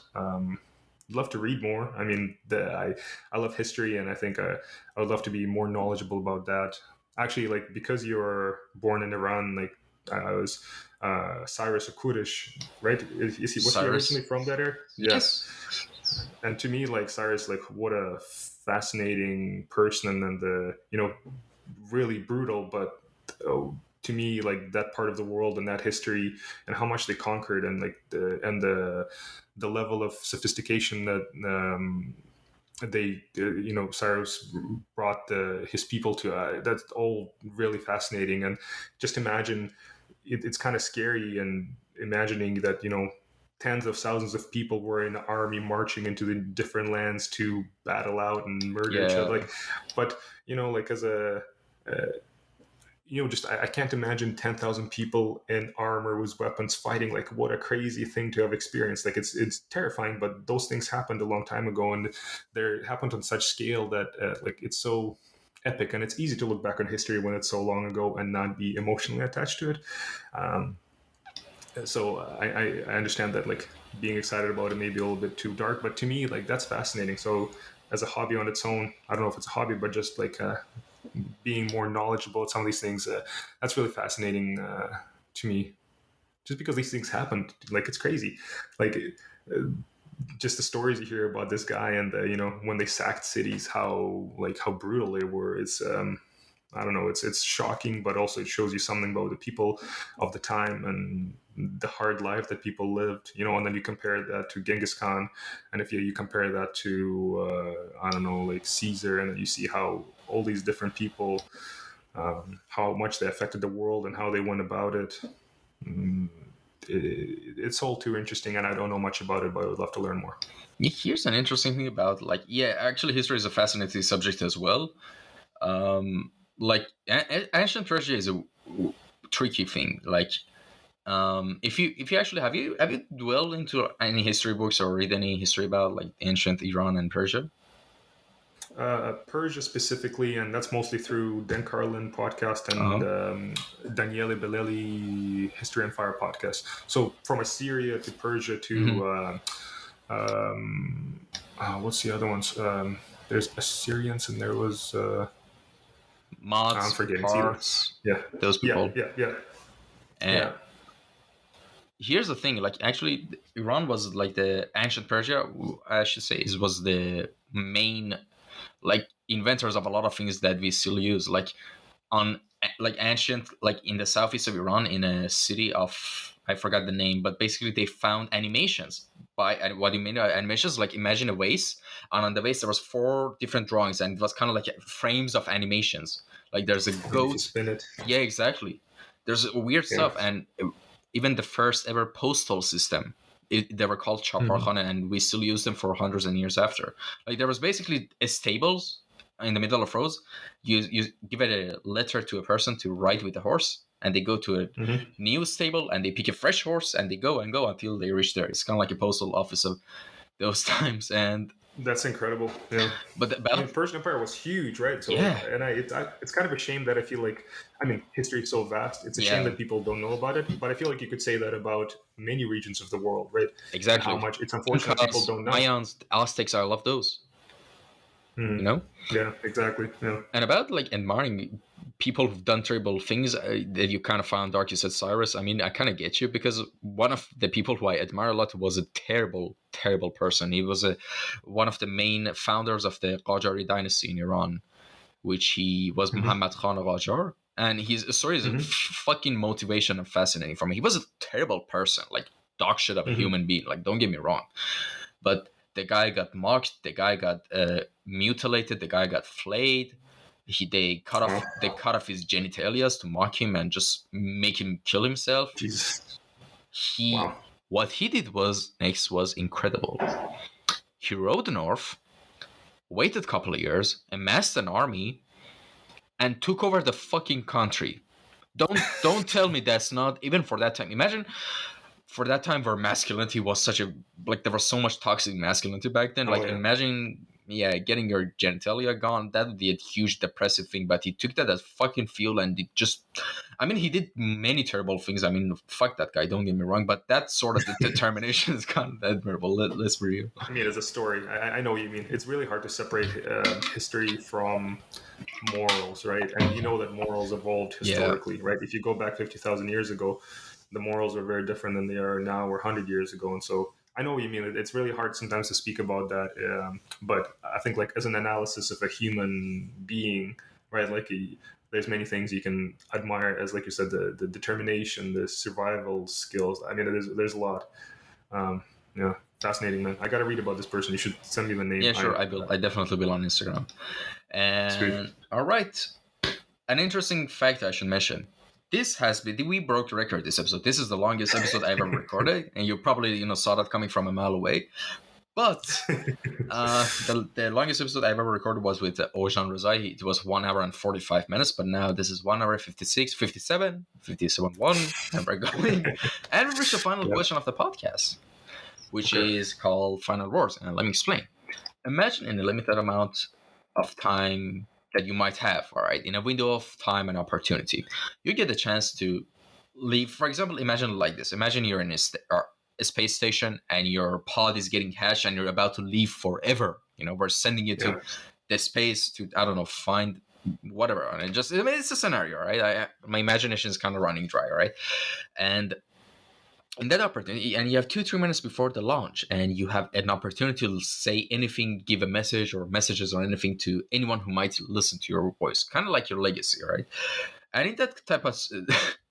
Love to read more. I mean, I love history, and I think I would love to be more knowledgeable about that. Actually, like, because you're born in Iran, like I was Cyrus Akurish, right? Was he originally from that area? Yes. And to me, like Cyrus, like what a fascinating person, and really brutal, but to me, like that part of the world and that history and how much they conquered, and like the level of sophistication that Cyrus brought his people to. That's all really fascinating. And just imagine, it's kind of scary, and imagining that tens of thousands of people were in an army marching into the different lands to battle out and murder each other. Like, but like as a I can't imagine 10,000 people in armor with weapons fighting. Like, what a crazy thing to have experienced. Like, it's terrifying, but those things happened a long time ago, and they happened on such scale that like it's so epic, and it's easy to look back on history when it's so long ago and not be emotionally attached to it. So I understand that like being excited about it may be a little bit too dark, but to me, like, that's fascinating. So as a hobby on its own, I don't know if it's a hobby, but just like being more knowledgeable about some of these things, that's really fascinating to me, just because these things happened. Like, it's crazy. Like just the stories you hear about this guy, and when they sacked cities, how brutal they were. It's I don't know, it's shocking, but also it shows you something about the people of the time and the hard life that people lived, and then you compare that to Genghis Khan, and if you compare that to I don't know, like Caesar, and then you see how all these different people, how much they affected the world and how they went about it. It's all too interesting, and I don't know much about it, but I would love to learn more. Here's an interesting thing about, like, actually history is a fascinating subject as well. Like ancient treasure is tricky thing. Like, if you actually have you dwelled into any history books or read any history about like ancient Iran and Persia? Persia specifically, and that's mostly through Dan Carlin podcast and Uh-huh. Daniele Bellelli History and Fire podcast. So from Assyria to Persia Hmm. to what's the other ones? There's Assyrians and there was I'm Mods, forgetting. It's either parts, yeah, those yeah, people. yeah, yeah, And yeah. here's the thing: like, actually, Iran was like the ancient Persia. I should say, it was the main like inventors of a lot of things that we still use. Like on like ancient, like in the southeast of Iran, in a city of I forgot the name, but basically they found animations. By and what do you mean by animations? Like imagine a vase, and on the vase there was four different drawings, and it was kind of like frames of animations. Like there's a And if you goat. spin it, Yeah, exactly. There's weird yeah. stuff, and even the first ever postal system. They were called chaparkhana, and we still use them for hundreds of years after. Like there was basically stables in the middle of roads. You give it a letter to a person to ride with the horse, and they go to a Mm-hmm. new stable and they pick a fresh horse and they go and go until they reach there. It's kind of like a postal office of those times. And That's incredible. Yeah. but the I mean, battle, Persian Empire was huge, right? So, yeah, and it's kind of a shame that I feel like, I mean, history is so vast. It's a shame yeah, that people don't know about it. But I feel like you could say that about many regions of the world, right? And how exactly. much it's unfortunate people Incas, don't know. Mayans, Aztecs, I love those. You Mm. know. Yeah, exactly. Yeah. And about like admiring people who've done terrible things that you kind of found dark, you said Cyrus. I mean, I kind of get you because one of the people who I admire a lot was a terrible, terrible person. He was one of the main founders of the Qajari dynasty in Iran, which he was Mm-hmm. Muhammad Khan Qajar. And his story is Mm-hmm. fucking motivation and fascinating for me. He was a terrible person, like dog shit of a Mm-hmm. human being. Like, don't get me wrong, but the guy got mocked, the guy got mutilated, the guy got flayed. Wow. They cut off his genitalia to mock him and just make him kill himself. Jesus. He Wow. What he did was next was incredible. He rode north, waited a couple of years, amassed an army, and took over the fucking country. Don't tell me that's not even for that time. Imagine for that time where masculinity was such a like there was so much toxic masculinity back then. Oh, Like yeah. imagine, yeah, getting your genitalia gone, that would be a huge depressive thing. But he took that as fucking fuel and it just I mean he did many terrible things. I mean fuck that guy, don't get me wrong, but that sort of determination is kind of admirable. Let's be real. I mean, as a story, I know what you mean. It's really hard to separate history from morals, right? And you know that morals evolved Yeah. historically, right? If you go back 50,000 years ago, the morals are very different than they are now or 100 years ago. And so I know what you mean. It's really hard sometimes to speak about that. But I think like as an analysis of a human being, right? Like there's many things you can admire as, like you said, the determination, the survival skills. I mean, there's a lot. Yeah, fascinating, man. I got to read about this person. You should send me the name. Yeah, sure. I definitely will on Instagram. Sweet. And all right, an interesting fact I should mention. This has been we broke the record this episode. This is the longest episode I ever recorded, and you probably saw that coming from a mile away. But the longest episode I ever recorded was with Ojan Razai. It was 1 hour and 45 minutes, but now this is 1 hour 56, 57, 57 1, and we're going. And we reached the final Yep. question of the podcast, which Okay. is called Final Words. And let me explain. Imagine in a limited amount of time that you might have, all right, in a window of time and opportunity, you get the chance to leave. For example, imagine like this. Imagine you're in a space station and your pod is getting hatched and you're about to leave forever. We're sending you to Yeah. the space to, I don't know, find whatever. And it's a scenario, right? My imagination is kind of running dry, right? And in that opportunity, and you have 2-3 minutes before the launch, and you have an opportunity to say anything, give a message or messages or anything to anyone who might listen to your voice, kind of like your legacy, right? And in that type of,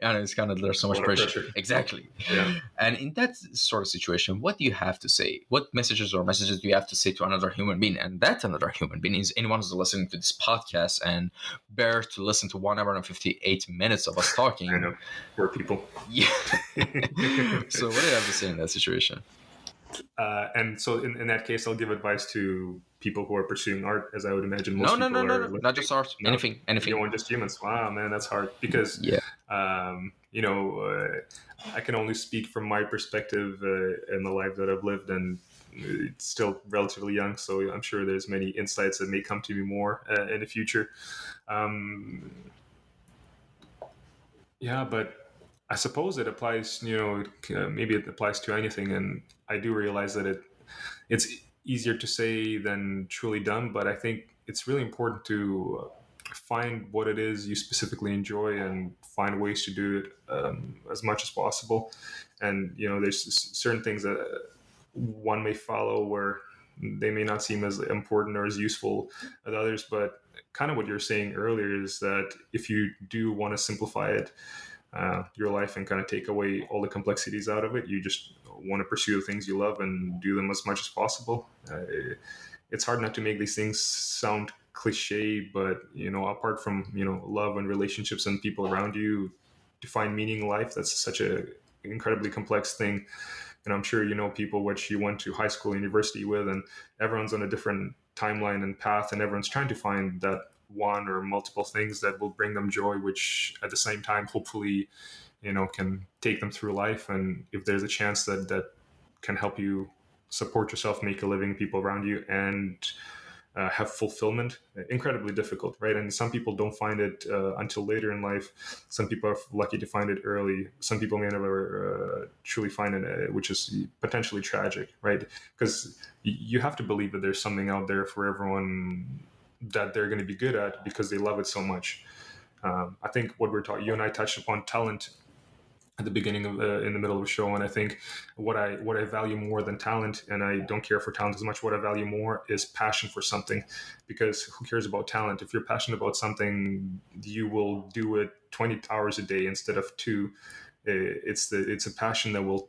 I know it's kind of, there's so much A lot of pressure. pressure. Exactly. Yeah. And in that sort of situation, what do you have to say? What messages do you have to say to another human being? And that another human being is anyone who's listening to this podcast and bear to listen to 1 hour and 58 minutes of us talking. I know. We're people. Yeah. So what do you have to say in that situation? And so in that case, I'll give advice to people who are pursuing art, as I would imagine No, most no, no, people no, are no. Not listening. just art. No, Anything, you anything. want just humans. Wow, man, that's hard because, Yeah. you know, I can only speak from my perspective in the life that I've lived, and it's still relatively young. So I'm sure there's many insights that may come to me more in the future. Um, yeah, but I suppose it applies. You know, maybe it applies to anything, and I do realize that it's easier to say than truly done. But I think it's really important to find what it is you specifically enjoy and find ways to do it as much as possible. And you know, there's certain things that one may follow where they may not seem as important or as useful as others, but kind of what you're saying earlier is that if you do want to simplify it, your life, and kind of take away all the complexities out of it, you just want to pursue the things you love and do them as much as possible. It's hard not to make these things sound cliche, but you know, apart from, you know, love and relationships and people around you, to find meaning in life, that's such a incredibly complex thing. And I'm sure you know people which you went to high school, university with, and everyone's on a different timeline and path, and everyone's trying to find that one or multiple things that will bring them joy, which at the same time, hopefully, you know, can take them through life. And if there's a chance that can help you support yourself, make a living, people around you, and have fulfillment, incredibly difficult, right? And some people don't find it until later in life. Some people are lucky to find it early. Some people may never truly find it, which is potentially tragic, right? Because you have to believe that there's something out there for everyone that they're going to be good at because they love it so much. I think what we're talking, you and I touched upon talent at the beginning of in the middle of the show, and I think what I value more than talent, and I don't care for talent as much, what I value more is passion for something. Because who cares about talent? If you're passionate about something, you will do it 20 hours a day instead of 2. It's a passion that will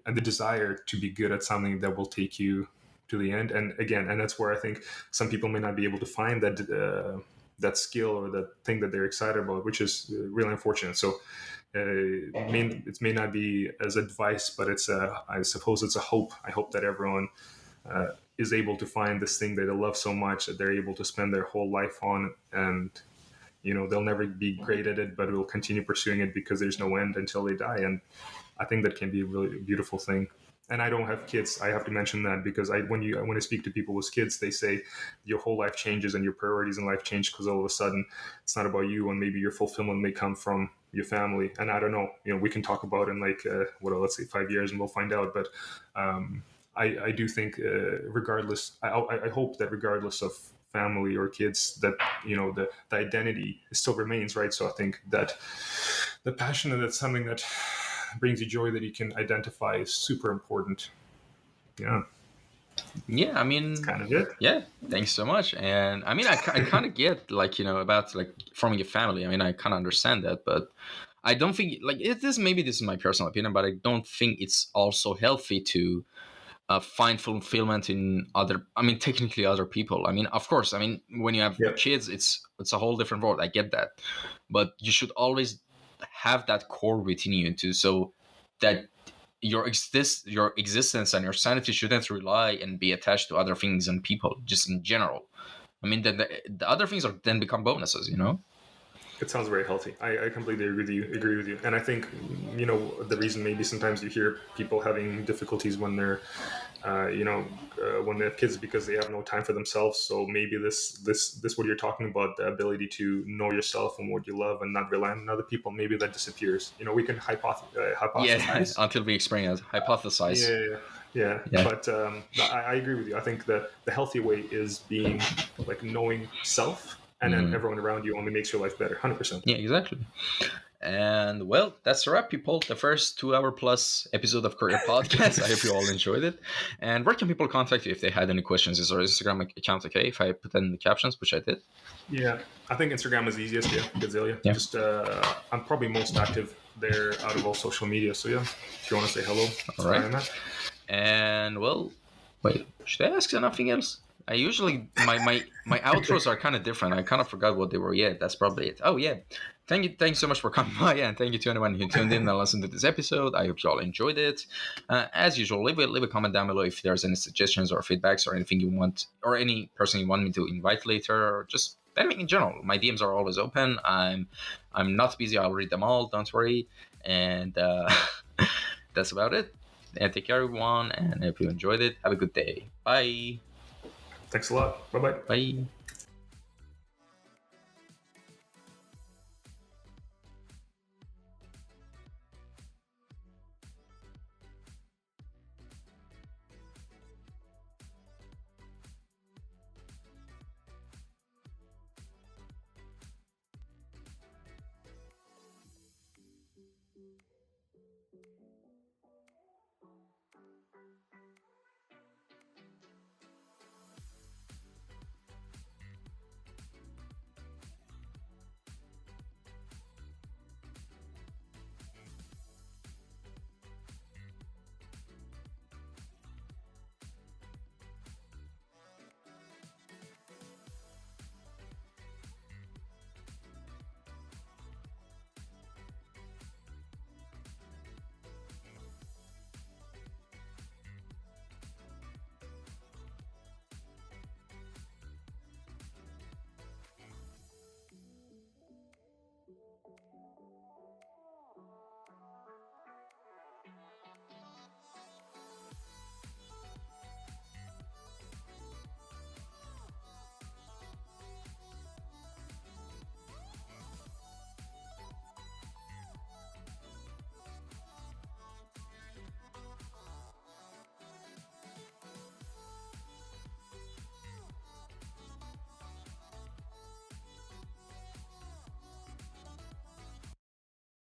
and the desire to be good at something that will take you to the end. And again, and that's where I think some people may not be able to find that skill or that thing that they're excited about, which is really unfortunate. So it may not be as advice, but I suppose it's a hope. I hope that everyone is able to find this thing that they love so much that they're able to spend their whole life on. And you know, they'll never be great at it, but will continue pursuing it because there's no end until they die. And I think that can be a really beautiful thing. And I don't have kids. I have to mention that because when I speak to people with kids, they say your whole life changes and your priorities in life change because all of a sudden it's not about you, and maybe your fulfillment may come from your family. And I don't know, you know, we can talk about in like let's say 5 years, and we'll find out. But I do think regardless, I hope that regardless of family or kids, that you know the identity still remains, right? So I think that the passion, that's something that brings you joy that you can identify is super important. Yeah. Yeah, I mean, That's kind of it. yeah, thanks so much. And I mean, I kind of get, like, you know, about like from your family. I mean, I kind of understand that, but I don't think, like, maybe this is my personal opinion, but I don't think it's also healthy to find fulfillment in other, I mean, technically other people. I mean, of course, I mean, when you have Yep. kids, it's a whole different world. I get that, but you should always have that core within you too, so that your existence and your sanity shouldn't rely and be attached to other things and people, just in general. I mean, then the other things are then become bonuses, you know. It sounds very healthy. I completely agree with you. And I think, you know, the reason maybe sometimes you hear people having difficulties when they're, when they have kids, because they have no time for themselves. So maybe this what you're talking about, the ability to know yourself and what you love and not rely on other people, maybe that disappears. You know, we can hypothesize. Yeah, until we experience, hypothesize. Yeah. Yeah. But I agree with you. I think that the healthy way is being like knowing self, and then everyone around you only makes your life better. 100%. Yeah, exactly. And well, that's a wrap, people. The first 2 hour plus episode of Kouryer Podcast. I hope you all enjoyed it. And where can people contact you if they had any questions? Is our Instagram account okay if I put that in the captions, which I did? Yeah, I think Instagram is easiest. Yeah, Gazillia. Yeah. Just I'm probably most active there out of all social media. So yeah, if you want to say hello, all right. And well, wait, should I ask nothing else? I usually my outros are kind of different. I kind of forgot what they were. Yeah, that's probably it. Oh yeah, Thank you so much for coming by, and thank you to anyone who tuned in and listened to this episode. I hope you all enjoyed it. As usual, leave a comment down below if there's any suggestions or feedbacks or anything you want, or any person you want me to invite later, or just anything in general. My DMs are always open. I'm not busy. I'll read them all. Don't worry. And that's about it. And take care, everyone. And if you enjoyed it, have a good day. Bye. Thanks a lot. Bye bye. Bye.